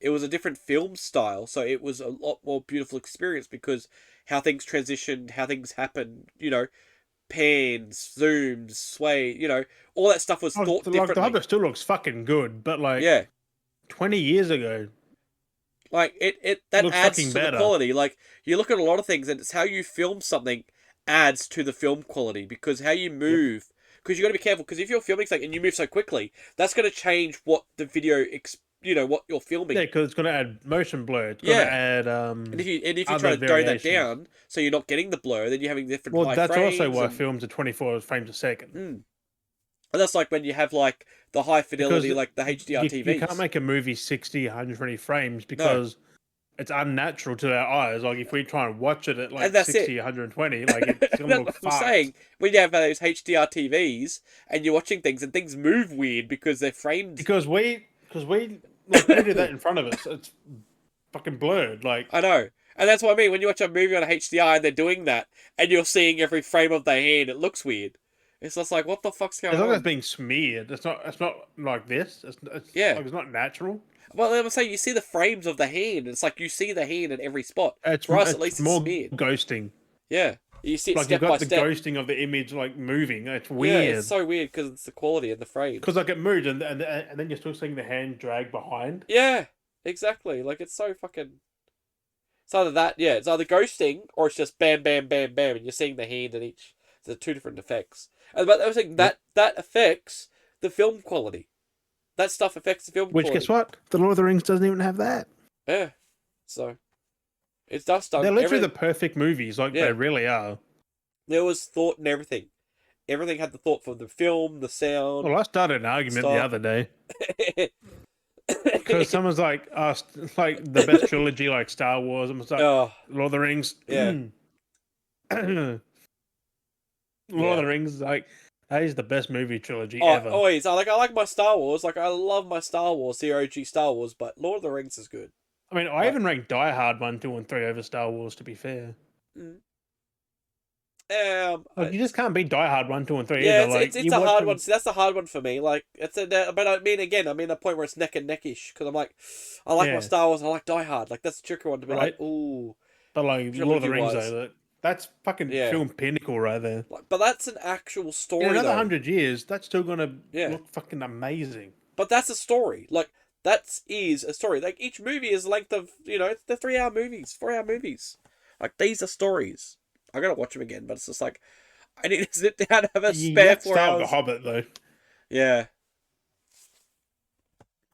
It was a different film style, so it was a lot more beautiful experience because how things transitioned, how things happened, pans, zooms, sway, all that stuff was thought Like the differently. Hobbit still looks fucking good, but like Yeah. 20 years ago, Like it it that looks adds fucking to the better. quality. Like you look at a lot of things and it's how you film something adds to the film quality because how you Yep. move because you got to be careful because if you're filming something and you move so quickly, that's going to change what the what you're Yeah, filming. because it's going to add motion blur. It's going to Yeah. add And if you try other to tone that variations. down so you're not getting the blur, then you're having different Well, high that's also frames why and films are 24 frames a second. and that's like when you have like the high Because fidelity like the HDR you can't TVs. make a movie 60, 120 frames No. because it's unnatural to our eyes. Like if we try and watch it at And like that's it. 60, 120, like it's going to That's look what I'm fucked. saying. When you have those HDR TVs and you're watching things and things move weird because they're framed. Because we like we do that in front of us. It's fucking blurred. Like I know. And that's what I mean. When you watch a movie on HDR and they're doing that and you're seeing every frame of their hand, it looks weird. It's just like, what the fuck's it's going like it's on? being smeared. It's not like this. It's Yeah. like it's not natural. Well, I would say you see the frames of the hand. It's like you see the hand in every spot. For us, at least, It's it's more smeared. ghosting. Yeah. You see it Like you've step by got the step. ghosting of the image like moving. It's Yeah, it's weird. so weird because it's the quality of the Because frames. like it moves and then you're still seeing the hand drag behind. Yeah, exactly. Like, it's so fucking. It's either that, yeah, it's either ghosting or it's just bam, bam, bam, bam, and you're seeing the hand in each. There's two different effects. But I was saying Yep. that affects the film quality. That stuff affects the film Which quality. guess what? The Lord of the Rings doesn't even have that. Yeah. So it's just done. They're literally the Everything. perfect movies. Like Yeah. they really are. There was thought in everything. Everything had the thought for the film, the sound, Well, I started an argument the stop. other day because someone's like asked like the best trilogy like Star Wars. And was like Oh, Lord of the Rings. yeah. Lord of the Rings is like that is the best movie trilogy Oh, ever. always. I like my Star Wars. Like, I love my Star Wars, the OG Star Wars, but Lord of the Rings is good. I mean, I even ranked Die Hard 1, 2, and 3 over Star Wars. To be fair, Mm. like you just can't beat Die Hard 1, 2, and 3 Yeah, either. Like it's you a watch hard them. one. See, that's a hard one for me. Like, but I mean, again, I'm in a point where it's neck and neckish because I'm like, I like my Yeah, Star Wars, and I like Die Hard. Like, that's a tricky one to be like, right. ooh, But like Lord of the Rings, trilogy-wise. though, that's fucking Yeah. film pinnacle right there. Like, but that's an actual In story, another though. 100 years, that's still gonna Yeah. look fucking amazing. But that's a story. Like, that is a story. Like, each movie is length of, they're 3-hour movies, 4-hour movies. Like, these are stories. I gotta watch them again, but it's just like, I need to sit down and have a You spare have to 4 start with hours. The Hobbit, though. Yeah.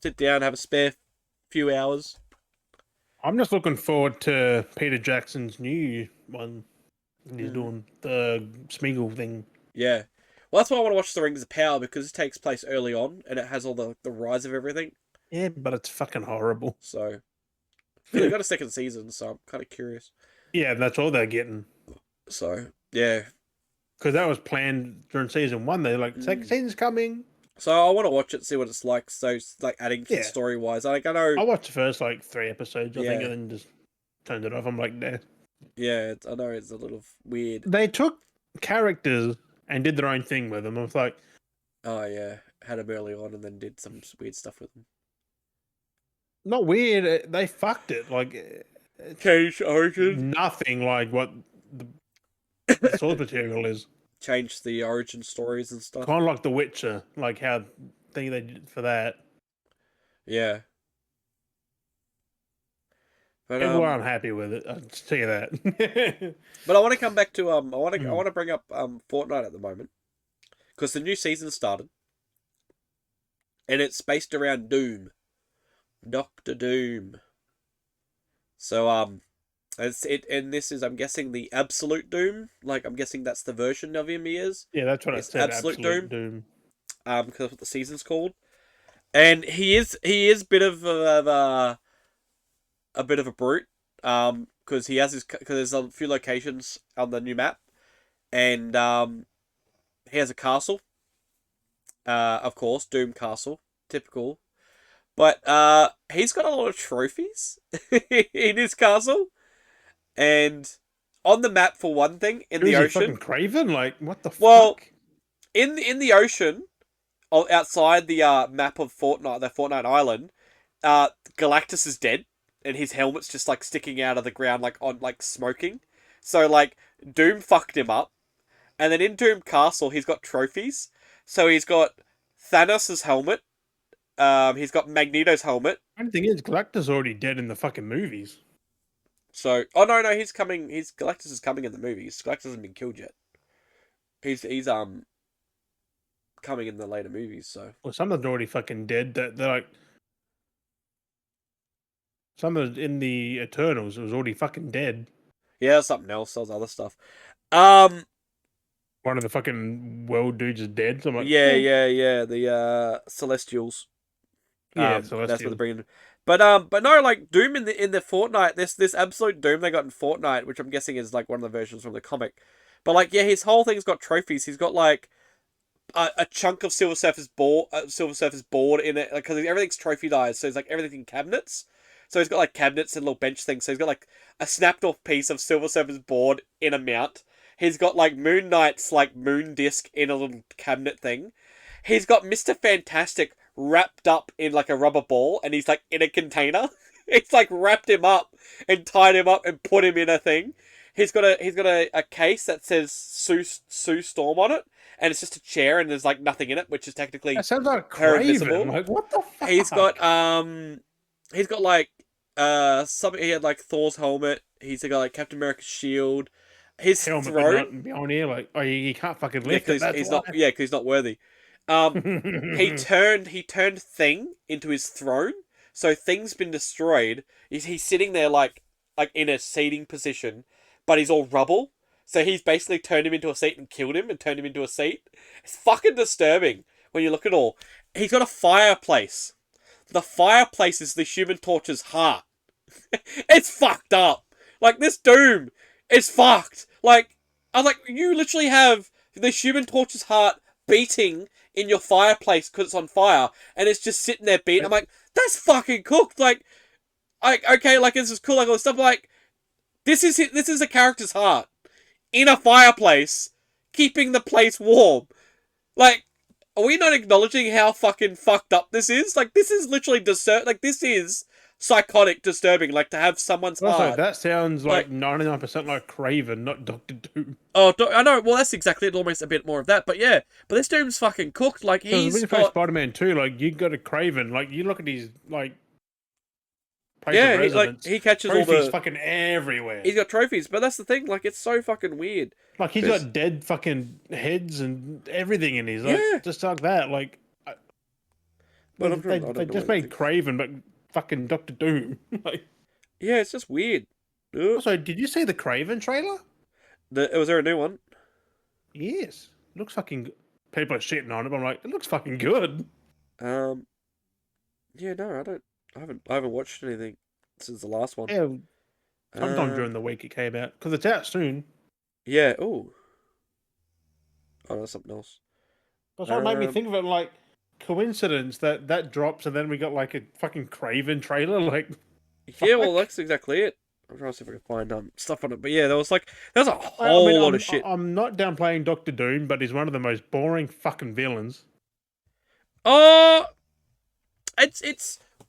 Sit down, have a spare few hours. I'm just looking forward to Peter Jackson's new one. He's doing the Smeagol thing. Yeah. Well, that's why I want to watch The Rings of Power, because it takes place early on, and it has all the rise of everything. Yeah, but it's fucking horrible. So, but they got a second season, so I'm kind of curious. Yeah, that's all they're getting. So, yeah. Because that was planned during season 1. They're like, second season's coming. So I want to watch it, see what it's like. So, like, adding to the story-wise. Like, I know... I watched the first, 3 episodes, I think, and then just turned it off. I'm like, nah. Yeah, I know it's a little weird. They took characters and did their own thing with them. I was like... Oh, yeah. Had them early on and then did some weird stuff with them. Not weird. They fucked it. Like... Changed origin? Nothing like what the source material is. Changed the origin stories and stuff. Kind of like The Witcher. Like how thing they did for that. Yeah. But Well, I'm happy with it. I'll just tell you that. But I want to come back to I want to bring up Fortnite at the moment, because the new season started, and it's based around Doom, Doctor Doom. So and this is, I'm guessing, the absolute Doom. Like, I'm guessing that's the version of him he is. Yeah, that's what I said. Absolute Doom. Because that's what the season's called, and he is a bit of a bit of a brute. Because because there's a few locations on the new map, and he has a castle. Of course, Doom Castle, typical. But he's got a lot of trophies in his castle, and on the map, for one thing, in the ocean. Fucking Craven, like what the well, fuck? in the ocean, outside the map of Fortnite, the Fortnite Island, Galactus is dead. And his helmet's just like sticking out of the ground, like smoking. So like Doom fucked him up, and then in Doom Castle he's got trophies. So he's got Thanos' helmet. He's got Magneto's helmet. The only thing is, Galactus already dead in the fucking movies. So no, he's coming. Galactus is coming in the movies. Galactus hasn't been killed yet. He's coming in the later movies. So well, some of them are already fucking dead. They're like. Some of in the Eternals, it was already fucking dead. Yeah, that's something else. That was other stuff. One of the fucking world dudes is dead. So I'm like, yeah. The Celestials. Celestials. That's what they're bringing. But no, like Doom in the Fortnite, this absolute Doom they got in Fortnite, which I'm guessing is like one of the versions from the comic. But like, yeah, his whole thing's got trophies. He's got like a chunk of Silver Surfer's board in it, because everything's trophy-ized. So it's like everything in cabinets. So he's got like cabinets and little bench things. So he's got like a snapped off piece of Silver Surfer's board in a mount. He's got like Moon Knight's like moon disc in a little cabinet thing. He's got Mr. Fantastic wrapped up in like a rubber ball, and he's like in a container. It's like wrapped him up and tied him up and put him in a thing. He's got a case that says Sue Storm on it, and it's just a chair and there's like nothing in it, which is technically that sounds like Craven. Like what the fuck? He's got like something. He had like Thor's helmet. He's got like Captain America's shield. His helmet throne on here, like he can't fucking lift it. He's not. Yeah, because he's not worthy. He turned Thing into his throne. So Thing's been destroyed. He's sitting there like in a seating position, but he's all rubble. So he's basically turned him into a seat and killed him and turned him into a seat. It's fucking disturbing when you look at all. He's got a fireplace. The fireplace is the Human Torch's heart. It's fucked up. Like, this Doom is fucked. Like, I'm like, you literally have the Human Torch's heart beating in your fireplace because it's on fire, and it's just sitting there beating. I'm like, that's fucking cooked. Like, okay, like, this is cool, like all this stuff. Like, this is a character's heart in a fireplace, keeping the place warm. Like, are we not acknowledging how fucking fucked up this is? Like, this is literally like, this is psychotic disturbing. Like, to have someone's heart. That sounds like 99% like Craven, not Doctor Doom. Oh, I know. Well, that's exactly it. Almost a bit more of that. But yeah, but this Doom's fucking cooked. Like, he's got Spider-Man 2. Like, you got a Craven. Like, you look at his like place of residence. he catches all trophies the fucking everywhere. He's got trophies, but that's the thing. Like, it's so fucking weird. Like he's got dead fucking heads and everything in his like just like that. Like, but they just made Craven, but fucking Doctor Doom. Like, yeah, it's just weird. Also, did you see the Craven trailer? Was there a new one? Yes, it looks fucking. People are shitting on it, but I'm like, it looks fucking good. Yeah, no, I haven't watched anything since the last one. Yeah, sometime during the week it came out because it's out soon. Yeah. Oh, that's something else. That's what made me think of it. Like, coincidence that drops, and then we got like a fucking Craven trailer. Like, yeah, well, that's exactly it. I'm trying to see if I can find stuff on it, but yeah, there was a whole lot of shit. I'm not downplaying Doctor Doom, but he's one of the most boring fucking villains.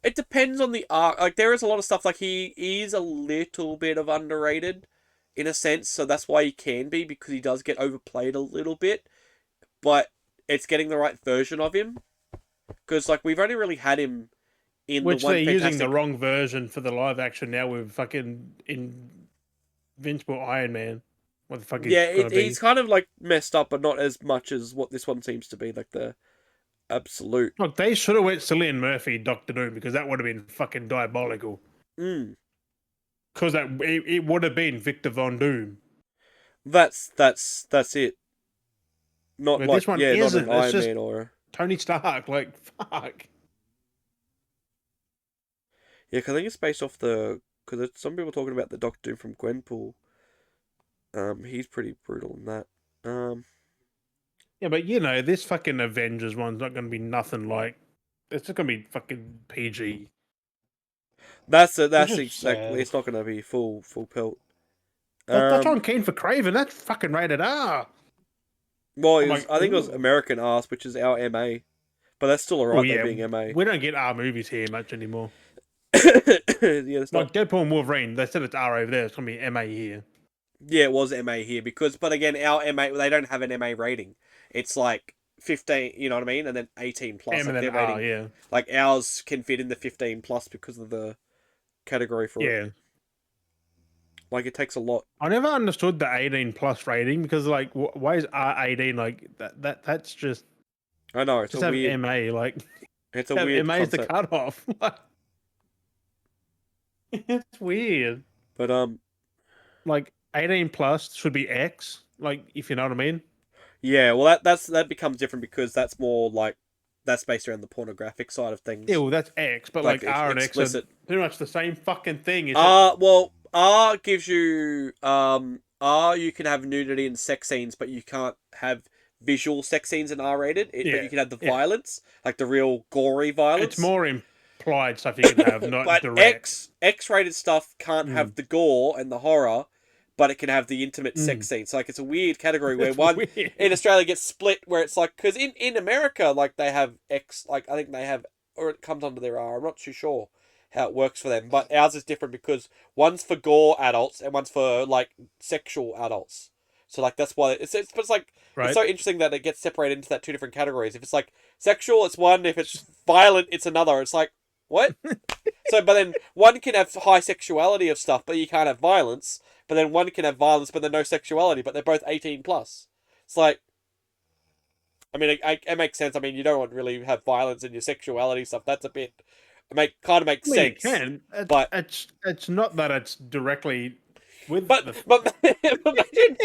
It depends on the arc. Like, there is a lot of stuff, like, he is a little bit of underrated in a sense, so that's why he can be, because he does get overplayed a little bit, but it's getting the right version of him, because, like, we've only really had him in which the one they're fantastic... using the wrong version for the live action now with fucking Invincible Iron Man. What the fuck is he's kind of, like, messed up, but not as much as what this one seems to be, like, the absolute... Look, they should have went Cillian Murphy Doctor Doom, because that would have been fucking diabolical. Because it would have been Victor Von Doom. That's it. Not like, this one isn't. Not an Iron Man or... Tony Stark, like, fuck. Yeah, cause I think it's based off the... Because some people talking about the Doctor Doom from Gwenpool. He's pretty brutal in that. Yeah, but you know, this fucking Avengers one's not going to be nothing like... It's just going to be fucking PG. That's exactly... Sad. It's not going to be full pelt. That's why I'm keen for Craven. That's fucking rated R. Well, I think it was American R, which is our MA. But that's still alright, being MA. We don't get R movies here much anymore. Like Deadpool and Wolverine, they said it's R over there. It's going to be MA here. Yeah, it was MA here. But again, our MA, they don't have an MA rating. It's like 15, you know what I mean? And then 18 plus. M and then R, yeah. Like, ours can fit in the 15 plus because of the category for it. Yeah. Like, it takes a lot. I never understood the 18 plus rating, because, like, why is R18 like that? That's just... I know, it's just a weird... MA, like... It's a weird MA is the cutoff. It's weird. But, like, 18 plus should be X, like, if you know what I mean. Yeah, well, that becomes different, because that's more, like, that's based around the pornographic side of things. Yeah, well, that's X, but, like R and explicit. X are pretty much the same fucking thing. Well, R gives you, R, you can have nudity and sex scenes, but you can't have visual sex scenes in R-rated. But you can have the violence, like the real gory violence. It's more implied stuff you can have, not but direct. X-rated stuff can't have the gore and the horror, but it can have the intimate sex scenes. So, like, it's a weird category where in Australia gets split, where it's like, because in America, like, they have X, like, I think they have, or it comes under their R. I'm not too sure how it works for them, but ours is different, because one's for gore adults and one's for, like, sexual adults. So, like, that's why it's like, it's so interesting that it gets separated into that two different categories. If it's like sexual, it's one. If it's violent, it's another. It's like, what? But then one can have high sexuality of stuff, but you can't have violence. But then one can have violence, but then no sexuality, but they're both 18 plus. It's like, I mean, it makes sense. I mean, you don't want to really have violence in your sexuality stuff. That's a bit, kind of makes sense. You can, but it's not that it's directly with. But imagine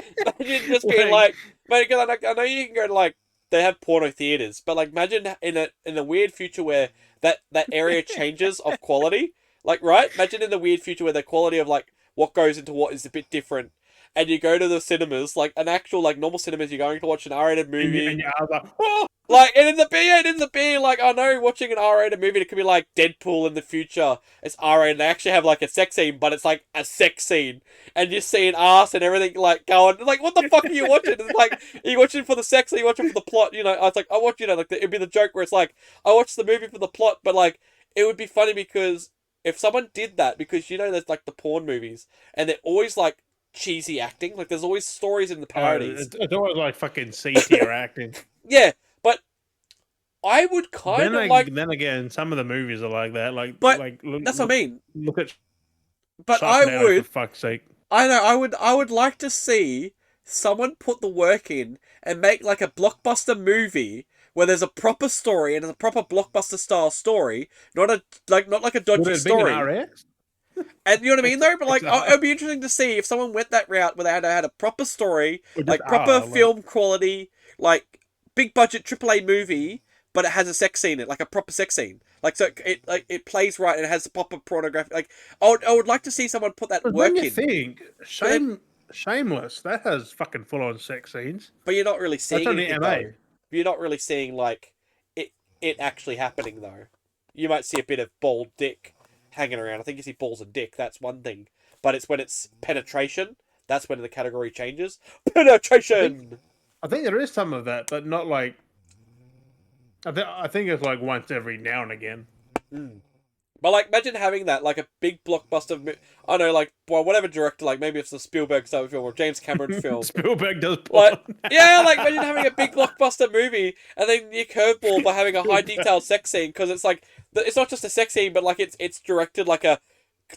just being like, because I know you can go to, like, they have porno theaters, but, like, imagine in a weird future where that area changes of quality, like, right? Imagine in the weird future where the quality of, like, what goes into what is a bit different, and you go to the cinemas, like an actual, like, normal cinemas, you're going to watch an R-rated movie, and you're like, oh! Like, and in the being like, I know watching an R-rated movie, it could be like Deadpool in the future. It's R-rated, they actually have, like, a sex scene, but it's like a sex scene, and you're seeing ass and everything, like, going, like, what the fuck are you watching? It's like, are you watching for the sex, or are you watching for the plot? You know, I was like, I watch, you know, like, it'd be the joke where it's like, I watched the movie for the plot, but, like, it would be funny because if someone did that, because, you know, there's, like, the porn movies, and they're always, like, cheesy acting, like, there's always stories in the parodies. It's always like fucking C-tier acting. Yeah, but I would kind of like. Then again, some of the movies are like that. But Look, that's what I mean. Look at But Sharknado, for fuck's sake. I know. I would like to see someone put the work in and make like a blockbuster movie where there's a proper story and there's a proper blockbuster style story, not like a dodgy Would it story. be an RX? And you know what I mean, though. But like, it'd be interesting to see if someone went that route where they had a proper story, like proper film quality, like big budget AAA movie, but it has a sex scene in it, like a proper sex scene. Like so, it plays right and it has proper pornographic. Like I would like to see someone put that work in. Think Shameless, that has fucking full on sex scenes. But you're not really seeing anything though. You're not really seeing like it actually happening though. You might see a bit of bald dick hanging around. I think you see balls and dick. That's one thing. But it's when it's penetration. That's when the category changes. Penetration. I think there is some of that, but not like. I think it's like once every now and again. Mm. But like, imagine having that, like a big blockbuster. I know, like, well, whatever director, like maybe it's a Spielberg style film or James Cameron film. Spielberg does. Like, yeah, like imagine having a big blockbuster movie and then you curveball by having a high detailed sex scene because it's like it's not just a sex scene, but like it's directed like a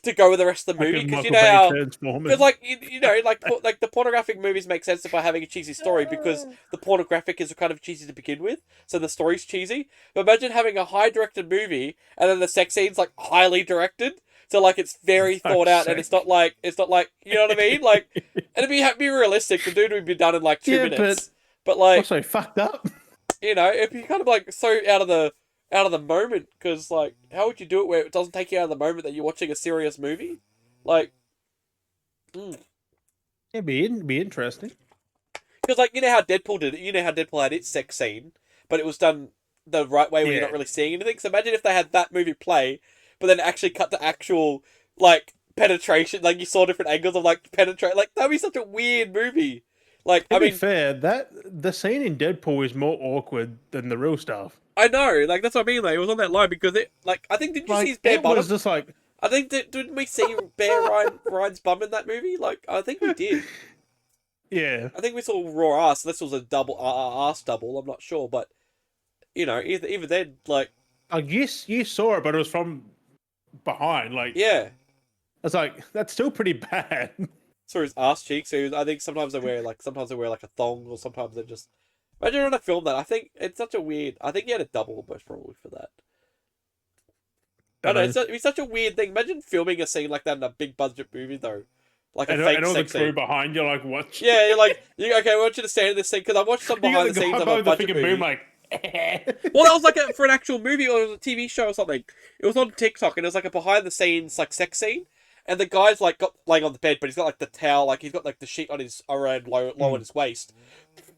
to go with the rest of the movie because you know how because like you know like the pornographic movies make sense by having a cheesy story because the pornographic is kind of cheesy to begin with, so the story's cheesy. But imagine having a high directed movie and then the sex scene's like highly directed, so like it's very thought out and it's not like you know what I mean, like and it'd be realistic. The dude would be done in like 2 minutes, but like also fucked up. You know, it'd be kind of like so out of the moment because like how would you do it where it doesn't take you out of the moment that you're watching a serious movie, like it'd be interesting because like you know how Deadpool did it, you know how Deadpool had its sex scene but it was done the right way where you're not really seeing anything. So imagine if they had that movie play but then actually cut to actual like penetration, like you saw different angles of like penetrate, like that'd be such a weird movie. Like to be fair, that the scene in Deadpool is more awkward than the real stuff. I know, like that's what I mean. Like it was on that line because it, like, I think did you see his bare bottom? Was just like I think didn't we see Ryan's bum in that movie? Like I think we did. Yeah, I think we saw raw ass. This was a double ass double. I'm not sure, but you know, even then, like I guess you saw it, but it was from behind. Like yeah, it's like that's still pretty bad. Saw his ass cheeks. So I think sometimes they wear like a thong, or sometimes they just. Imagine trying to film that. I think it's such a weird. I think he had a double most probably for that. I know it'd be such a weird thing. Imagine filming a scene like that in a big budget movie though, like a fake and all sex the crew scene behind you, like what? Yeah, you're like, okay, I want you to stand in this scene because I watched some behind the scenes of a budget movie. Boom, like, well, that was like for an actual movie or it was a TV show or something. It was on TikTok and it was like a behind the scenes like sex scene. And the guy's like got laying on the bed, but he's got like the towel, like he's got like the sheet on his around low on his waist.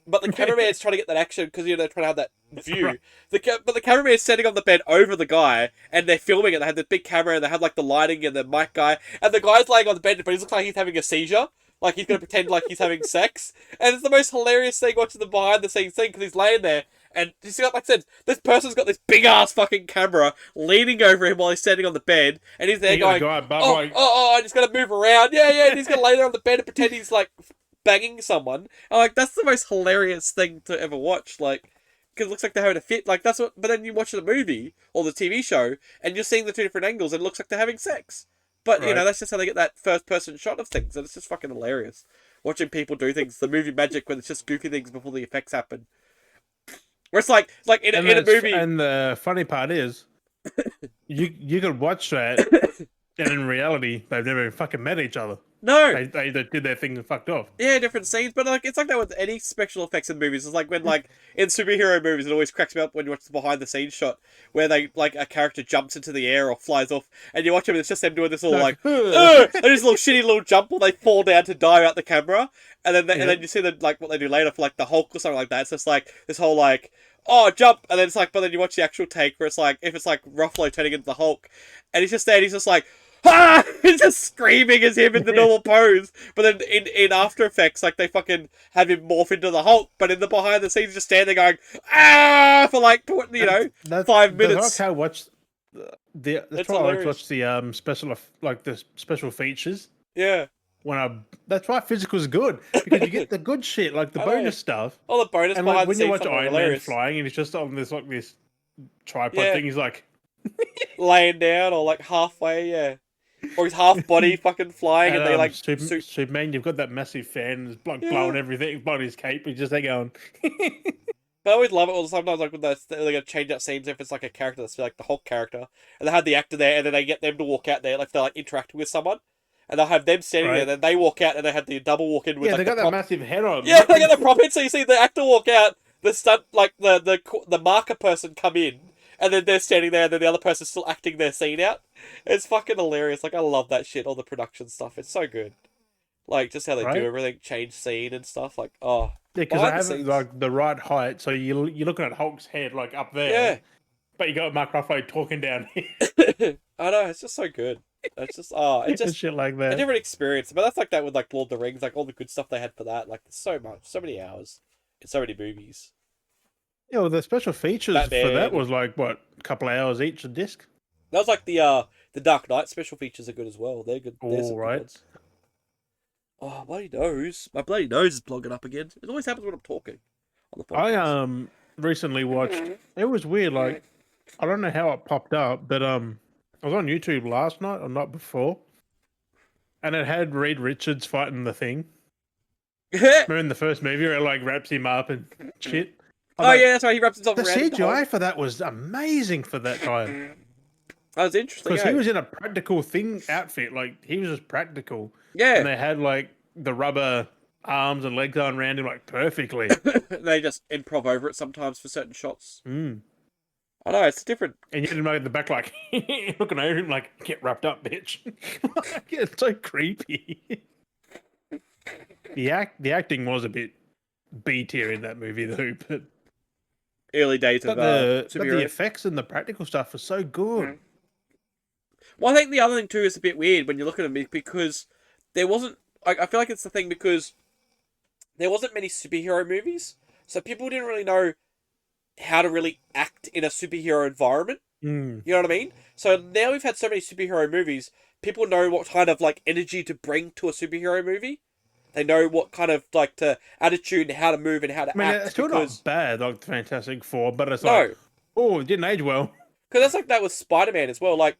But the cameraman's trying to get that action because you know they're trying to have that view. But the cameraman's standing on the bed over the guy, and they're filming it. They have the big camera, and they have like the lighting and the mic guy, and the guy's laying on the bed, but he looks like he's having a seizure. Like he's gonna pretend like he's having sex, and it's the most hilarious thing watching the behind the scenes thing because he's laying there. And you see, like I said, this person's got this big ass fucking camera leaning over him while he's standing on the bed, and he's there going, and he's gonna move around, and he's gonna lay there on the bed and pretend he's like banging someone. And like that's the most hilarious thing to ever watch, like because it looks like they're having a fit, like that's what. But then you watch the movie or the TV show, and you're seeing the two different angles, and it looks like they're having sex. But you know that's just how they get that first person shot of things, and it's just fucking hilarious watching people do things. The movie magic when it's just goofy things before the effects happen. Where it's like in a movie. And the funny part is, you could watch that, and in reality, they've never even fucking met each other. No, they did their thing and fucked off. Yeah, different scenes, but like it's like that with any special effects in movies. It's like when like in superhero movies, it always cracks me up when you watch the behind the scenes shot where they like a character jumps into the air or flies off, and you watch them and it's just them doing this little like and this little shitty little jump where they fall down to die out the camera, and then and then you see them like what they do later for like the Hulk or something like that. It's just like this whole like jump, and then it's like, but then you watch the actual take where it's like if it's like Ruffalo turning into the Hulk, and he's just there, and he's just like. He's just screaming as him in the normal pose, but then in After Effects, like they fucking have him morph into the Hulk, but in the behind the scenes, just standing going for like 5 minutes. That's how I watch that's why I watch the special features. Yeah. That's why physical's good because you get the good shit like the bonus stuff. Oh, the bonus and behind like when the you scenes watch Iron Man hilarious. flying and he's just on this like this tripod Yeah. thing. He's like, laying down or like halfway, yeah. Or his half body fucking flying and they like Superman, you've got that massive fan that's like Yeah. blowing everything, blowing his cape. He's just there going. But I always love it. Or sometimes like when they're gonna change out scenes if it's like a character that's like the Hulk character, and they have the actor there, and then they get them to walk out there, like they're like interacting with someone, and they'll have them standing there, Right. and then they walk out, and they have the double walk in with Yeah, like they got the that prop. massive head on. Yeah, they got the prop in, so you see the actor walk out, the stunt like the marker person come in, and then they're standing there, and then the other person's still acting their scene out. It's fucking hilarious. Like I love that shit. All the production stuff. It's so good. Like just how they do Right. everything, change scene and stuff. Like oh. Yeah, because Behind they the have it scenes. like the right height, so you're looking at Hulk's head like up there. Yeah. But you got Mark Ruffalo talking down here. I know, it's just so good. It's just it's and just shit like a that. different experience. But that's like that with like Lord of the Rings, like all the good stuff they had for that. Like there's so much, so many hours in so many movies. Yeah, well, the special features for Batman. that was like what, a couple of hours each a disc. That was like the Dark Knight special features are good as well. They're good. They're some good right. ones. Oh, bloody nose! My bloody nose is blogging up again. It always happens when I'm talking on the podcast. I recently watched. It was weird. Like I don't know how it popped up, but I was on YouTube last night or not before, and it had Reed Richards fighting the Thing. Remember in the first movie where it like wraps him up and shit. Yeah, that's right. He wraps himself The around. CGI for that was amazing for that time. That was interesting. Because he was in a practical Thing outfit. Like he was just practical. Yeah. And they had like the rubber arms and legs on around him like perfectly. They just improv over it sometimes for certain shots. Mm. I know, it's different. And you had him at the back like looking over him like, get wrapped up, bitch. It's so creepy. The acting was a bit B tier in that movie though, but Early days of the superhero. effects and the practical stuff was so good. Well, I think the other thing too is a bit weird when you look at them because there wasn't. I feel like it's the thing because there wasn't many superhero movies, so people didn't really know how to really act in a superhero environment. Mm. You know what I mean? So now we've had so many superhero movies, people know what kind of like energy to bring to a superhero movie. They know what kind of like to attitude and how to move and how to act. It's still because... not bad, like Fantastic Four, but it's no. like, oh, it didn't age well. Because that's like that with Spider-Man as well. Like,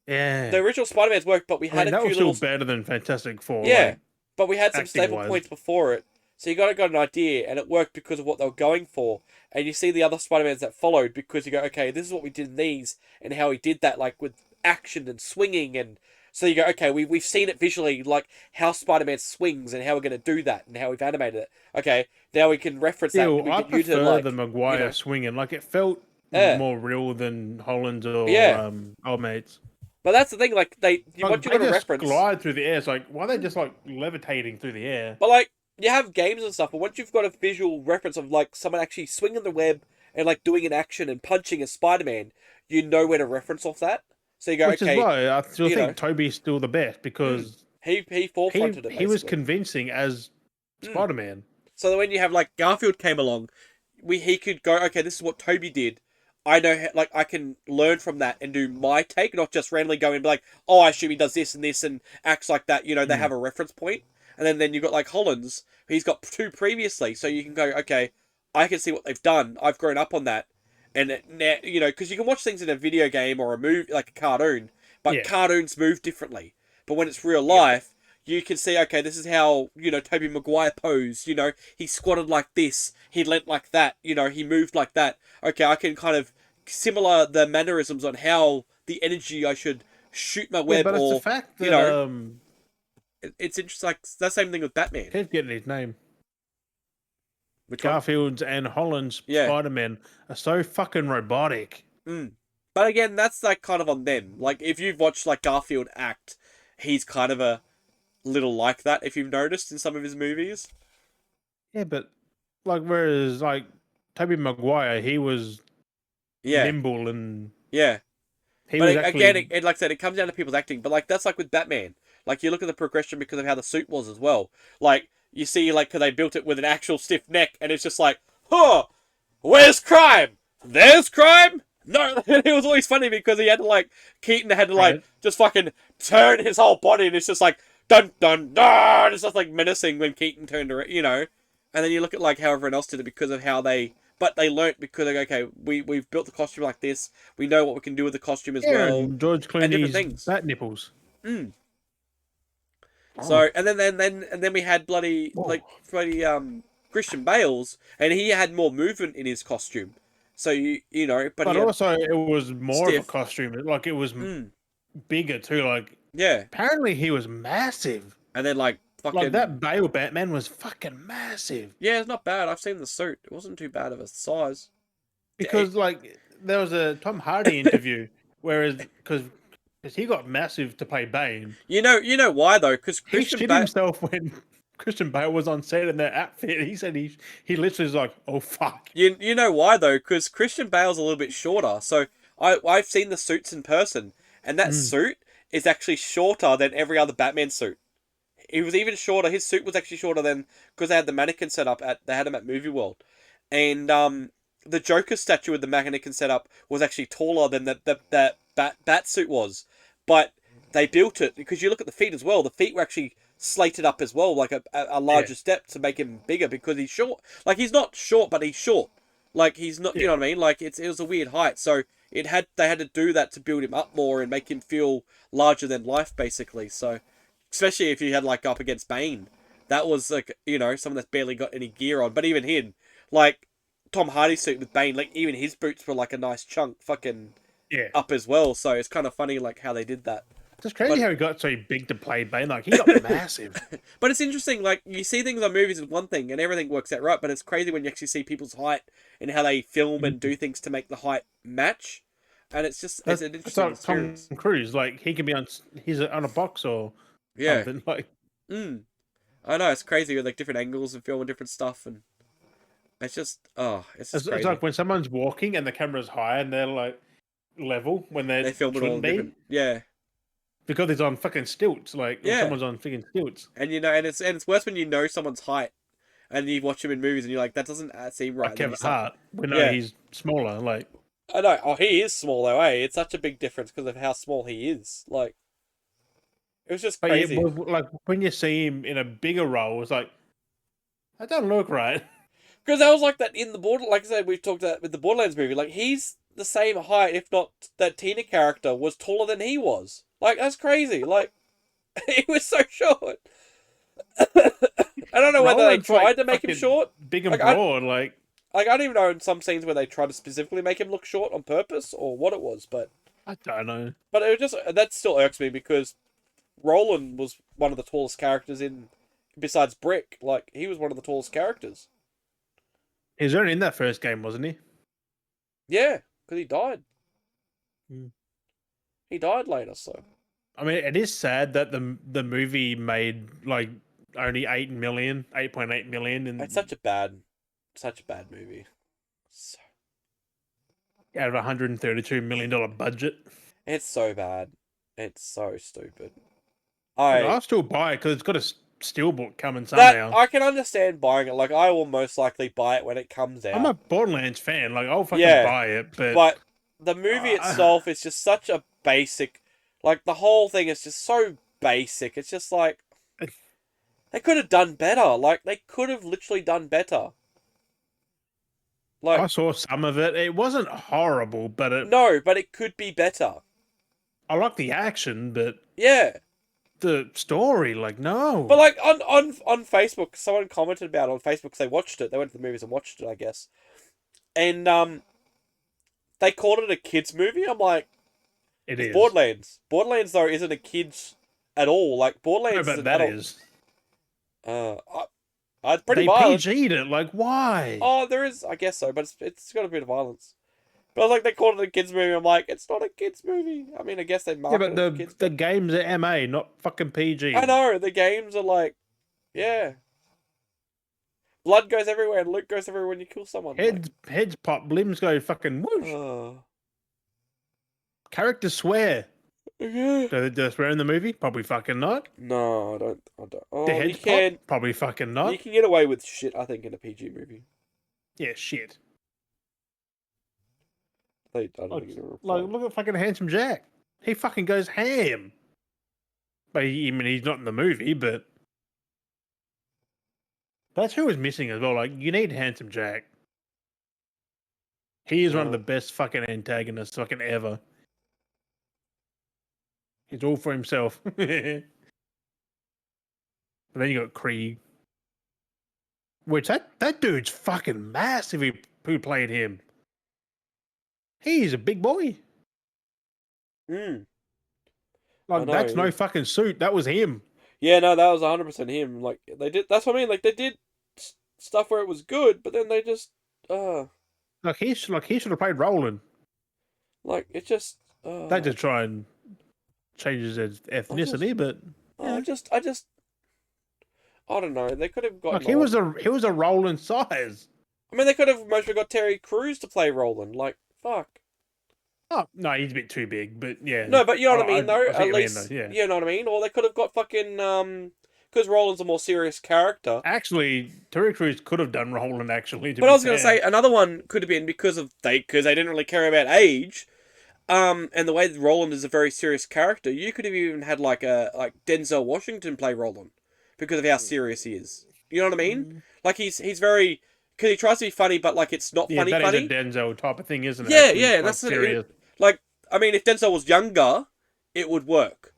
yeah, the original Spider-Man's worked, but we had that a few was little... still better than Fantastic Four. Yeah, like, but we had some staple acting-wise. points before it. So you got an idea, and it worked because of what they were going for. And you see the other Spider-Mans that followed because you go, okay, this is what we did in these, and how he did that, like with action and swinging, and so you go, okay, we've seen it visually, like how Spider-Man swings and how we're going to do that and how we've animated it. Okay, now we can reference that. I prefer the Maguire swinging. Like it felt more real than Holland's or Old Mates. But that's the thing, like once you got a just reference, glide through the air. It's like, why are they just like levitating through the air? But like you have games and stuff, but once you've got a visual reference of like someone actually swinging the web and like doing an action and punching as Spider-Man, you know where to reference off that. So you go, Which okay. is why I still think Toby's still the best because he forefronted it. He was convincing as Spider-Man. So when you have like Garfield came along, he could go, okay, this is what Toby did. I know, like I can learn from that and do my take, not just randomly go and be like, oh, I assume he does this and acts like that. You know, they have a reference point, and then you've got like Holland's, he's got two previously, so you can go, okay, I can see what they've done. I've grown up on that. And now, you know, because you can watch things in a video game or a movie, like a cartoon, but cartoons move differently. But when it's real life, you can see, okay, this is how, you know, Tobey Maguire posed. You know, he squatted like this, he leant like that, you know, he moved like that. Okay, I can kind of similar the mannerisms on how the energy I should shoot my web but or, it's the fact that, you know, it's interesting. Like, the same thing with Batman. Keep getting his name. Which Garfield's and Holland's Spider-Man are so fucking robotic. But again, that's like kind of on them. Like if you've watched like Garfield act, he's kind of a little like that. If you've noticed in some of his movies. Yeah, but like whereas like Tobey Maguire, he was nimble and He but was actually... again, it, like I said, it comes down to people's acting. But like that's like with Batman. Like you look at the progression because of how the suit was as well. Like. You see, like, because they built it with an actual stiff neck, and it's just like, huh, where's crime? There's crime? No, it was always funny because he had to, like, Keaton had to, like, just fucking turn his whole body, and it's just like, dun, dun, dun, it's just, like, menacing when Keaton turned around, you know? And then you look at, like, how everyone else did it because of how they but they learnt because they go, okay, we've built the costume like this. We know what we can do with the costume as Yeah, well, and George and different Clooney's things. bat nipples. Mm. Oh. So and then we had bloody Christian Bale's, and he had more movement in his costume. So you know, but But he had also it was more of a stiff. costume. Like it was bigger too. Like Yeah, apparently he was massive. and then like Like fucking that Bale Batman was fucking massive. yeah, it's not bad. I've seen the suit; it wasn't too bad of a size. Because like there was a Tom Hardy interview, whereas because he got massive to play Bane. You know why though? Because He Christian shit Bale. himself when Christian Bale was on set in that outfit. He said he literally was like, "Oh fuck." You know why though? Because Christian Bale's a little bit shorter. So I've seen the suits in person, and that suit is actually shorter than every other Batman suit. He was even shorter. His suit was actually shorter than because they had the mannequin set up at they had him at Movie World, and the Joker statue with the mannequin set up was actually taller than that bat suit was, but they built it because you look at the feet as well. The feet were actually slated up as well, like a larger step to make him bigger because he's short. Like he's not short, but he's short. Like he's not. You know what I mean? Like it was a weird height, so they had to do that to build him up more and make him feel larger than life, basically. So. Especially if you had like up against Bane, that was like someone that's barely got any gear on. But even him, like Tom Hardy's suit with Bane, like even his boots were like a nice chunk, fucking up as well. So it's kind of funny like how they did that. It's crazy how he got so big to play Bane. Like he got massive. But it's interesting. Like you see things on movies is one thing, and everything works out right. But it's crazy when you actually see people's height and how they film and do things to make the height match. And it's just it's an interesting experience. Tom Cruise, like he can be he's on a box or something like. I know it's crazy with like different angles and filming different stuff, and it's just it's crazy. It's like when someone's walking and the camera's high and they're like level when they film it all different. Yeah, because he's on fucking stilts. Like when someone's on fucking stilts, and and it's worse when you know someone's height and you watch him in movies and you're like that doesn't seem right. Like Kevin Hart, we know he's smaller. Like I know, he is small though. It's such a big difference because of how small he is. Like. It was just crazy. Yeah, like when you see him in a bigger role, it's like that doesn't look right. Because I was like that in the border. Like I said, we've talked about with the Borderlands movie. Like he's the same height, if not that Tina character was taller than he was. Like that's crazy. Like he was so short. I don't know whether they tried to make him short, big and broad. Like I don't even know in some scenes where they tried to specifically make him look short on purpose or what it was. But I don't know. But it was just that still irks me because. Roland was one of the tallest characters besides Brick. Like, he was one of the tallest characters. He was only in that first game, wasn't he? Yeah, because he died. He died later, so. I mean, it is sad that the movie made, like, only 8.8 million. It's such a bad movie. So... Out of a $132 million budget. It's so bad. It's so stupid. I'll still buy it because it's got a steelbook coming somehow. I can understand buying it. Like, I will most likely buy it when it comes out. I'm a Borderlands fan. Like, I'll fucking buy it. But the movie itself is just such a basic... Like, the whole thing is just so basic. It's just like... They could have done better. Like, they could have literally done better. Like, I saw some of it. It wasn't horrible, but No, but it could be better. I like the action, but... Yeah. The story, like, no. But like on Facebook, someone commented about it on Facebook because they watched it. They went to the movies and watched it, I guess. And they called it a kids movie. I'm like, it is Borderlands. Borderlands though isn't a kids at all. Like Borderlands is an adult. Is. It's pretty violent. They PG'd it. Like, why? Oh, there is, I guess so, but it's got a bit of violence. But I was like, they called it a kids movie. I'm like, it's not a kids movie. I mean, I guess they market it for kids. The games are MA, not fucking PG. I know the games are like, yeah. Blood goes everywhere and loot goes everywhere when you kill someone. Heads pop, limbs go fucking whoosh. Characters swear. Yeah. Do they swear in the movie? Probably fucking not. No, I don't. Oh, the heads pop? Probably fucking not. You can get away with shit, I think, in a PG movie. Yeah, shit. I don't think look at fucking Handsome Jack. He fucking goes ham. But he's not in the movie, but that's who was missing as well. Like, you need Handsome Jack. He is one of the best fucking antagonists fucking ever. He's all for himself. But then you got Krieg. Which that dude's fucking massive who played him. He's a big boy. Mm. Like, that's no fucking suit. That was him. Yeah, no, that was 100% him. Like, they did... That's what I mean. Like, they did stuff where it was good, but then they just... Like, he should have played Roland. Like, it just... They just try and change his ethnicity, but... I don't know. They could have gotten... Like, he was a Roland size. I mean, they could have mostly got Terry Crews to play Roland. Like, fuck. Oh, no, he's a bit too big, but yeah. No, but you know what I mean, though? At least, you know what I mean? Or they could have got fucking, because Roland's a more serious character. Actually, Terry Crews could have done Roland, actually. But I was going to say, another one could have been because they didn't really care about age, and the way that Roland is a very serious character, you could have even had, like Denzel Washington play Roland, because of how serious he is. You know what I mean? Like, he's very... Because he tries to be funny, but, like, it's not funny. Yeah, that is a Denzel type of thing, isn't it? Yeah, Actually, that's serious. Like, I mean, if Denzel was younger, it would work.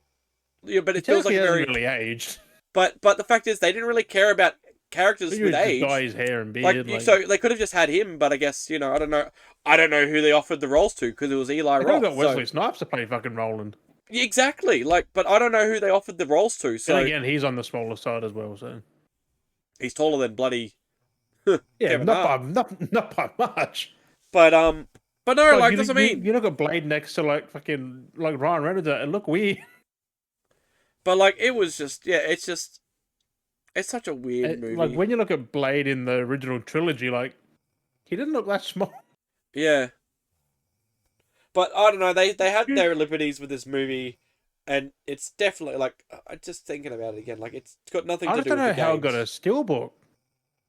Yeah, but it feels like very really aged. But the fact is, they didn't really care about characters with age. Dye his hair and beard. So they could have just had him. But I guess I don't know. I don't know who they offered the roles to because it was Eli Roth. They got Wesley Snipes to play fucking Roland. Exactly. Like, but I don't know who they offered the roles to. So and again, he's on the smaller side as well. So he's taller than bloody. Yeah, not by much. But no, like that's what I mean. You look at Blade next to like Ryan Reynolds, it look weird. But like it was just it's such a weird movie. Like when you look at Blade in the original trilogy, like he didn't look that small. Yeah. But I don't know, they had their liberties with this movie, and it's definitely like I'm just thinking about it again. Like it's got nothing to do with the games. I don't know how it got a steelbook.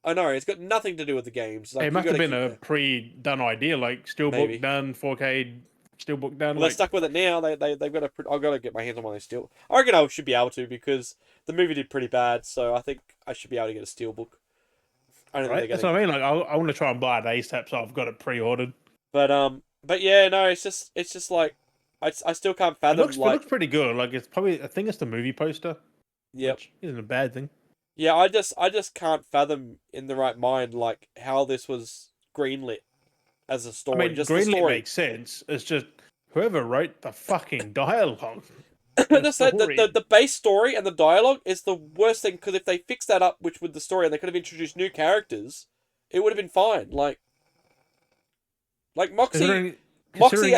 I know, it's got nothing to do with the games. Like, it must have been a pre-done idea, like steelbook done, 4K steelbook done. Well, they're stuck with it now. They've got to. I've got to get my hands on one of those steel. I reckon I should be able to because the movie did pretty bad, so I think I should be able to get a steelbook. I don't think that's what I mean. Like I want to try and buy it ASAP, so I've got it pre-ordered. But yeah, no, it's just like I still can't fathom. It looks pretty good. Like it's probably I think it's the movie poster. Yep, which isn't a bad thing. Yeah, I just can't fathom in the right mind like how this was greenlit as a story. I mean, just greenlit makes sense. It's just whoever wrote the fucking dialogue. Just the base story and the dialogue is the worst thing because if they fixed that up, which with the story, and they could have introduced new characters, it would have been fine. Like Moxie at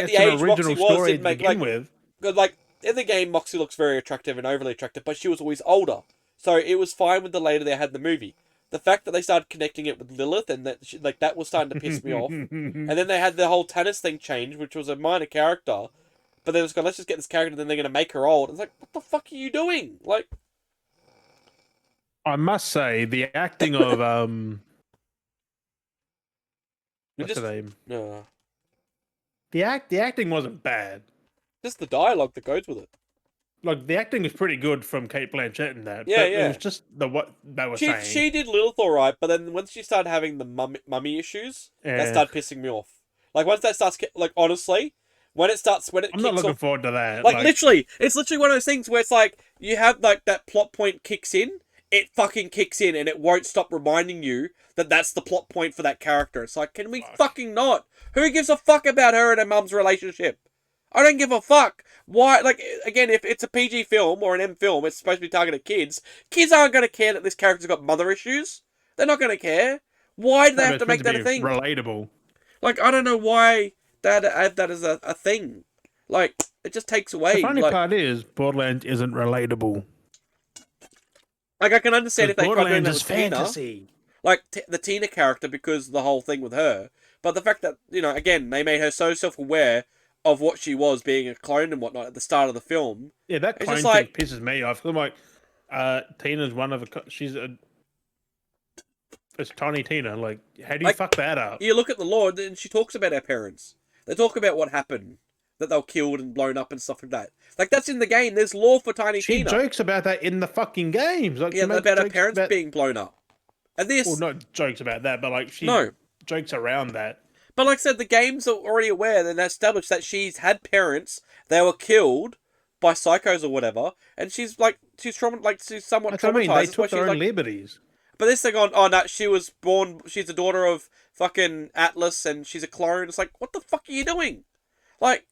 the age Moxie was didn't make like in the game Moxie looks very attractive and overly attractive, but she was always older. So it was fine with the later they had the movie. The fact that they started connecting it with Lilith and that was starting to piss me off. And then they had the whole Tannis thing change, which was a minor character. But then it's gone, let's just get this character and then they're going to make her old. It's like, what the fuck are you doing? Like, I must say, the acting of, what's her name? No. The acting wasn't bad. Just the dialogue that goes with it. Like, the acting is pretty good from Cate Blanchett in that. Yeah, but it was just what they were saying. She did Lilith alright, but then once she started having the mummy issues, that started pissing me off. Like, once that starts, like, honestly, I'm not looking forward to that. Like, literally, it's literally one of those things where it's like, you have, like, that plot point kicks in, it fucking kicks in, and it won't stop reminding you that that's the plot point for that character. It's like, can we fucking not? Who gives a fuck about her and her mum's relationship? I don't give a fuck. Why? Like, again, if it's a PG film or an M film, it's supposed to be targeted at kids. Kids aren't going to care that this character's got mother issues. They're not going to care. Why do they have to make that a thing? Relatable. Like, I don't know why that is a thing. Like, it just takes away. The funny part is, Borderlands isn't relatable. Like, I can understand if they tried doing that with fantasy. Tina. Like, the Tina character because of the whole thing with her. But the fact that, again, they made her so self-aware of what she was being a clone and whatnot at the start of the film. Yeah, that clone thing pisses me off. I'm like, Tina's one of it's tiny Tina. Like, how do you fuck that up? You look at the Lord and she talks about her parents. They talk about what happened, that they were killed and blown up and stuff like that. Like, that's in the game. There's lore for tiny Tina. She jokes about that in the fucking games. Like, yeah, about her parents being blown up. And this... Well, not jokes about that, but like, she jokes around that. But like I said, the game's already aware and established that she's had parents. They were killed by psychos or whatever, and she's somewhat That's what I mean. traumatized. They That's why took their she's own like. liberties. But this thing on, oh no, she was born. She's the daughter of fucking Atlas, and she's a clone. It's like, what the fuck are you doing? Like,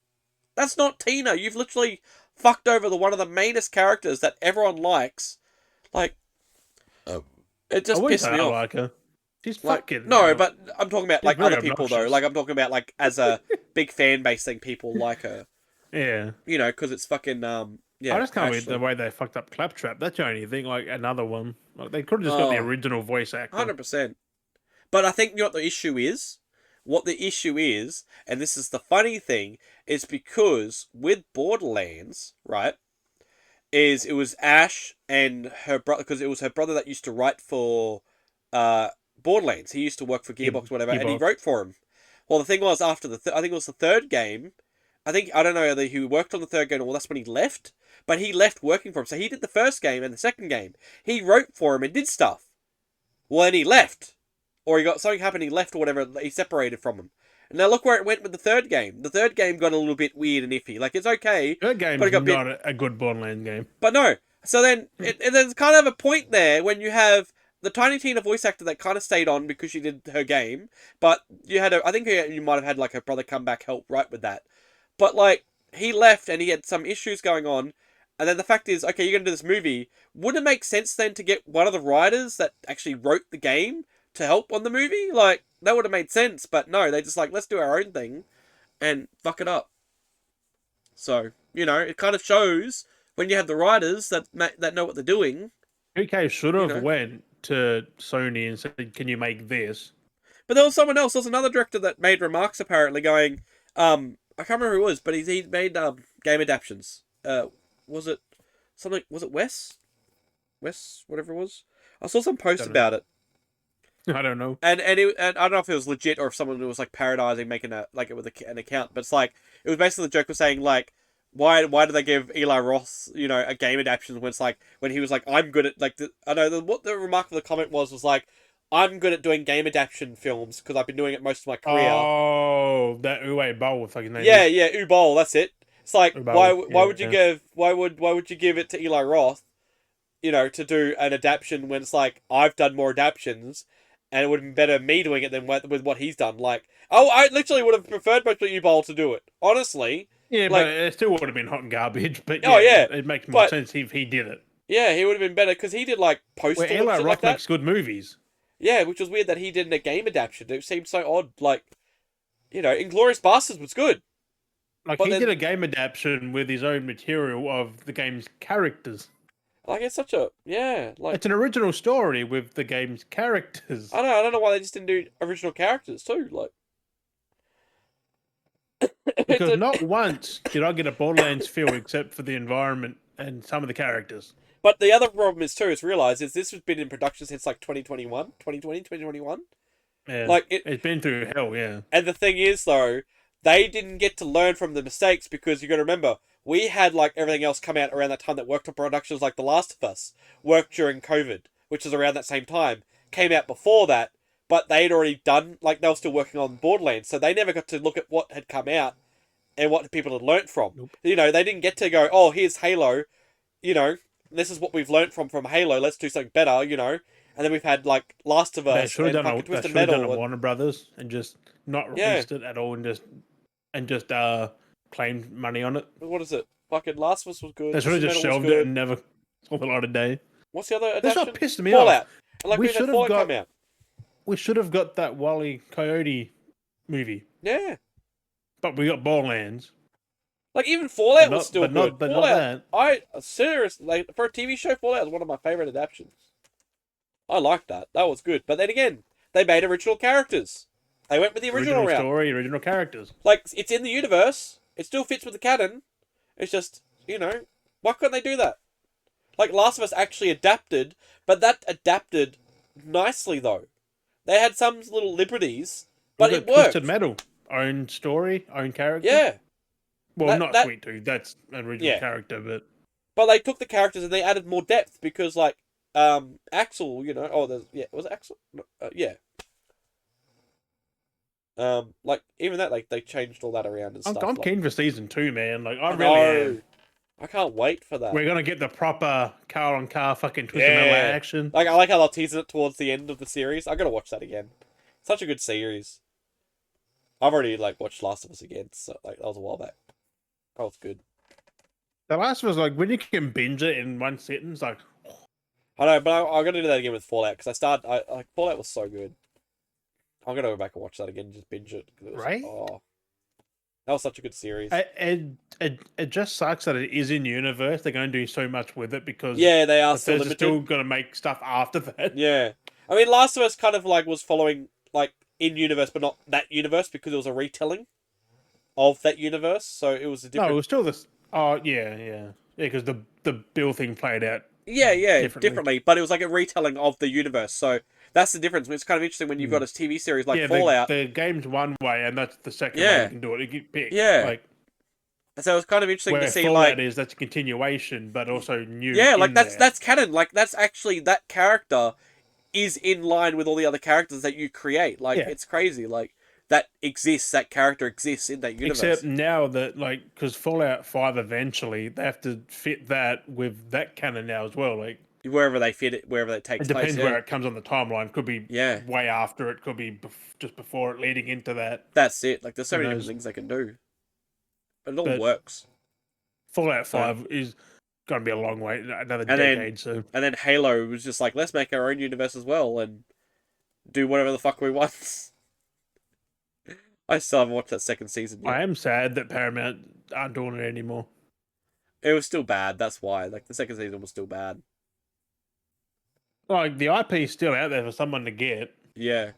that's not Tina. You've literally fucked over one of the mainest characters that everyone likes. Like, it just pissed me I off. like her. She's Like, fucking. no, but I'm talking about she's like very other people though. obnoxious. Like I'm talking about like as a big fan base thing, people like her. Yeah. You know, because it's fucking yeah. I just can't believe Ashley. the way they fucked up Claptrap. That's the only thing. Like another one. Like, they could have just got the Oh, original voice actor. 100%. But I think you know what the issue is. What the issue is, and this is the funny thing, is because with Borderlands, right? Is it was Ash and her brother, because it was her brother that used to write for Borderlands. He used to work for Gearbox, whatever, and he Gearbox. wrote for him. Well, the thing was after I think it was the third game. I don't know whether he worked on the third game or that's when he left, but he left working for him. So he did the first game and the second game. He wrote for him and did stuff. Well, then he left, or he got something happened. He left or whatever. He separated from him. And now look where it went with the third game. The third game got a little bit weird and iffy. Like it's okay, That game's but it got not a good Borderlands game. But no. So then there's kind of a point there when you have the Tiny Tina voice actor that kind of stayed on because she did her game, but you had I think you might have had like her brother come back help right with that. But like he left and he had some issues going on, and then the fact is, okay, you're gonna do this movie. Wouldn't it make sense then to get one of the writers that actually wrote the game to help on the movie? Like that would have made sense, but no, they just like let's do our own thing and fuck it up. So it kind of shows when you have the writers that know what they're doing. UK should have went to Sony and said, "Can you make this?" But there was someone else. There was another director that made remarks apparently going, I can't remember who it was, but he made game adaptations. Was it something? Was it Wes? Whatever it was. I saw some post about it. I don't know. And I don't know if it was legit or if someone was like parodizing, making it with an account. But it's like it was basically the joke was saying like, why do they give Eli Roth a game adaptation when it's like when he was like I'm good at like what the remark of the comment was like I'm good at doing game adaptation films because I've been doing it most of my career. Oh, that Uwe Boll fucking name. Yeah, Uwe Boll, that's it. It's like Uwe, why would you give it to Eli Roth, to do an adaptation when it's like I've done more adaptations and it would have been better me doing it than with what he's done. Like, I literally would have preferred Uwe Boll to do it. Honestly. Yeah, like, but it still would have been hot and garbage. But it makes more sense if he did it. Yeah, he would have been better because he did like Postal and shit Eli like Roth that. makes good movies. Yeah, which was weird that he did in a game adaptation. It seemed so odd. Like, Inglourious Basterds was good. Like, he did a game adaptation with his own material of the game's characters. Like, it's such a it's an original story with the game's characters. I don't know why they just didn't do original characters too. Like, because not once did I get a Borderlands feel except for the environment and some of the characters. But the other problem is too, is this has been in production since like 2021. Yeah, like it's been through hell, yeah. And the thing is though, they didn't get to learn from the mistakes because you got to remember we had like everything else come out around that time that worked on productions like The Last of Us worked during COVID, which was around that same time. Came out before that, but they'd already done like they were still working on Borderlands, so they never got to look at what had come out and what people had learnt from. Nope. They didn't get to go, oh, here's Halo, this is what we've learnt from Halo. Let's do something better, And then we've had like Last of Us. They should have done Twisted a Metal. Warner Brothers and just not released it at all, and just claimed money on it. What is it? Fucking Last of Us was good. They should have just shelved it and never saw the light of day. What's the other adaptation? That's what pissed me Fallout. off. And like we should have come out. We should have got that Wile E. Coyote movie. Yeah. But we got Borderlands. Like even Fallout was still good. But Fallout, not that. Seriously, for a TV show, Fallout was one of my favorite adaptations. I liked that. That was good. But then again, they made original characters. They went with the original route. Story, original characters. Like it's in the universe. It still fits with the canon. It's just why couldn't they do that? Like Last of Us actually adapted, but that adapted nicely though. They had some little liberties, but it worked. Twisted Metal, own story, own character. Yeah. Well, not Sweet Tooth. That's an original character, but they took the characters and they added more depth because, like, Axel, was it Axel? No, yeah. Like even that, like they changed all that around and stuff. I'm Like, keen for season 2, man. Like I I really am. know. I can't wait for that. We're gonna get the proper car on car fucking Twisted Metal Yeah. action. Like I like how they'll tease it towards the end of the series. I gotta watch that again. Such a good series. I've already like watched Last of Us again, so like that was a while back. That was good. The last was like when you can binge it in one sitting, like I know, but I'm gonna do that again with Fallout because I like Fallout was so good. I'm gonna go back and watch that again, and just binge it. right? Oh, that was such a good series. It just sucks that it is in universe. They're going to do so much with it because Yeah, they are still Bethesda's limited. still going to make stuff after that. Yeah, I mean, Last of Us kind of like was following like in universe, but not that universe because it was a retelling of that universe. So it was a different. No, it was still this. Oh yeah, because the Bill thing played out. Yeah, differently, but it was like a retelling of the universe. So that's the difference. It's kind of interesting when you've got a TV series like Fallout. The game's one way, and that's the second way Yeah. you can do it. You can pick. Yeah. Like So it's kind of interesting where to see Fallout like is that's a continuation, but also new. yeah, like in that's there. that's canon. Like that's actually that character is in line with all the other characters that you create. Like Yeah. it's crazy. Like that exists. That character exists in that universe. Except now that like because Fallout 5 eventually they have to fit that with that canon now as well. Like wherever they fit it, wherever it takes it depends place. where it comes on the timeline. Could be Yeah. way after it. Could be just before it, leading into that. That's it. Like there's so Who many knows? different things they can do, but it all But- works. Fallout 5 is going to be a long way, another And then- decade. So And then Halo was just like, let's make our own universe as well and do whatever the fuck we want. I still haven't watched that second season yet. I am sad that Paramount aren't doing it anymore. It was still bad. That's why. Like the second season was still bad. Like the IP is still out there for someone to get. Yeah.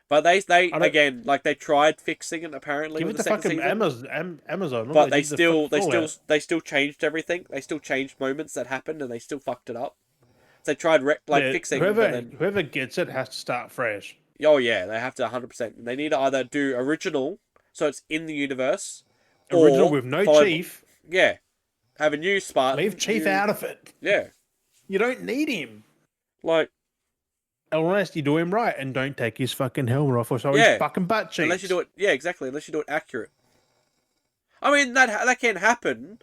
But they don't- again like they tried fixing it apparently Give with it the to second fucking season. Amazon. But they did the still fucking Fallout. they still changed everything. They still changed moments that happened and they still fucked it up. So they tried Yeah, fixing whoever but then whoever gets it has to start fresh. oh yeah, they have to 100%. They need to either do original so it's in the universe Original or with no follow- Chief. Yeah. Have a new Spartan. Leave Chief new- out of it. Yeah. You don't need him. Like Unless you do him right and don't take his fucking helmet off or so Yeah. his fucking butt cheeks. unless you do it yeah, exactly, unless you do it accurate. I mean that can happen.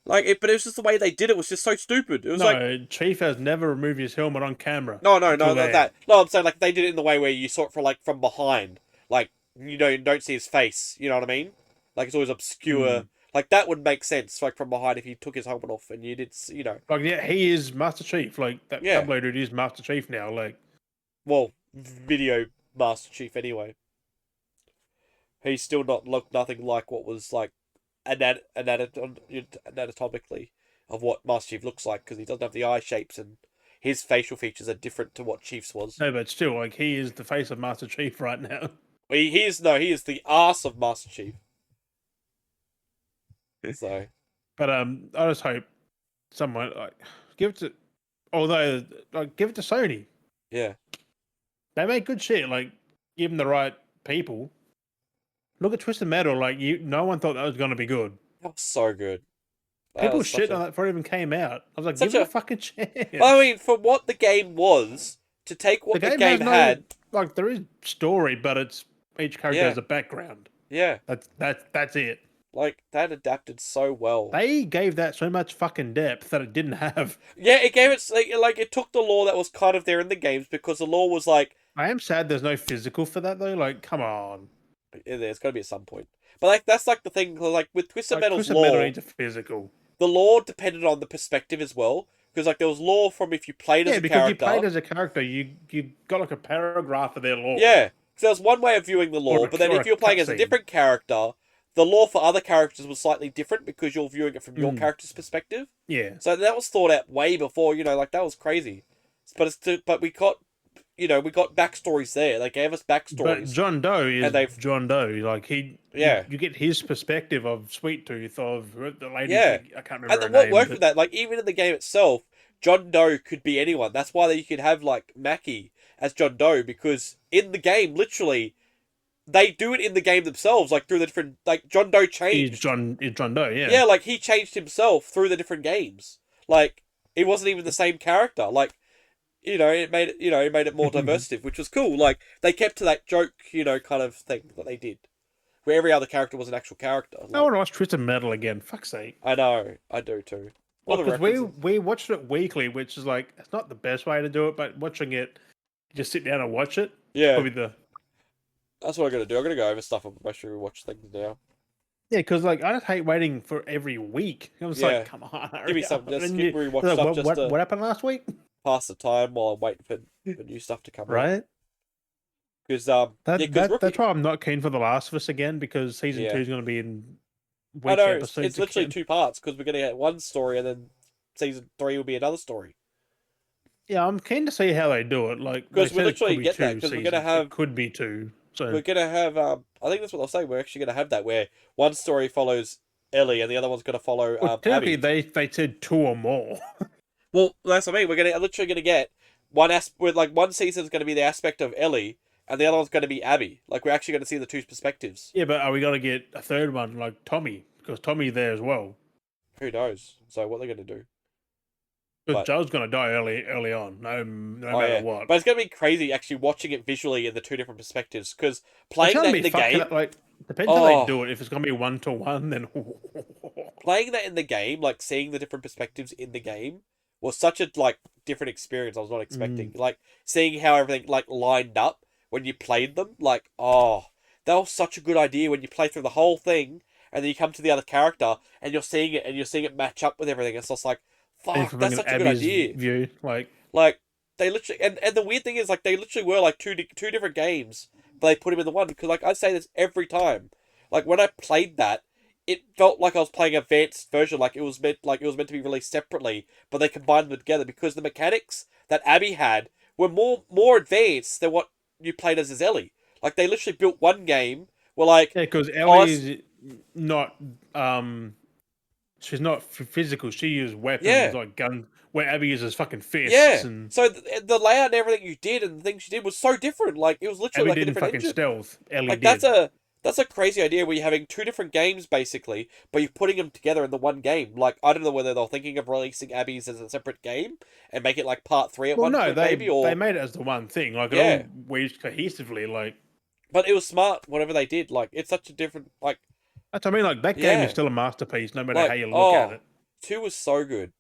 Like it, but it was just the way they did it was just so stupid. It was like Chief has never removed his helmet on camera. no, not until then. that. No, I'm saying like they did it in the way where you saw it from behind, like you don't see his face. You know what I mean? Like it's always obscure. Like that would make sense, like from behind if he took his helmet off and you did, you know. Like yeah, he is Master Chief. Like that Yeah. Pablo dude is Master Chief now. Like Well, video Master Chief anyway. He's still not looked nothing like what was like anatomically of what Master Chief looks like because he doesn't have the eye shapes and his facial features are different to what Chief's was. no, but still, like he is the face of Master Chief right now. He is the ass of Master Chief. So, But I just hope someone like give it to, although like give it to Sony. yeah. They make good shit. Like give them the right people. Look at Twisted Metal. Like no one thought that was going to be good. That was so good. That People was such shit a- on that before it even came out. I was like, Such give it a- a fucking chance. I mean, for what the game was, to take what the game has had, like there is story, but it's each character Yeah. has a background. yeah, That's it. like that adapted so well. They gave that so much fucking depth that it didn't have. Yeah, it gave it like it took the lore that was kind of there in the games because the lore was like I am sad there's no physical for that though. Like, come on. there's got to be at some point. But like that's like the thing like with Twisted Like, Metal's Twisted lore, Metal needs a physical. the lore depended on the perspective as well because like there was lore from if you played as Yeah, a because character. you played as a character, you got like a paragraph of their lore. Yeah, so there was one way of viewing the lore, a- but then or if a you were playing as a cutscene. different character, the lore for other characters was slightly different because you're viewing it from your character's perspective. Yeah. So that was thought out way before, like that was crazy. But we got, we got backstories there. They gave us But backstories. John Doe is And they've- John Doe. Like Yeah. you get his perspective of Sweet Tooth of the lady. Yeah. I can't remember And her then what name. worked but- with that, like even in the game itself, John Doe could be anyone. That's why you could have like Mackie as John Doe because in the game, literally, they do it in the game themselves, like through the different, like John Doe changed. Is John Doe? Yeah. Yeah, like he changed himself through the different games. Like it wasn't even the same character. Like it made it more diversive, which was cool. Like they kept to that joke, kind of thing that they did, where every other character was an actual character. I Like, want to watch Twisted Metal again. Fuck's sake. I know, I do too. All the Because we references. we watched it weekly, which is like it's not the best way to do it, but watching it, just sit down and watch it. Yeah, Probably the that's what I'm gonna do. I'm gonna go over stuff and make sure we watch things now. yeah, because like I just hate waiting for every week. I'm just Yeah. like, come on, Give me hurry some. up. Just And give you- me watch like, stuff just to what happened last week? pass the time while I'm waiting for new stuff to come out. Right. Because That's why I'm not keen for The Last of Us again because season Yeah. 2 is going to be in I week know episodes. it's literally again. 2 parts because we're gonna get one story and then season 3 will be another story. Yeah, I'm keen to see how they do it. Like Because they we said, it literally could be get that, 2 'cause we're seasons. gonna have- It could be 2. So We're gonna have I think that's what they'll say. We're actually gonna have that where one story follows Ellie and the other one's gonna follow well, technically Abby. they said 2 or more. Well, that's what I mean. We're literally gonna get one season's gonna be the aspect of Ellie and the other one's gonna be Abby. Like we're actually gonna see the two perspectives. Yeah, but are we going to get a third one like Tommy? Because Tommy's there as well. Who knows? So what they're gonna do? Because But- Joe's going to die early on, no matter what. But it's gonna be crazy actually watching it visually in the two different perspectives because It's playing gonna that be in the fucking- game, like depends how they Oh. do it. If it's going to be 1-to-1, then playing that in the game, like seeing the different perspectives in the game, was such a different experience. I was not expecting. Like seeing how everything lined up when you played them. Like that was such a good idea when you play through the whole thing and then you come to the other character and you're seeing it match up with everything. It's just like fuck, that's such a good idea. View, Like they literally and the weird thing is they literally were like two different games, but they put them in the one because I say this every time. Like when I played that, it felt like I was playing an advanced version. Like it was meant to be released separately, but they combined them together because the mechanics that Abby had were more advanced than what you played as Ellie. Like they literally built one game. Well, like yeah, because Ellie's not she's not physical. She uses weapons like guns. Where Abby uses fucking fists. Yeah. And So the layout and everything you did and the things you did was so different. Like it was literally Abby like a didn't different fucking engine. stealth. Ellie Like did. that's a crazy idea where you're having two different games basically, but you're putting them together in the one game. Like I don't know whether they're thinking of releasing Abby's as a separate game and make it like part 3 at one point maybe, or they made it as the one thing. Like it Yeah. all weaved cohesively. Like but it was smart whatever they did. Like it's such a different that's what I mean. Like that game Yeah. is still a masterpiece, no matter Like, how you look at oh, it. 2 was so good.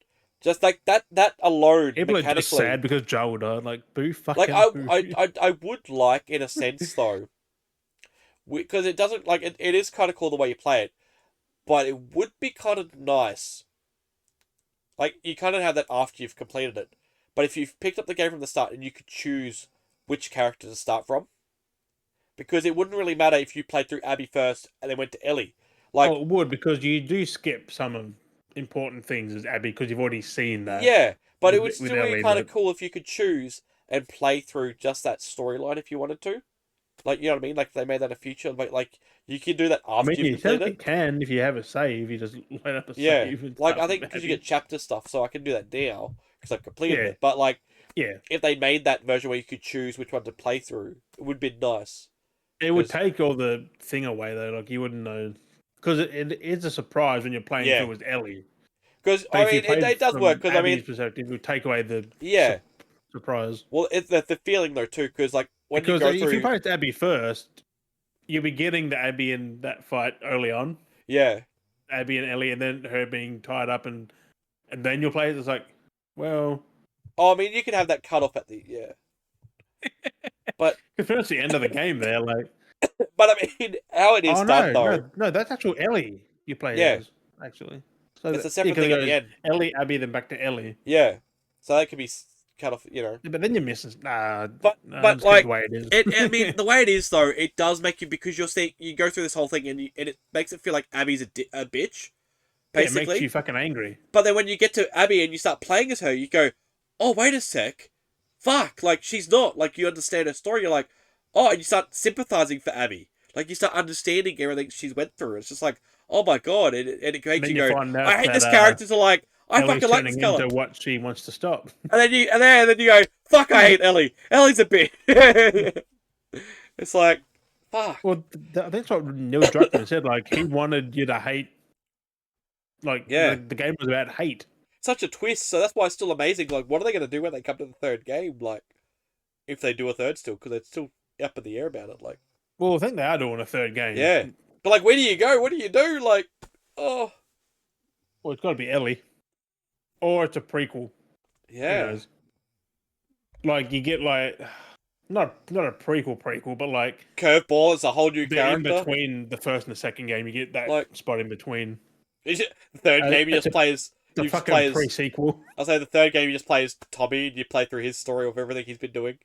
Just like that alone People are just mechanically. sad because Joel died. Like boo, fucking. Like boo. I would like in a sense though, because it doesn't it is kind of cool the way you play it, but it would be kind of nice. Like you kind of have that after you've completed it, but if you've picked up the game from the start and you could choose which character to start from, because it wouldn't really matter if you played through Abby first and then went to Ellie. Like Oh, it would because you do skip some of important things as Abby because you've already seen that. yeah, but it with- would with still be Ellie, kind of but- cool if you could choose and play through just that storyline if you wanted to. Like, you know what I mean? Like, if they made that a feature, like you can do that I after mean, you've you completed certainly it. can if you have a save. You just load up a Yeah, save. And like start I think from because you Abby. get chapter stuff, so I can do that now because I've completed Yeah. it. But like, Yeah, if they made that version where you could choose which one to play through, it would be nice. it would 'Cause- take all the thing away though. Like you wouldn't know because it is a surprise when you're playing Yeah. through as Ellie. Because But I if you mean, played it does from work. Because I Abby's mean, perspective, it would take away the yeah. surprise. Well, it's the feeling though too. Because like when Because you go if through, you play as Abby first, you'll be getting the Abby in that fight early on, yeah, Abby and Ellie, and then her being tied up, and then you'll play it. It's like, well, oh, I mean, you can have that cut off at the but if that's the end of the game, there, like, I mean, how it is oh done though. no, that's actual Ellie you play Yeah. as actually. So It's a that- separate 'cause it thing at the goes end. Ellie, Abby, then back to Ellie. Yeah, so that could be cut off. You know, Yeah, but then you're missing. But- nah, but, just keep like, the way it is. I mean, the way it is though, it does make you because you go through this whole thing and it makes it feel like Abby's a bitch, Yeah, it basically. makes you fucking angry. But then when you get to Abby and you start playing as her, you go, oh wait a sec, fuck, like she's not. Like you understand her story, you're like, oh, and you start sympathizing for Abby. Like you start understanding everything she's went through. It's just like, oh my god, and it makes Then you you go, find out I hate that, this character. So like, I Ellie's fucking like this turning color. into what she wants to stop. And then you go, fuck, I hate Ellie. Ellie's a bitch. It's like, fuck. Well, that's what Neil Druckmann said. Like he wanted you to hate. Like Yeah. the game was about hate. such a twist. So that's why it's still amazing. Like, what are they going to do when they come to the third game? Like, if they do a third still, because they're still up in the air about it. Like, well, I think they are doing a third game. Yeah, but like, where do you go? What do you do? Like, oh, well, it's got to be Ellie, or it's a prequel. Yeah. Who knows? Like, you get like not a prequel, but like Curveball is a whole new character. In between the first and the second game, you get that like, spot in between. The third game you just play as the fucking pre-sequel. I'll say the third game you just play as Tommy and you play through his story of everything he's been doing.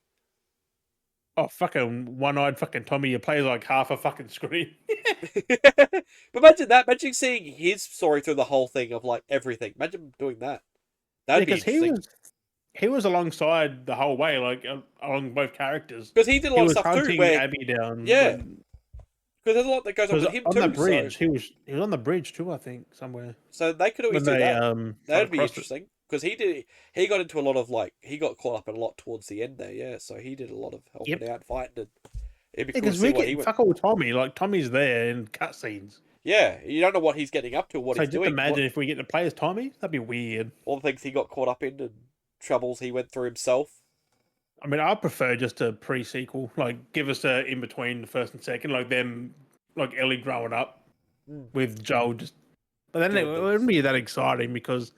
Oh, fucking one-eyed fucking Tommy, you play like half a fucking screen. But imagine that. Imagine seeing his story through the whole thing of like everything. Imagine doing that. That'd be interesting. He was alongside the whole way, like along both characters. Because he did a lot of stuff too. Where Abby down. Yeah. Because there's a lot that goes on with him too. On the bridge, so... he was on the bridge too, I think, somewhere. So they could always do that. That'd be interesting. Because he got into a lot of like he got caught up in a lot towards the end there, yeah. So he did a lot of helping out, fighting, and it'd be cool to see what he went. Fuck all Tommy, like Tommy's there in cutscenes. Yeah, you don't know what he's getting up to, or what he's doing. Just imagine if we get to play as Tommy, that'd be weird. All the things he got caught up in and troubles he went through himself. I mean, I prefer just a pre-sequel, like give us a in between the first and second, like them, like Ellie growing up with Joel. Just, but then it wouldn't be that exciting because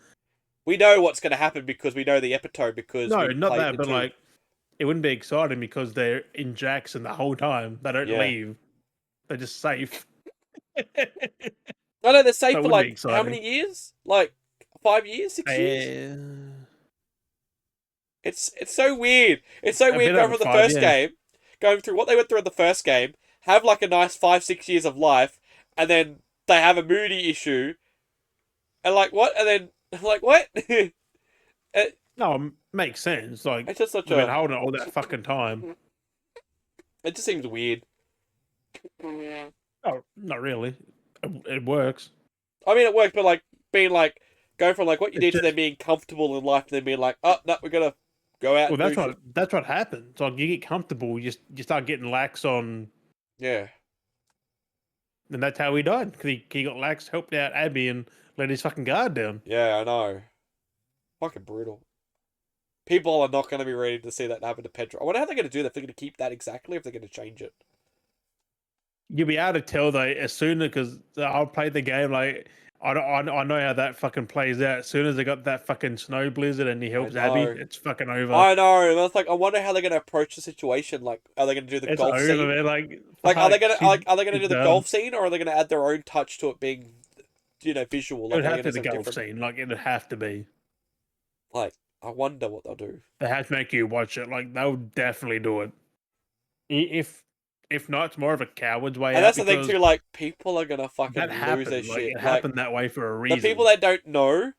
we know what's going to happen because we know the epitome. Because no, not that, but like it wouldn't be exciting because they're in Jackson the whole time. They don't leave; they're just safe. I know they're safe for like how many years? Like 5 years, 6 years. It's so weird. It's so weird going from the first game, going through what they went through in the first game, have like a nice 5-6 years of life, and then they have a moody issue, and like what? And then like what? No, it makes sense. Like it's just such been holding it all that fucking time. It just seems weird. Oh, not really. It works. I mean, it works, but like being like going from like what you did to them being comfortable in life, to then being like, oh no, we're gonna go out. Well, that's what happens. Like you get comfortable, you start getting lax on. Yeah. And that's how he died because he got lax, helped out Abby, and let his fucking guard down. Yeah, I know. Fucking brutal. People are not going to be ready to see that happen to Pedro. I wonder how they're going to do that. If they're going to keep that exactly, if they're going to change it. You'll be able to tell though as soon because I'll play the game like. I know how that fucking plays out. As soon as they got that fucking snow blizzard and he helps Abby, it's fucking over. I know. It's like I wonder how they're going to approach the situation. Like, are they going to do the golf scene? Man. Like, are they going to do the golf scene, or are they going to add their own touch to it being, visual? Like, it would have to be the golf scene. Like, it'd have to be. Like, I wonder what they'll do. They have to make you watch it. Like, they'll definitely do it. If not, it's more of a coward's way. And that's the thing too. Like, people are gonna fucking lose their shit. It happened that way for a reason. The people that don't know,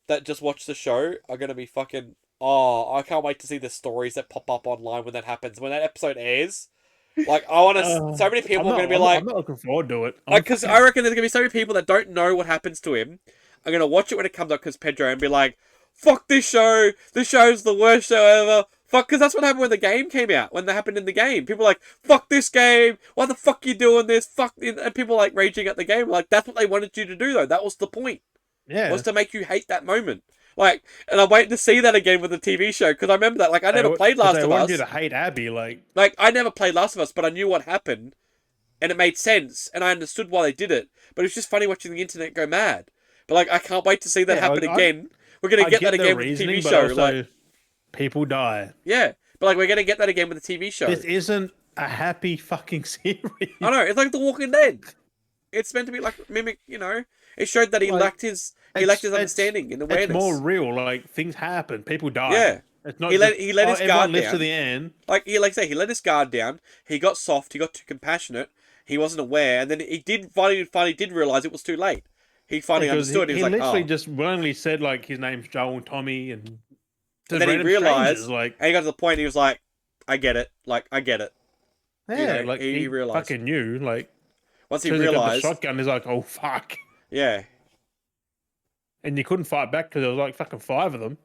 that just watch the show, are gonna be fucking. Oh, I can't wait to see the stories that pop up online when that happens. When that episode airs, like I want to. So many people are gonna be like, I'm not looking forward to it. Like, because I reckon there's gonna be so many people that don't know what happens to him. Are gonna watch it when it comes up because Pedro and be like, "Fuck this show! This show's the worst show ever." Fuck, because that's what happened when the game came out. When that happened in the game, people were like, "Fuck this game! Why the fuck are you doing this? Fuck!" And people like raging at the game. Like that's what they wanted you to do, though. That was the point. Yeah, was to make you hate that moment. Like, and I'm waiting to see that again with the TV show because I remember that. Like, I never played Last of Us. They wanted you to hate Abby, like I never played Last of Us, but I knew what happened, and it made sense, and I understood why they did it. But it's just funny watching the internet go mad. But like, I can't wait to see that happen again. We're gonna get that again with the TV show. Like, people die. Yeah. But like, we're gonna get that again with the TV show. This isn't a happy fucking series. I know, it's like The Walking Dead. It's meant to be like mimic, It showed that he lacked his understanding and awareness. It's more real. Like things happen, people die. Yeah, it's not. He let his guard lives down to the end. Like he let his guard down. He got soft. He got too compassionate. He wasn't aware, and then he finally did realize it was too late. He finally understood. He was like, literally just willingly said like his name's Joel and Tommy and then he realized, and he got to the point. He was like, "I get it. Like, I get it." Yeah, like he realized. Fucking knew. Like, once he realized, the shotgun is like, "Oh fuck." Yeah. And you couldn't fight back because there was like fucking 5 of them.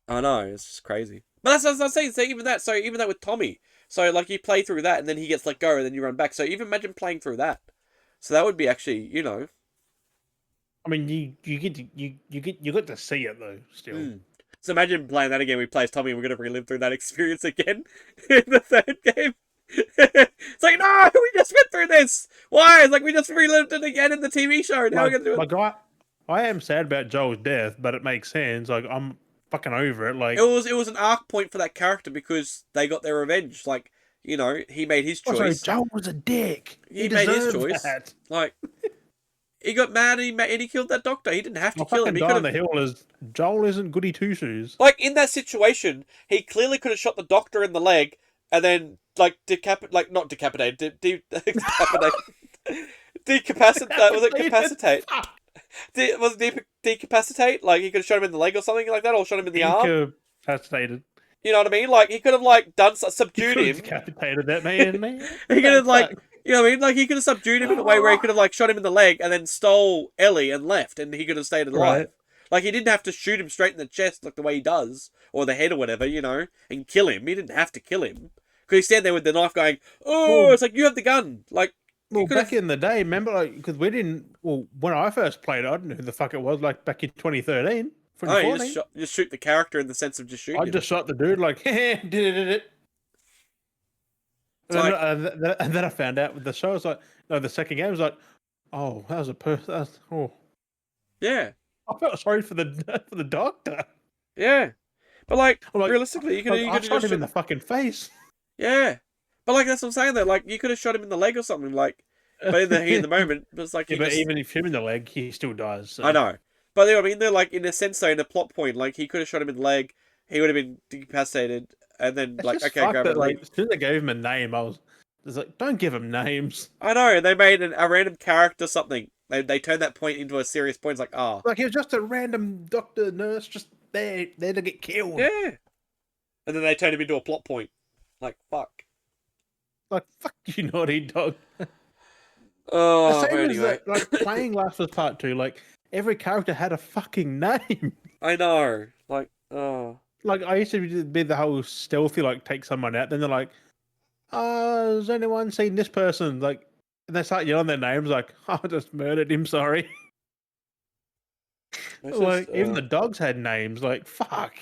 I know, it's just crazy. But that's what I'm saying. So even that with Tommy. So like you play through that and then he gets let go and then you run back. So even imagine playing through that. So that would be actually, I mean, you get to see it though. Still, So imagine playing that again. We play as Tommy, and we're gonna relive through that experience again in the third game. It's like, no, we just went through this. Why? It's like we just relived it again in the TV show. Now we're gonna do it. like I am sad about Joel's death, but it makes sense. Like I'm fucking over it. Like It was an arc point for that character because they got their revenge. Like, you know, he made his choice. also, Joel was a dick. He made his choice. That. Like, he got mad and he killed that doctor. He didn't have to kill him. He die could on the hill is Joel isn't goody two shoes. like in that situation, he clearly could have shot the doctor in the leg and then like not decapitated, decapitate, decapacitate. Was it capacitate? Was it decapacitate? Like he could have shot him in the leg or something like that, or shot him in the arm. Incapacitated. You know what I mean? Like he could have like done subdued him. Decapitated that man. He could have like. You know what I mean? Like, he could have subdued him in a way where he could have, like, shot him in the leg and then stole Ellie and left, and he could have stayed alive. Right. Like, he didn't have to shoot him straight in the chest like the way he does, or the head or whatever, you know, and kill him. He didn't have to kill him. Because he's standing there with the knife going, oh, well, it's like, you have the gun. Like, well, back in the day, remember, like, because we didn't, well, when I first played it, I didn't know who the fuck it was, like, back in 2013. Oh, you just shoot the character in the sense of just shooting him. Just shot the dude, like, did it. And then I found out with the show, it's like, no, the second game was like, oh, that was a person. Oh, yeah. I felt sorry for the doctor. Yeah, but like realistically, you could have shot him in the fucking face. Yeah, but like that's what I'm saying though. Like you could have shot him in the leg or something. Like, but in the moment, it was like but even if him in the leg, he still dies. So. I know, but you know what I mean, they're like in a sense though, in a plot point, like he could have shot him in the leg, he would have been decapacitated. And then, it's like, okay, grab it. Like, as soon as they gave him a name, I was like, don't give him names. I know, they made a random character something. They turned that point into a serious point. It's like, oh. Like, he was just a random doctor, nurse, just there to get killed. Yeah. And then they turned him into a plot point. Like, fuck. Like, fuck you, naughty dog. Oh, same as that, like, playing Last of Us Part 2, like, every character had a fucking name. I know. Like, oh. Like, I used to be the whole stealthy, like, take someone out. Then they're like, has anyone seen this person? Like, and they start yelling their names, like, I just murdered him, sorry. Like, even the dogs had names, like, fuck.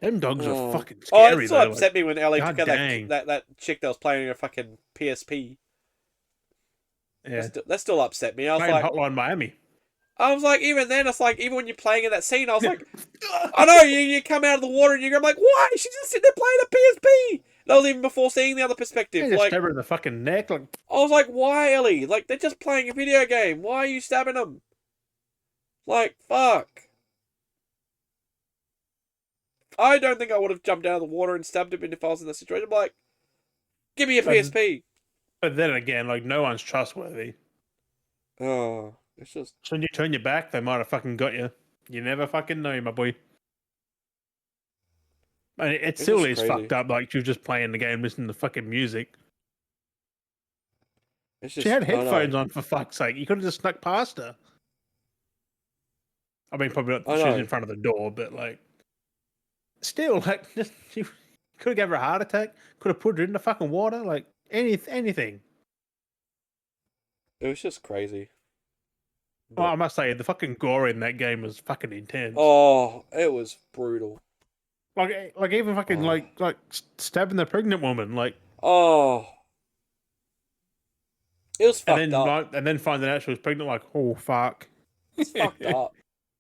Them dogs are fucking scary. Oh, it still upset me when Ellie took out that chick that was playing a fucking PSP. Yeah. That still upset me. I was playing like, Hotline Miami. I was like, even then, it's like, even when you're playing in that scene, I was like, I know, you come out of the water and you're like, why? She's just sitting there playing a PSP. That was even before seeing the other perspective. Just stab her in the fucking neck. Like, I was like, why, Ellie? Like, they're just playing a video game. Why are you stabbing them? Like, fuck. I don't think I would have jumped out of the water and stabbed him if I was in that situation. I'm like, give me a PSP. But then again, like, no one's trustworthy. Oh. It's just... So when you turn your back, they might have fucking got you. You never fucking know, my boy. I mean, it still is fucked up. Like, you're just playing the game, listening to fucking music. She had headphones on, for fuck's sake. You could have just snuck past her. I mean, probably not. She was in front of the door, but like, still, like, just she could have gave her a heart attack. Could have put her in the fucking water. Like, anything. It was just crazy. But... Oh, I must say, the fucking gore in that game was fucking intense. Oh, it was brutal. Like even fucking like stabbing the pregnant woman, like. Oh. It was fucked up. And then finding out she was pregnant, like, oh fuck. It's fucked up.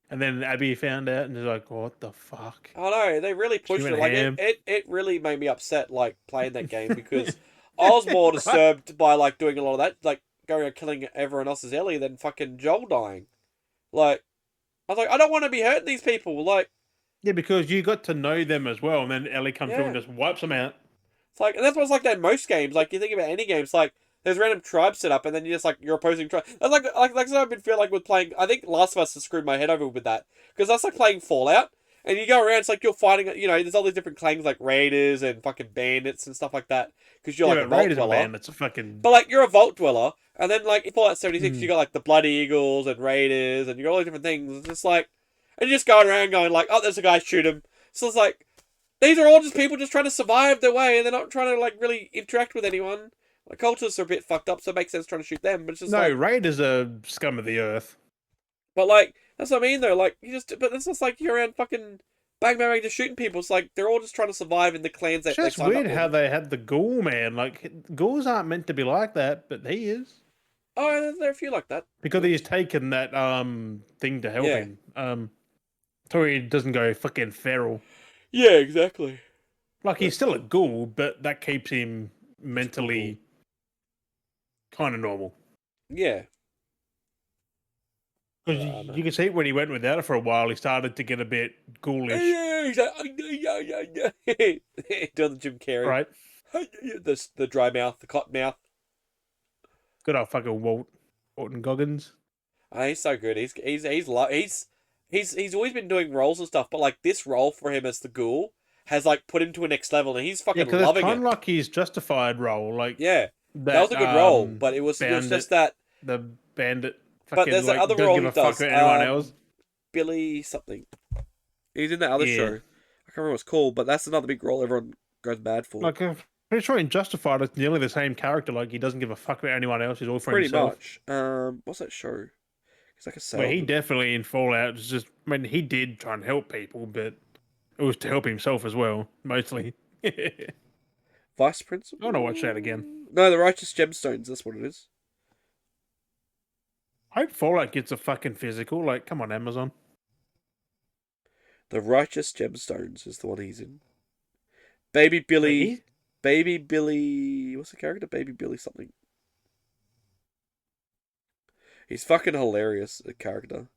And then Abby found out, and she's like, what the fuck? I know, they really pushed it. Like it really made me upset, like playing that game, because I was more disturbed by like doing a lot of that, like going and killing everyone else's Ellie than fucking Joel dying. Like, I was like, I don't want to be hurting these people. Like, yeah, because you got to know them as well, and then Ellie comes through and just wipes them out. It's like, and that's what's like that in most games. Like, you think about any games, like there's random tribes set up, and then you just like your opposing tribe. That's like I've been feeling like with playing. I think Last of Us has screwed my head over with that, because that's like playing Fallout, and you go around. It's like you're fighting. You know, there's all these different clans like raiders and fucking bandits and stuff like that. Because you're like a vault dweller. Bandits are fucking... But like you're a vault dweller, and then like in Fallout 76, you got like the Blood Eagles and raiders, and you got all these different things. It's just like, and you're just going around going like, oh, there's a guy, shoot him. So it's like, these are all just people just trying to survive their way, and they're not trying to like really interact with anyone. Like cultists are a bit fucked up, so it makes sense trying to shoot them. But it's just No, like, Raiders are scum of the earth. but like that's what I mean though. Like but it's just like you're around fucking bang just shooting people. It's like they're all just trying to survive in the clans that It's they just signed weird up how with. they had the ghoul man. Like ghouls aren't meant to be like that, but he is Oh, there are a few like that. because he's taken that thing to help Yeah. him. So he doesn't go fucking feral. Yeah, exactly. Like he's still a ghoul, but that keeps him It's cool. mentally kind of normal. Yeah. Because you can see when he went without it for a while, he started to get a bit ghoulish. Yeah, he's like, doing the Jim Carrey. Right. The dry mouth, the cotton mouth. Good old fucking Walton Goggins. Oh, he's so good. He's always been doing roles and stuff, but like this role for him as the ghoul has like put him to a next level, and he's fucking Because it's loving kind it. of like his justified role. Like Yeah, that was a good role, but it was just that. The bandit. But there's like, that other doesn't role give he a fuck does. about anyone else. Billy something. He's in that other Yeah. show. I can't remember what it's called, but that's another big role everyone goes mad for. Like, pretty sure in Justified, it's nearly the same character. Like, he doesn't give a fuck about anyone else. He's all for Pretty himself. much. What's that show? It's like a Well, he salesman. definitely in Fallout was just. I mean, he did try and help people, but it was to help himself as well, mostly. Vice Principal. I want to watch that again. No, the Righteous Gemstones. That's what it is. I hope Fallout gets a fucking physical. Like, come on, Amazon. The Righteous Gemstones is the one he's in. Baby Billy. Baby Billy. What's the character? Baby Billy something. He's fucking hilarious, a character.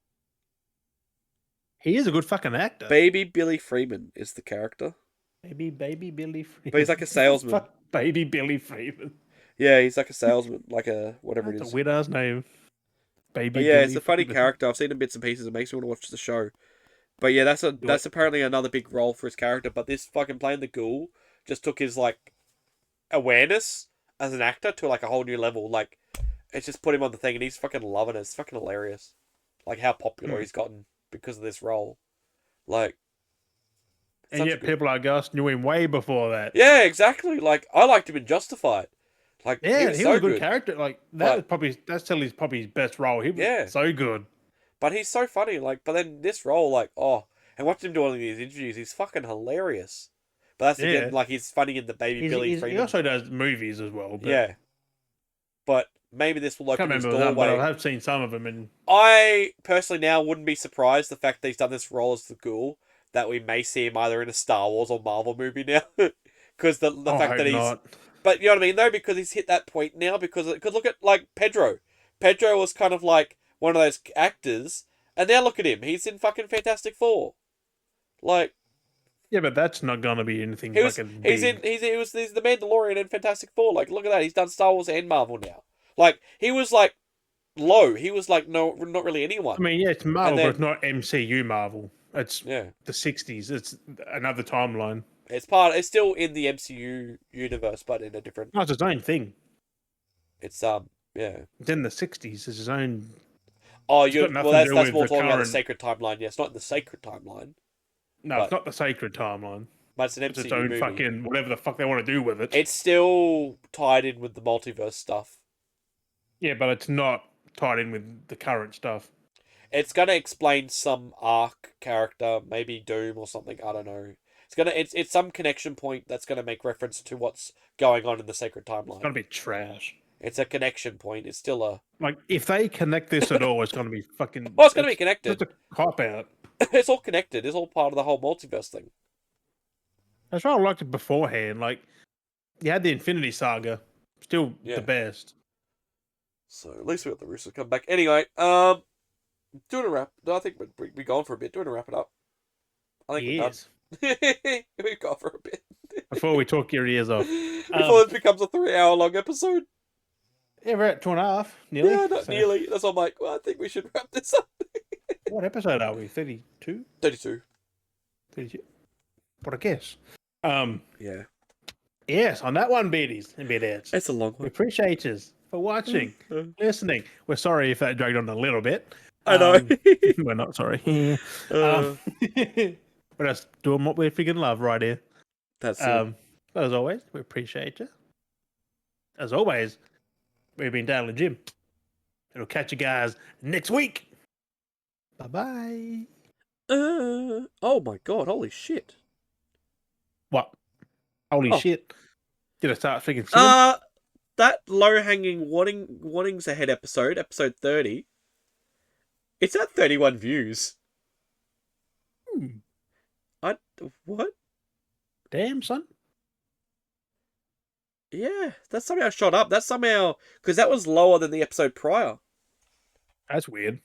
He is a good fucking actor. Baby Billy Freeman is the character. Baby Billy Freeman. But he's like a salesman. Baby Billy Freeman. Yeah, he's like a salesman, like a whatever That's it is. a weird ass name. Baby But yeah, Billy it's a funny Freeman. character. I've seen him bits and pieces. It makes me want to watch the show. But yeah, that's apparently another big role for his character. But this fucking playing the ghoul just took his like awareness as an actor to like a whole new level. Like it's just put him on the thing, and he's fucking loving it. It's fucking hilarious. Like how popular he's gotten because of this role. Like, and yet people like us knew him way before that. Yeah, exactly. Like I liked him in Justified. Like yeah, he was a good character. Like that's still probably his best role. He was so good. But he's so funny. Like, but then this role, like, and watching him do all of these interviews, he's fucking hilarious. But that's again, like he's funny in the Baby Billy Freeman. He also does movies as well. But yeah. But maybe this will open his doorway. But I have seen some of them, and I personally now wouldn't be surprised the fact that he's done this role as the ghoul that we may see him either in a Star Wars or Marvel movie now, because the fact that he's. Not. But you know what I mean, though, because he's hit that point now. Because look at like Pedro. Pedro was kind of like one of those actors, and now look at him. He's in fucking Fantastic Four. Like. Yeah, but that's not gonna be anything. He's the Mandalorian in Fantastic Four. Like, look at that. He's done Star Wars and Marvel now. Like, he was like low. He was like no, not really anyone. I mean, yeah, it's Marvel, but it's not MCU Marvel. It's the 60s. It's another timeline. It's still in the MCU universe, but in a different. No, it's its own thing. It's yeah. It's in the 60s. It's his own. Oh, that's more talking about the sacred timeline. Yeah, it's not in the sacred timeline. No, it's not the sacred timeline. But it's an MCU its own movie. Fucking whatever the fuck they want to do with it. It's still tied in with the multiverse stuff. Yeah, but it's not tied in with the current stuff. It's gonna explain some arc character, maybe Doom or something. I don't know. It's some connection point that's gonna make reference to what's going on in the sacred timeline. It's gonna be trash. It's a connection point. It's still a if they connect this at all, it's gonna be fucking. Well, it's gonna be connected. It's a cop out. It's all connected. It's all part of the whole multiverse thing. That's why I liked it beforehand. Like, you had the Infinity Saga, still the best. So at least we got the Russo come back. Anyway, doing a wrap. No, I think we're gone for a bit. Doing a wrap it up. I think we're done. We've gone for a bit. Before we talk your ears off. Before it becomes a 3-hour long episode. Yeah, we're at 2.5, nearly. Yeah, not nearly. That's why I'm like, well, I think we should wrap this up. What episode are we? 32? 32. 32. What a guess. Yeah. Yes, on that one, Beardies and Beardettes. It's a long one. We appreciate you for watching, listening. We're sorry if that dragged on a little bit. I know. We're not sorry. We're just doing what we freaking love right here. That's it. But as always, we appreciate you. as always, we've been Dale and Jim. It'll catch you guys next week. Bye-bye. Oh my god, holy shit. What? Holy Oh. shit. Did I start freaking singing? That low-hanging warnings ahead episode 30, it's at 31 views. What? Damn, son. Yeah, that somehow shot up. That's somehow... Because that was lower than the episode prior. That's weird.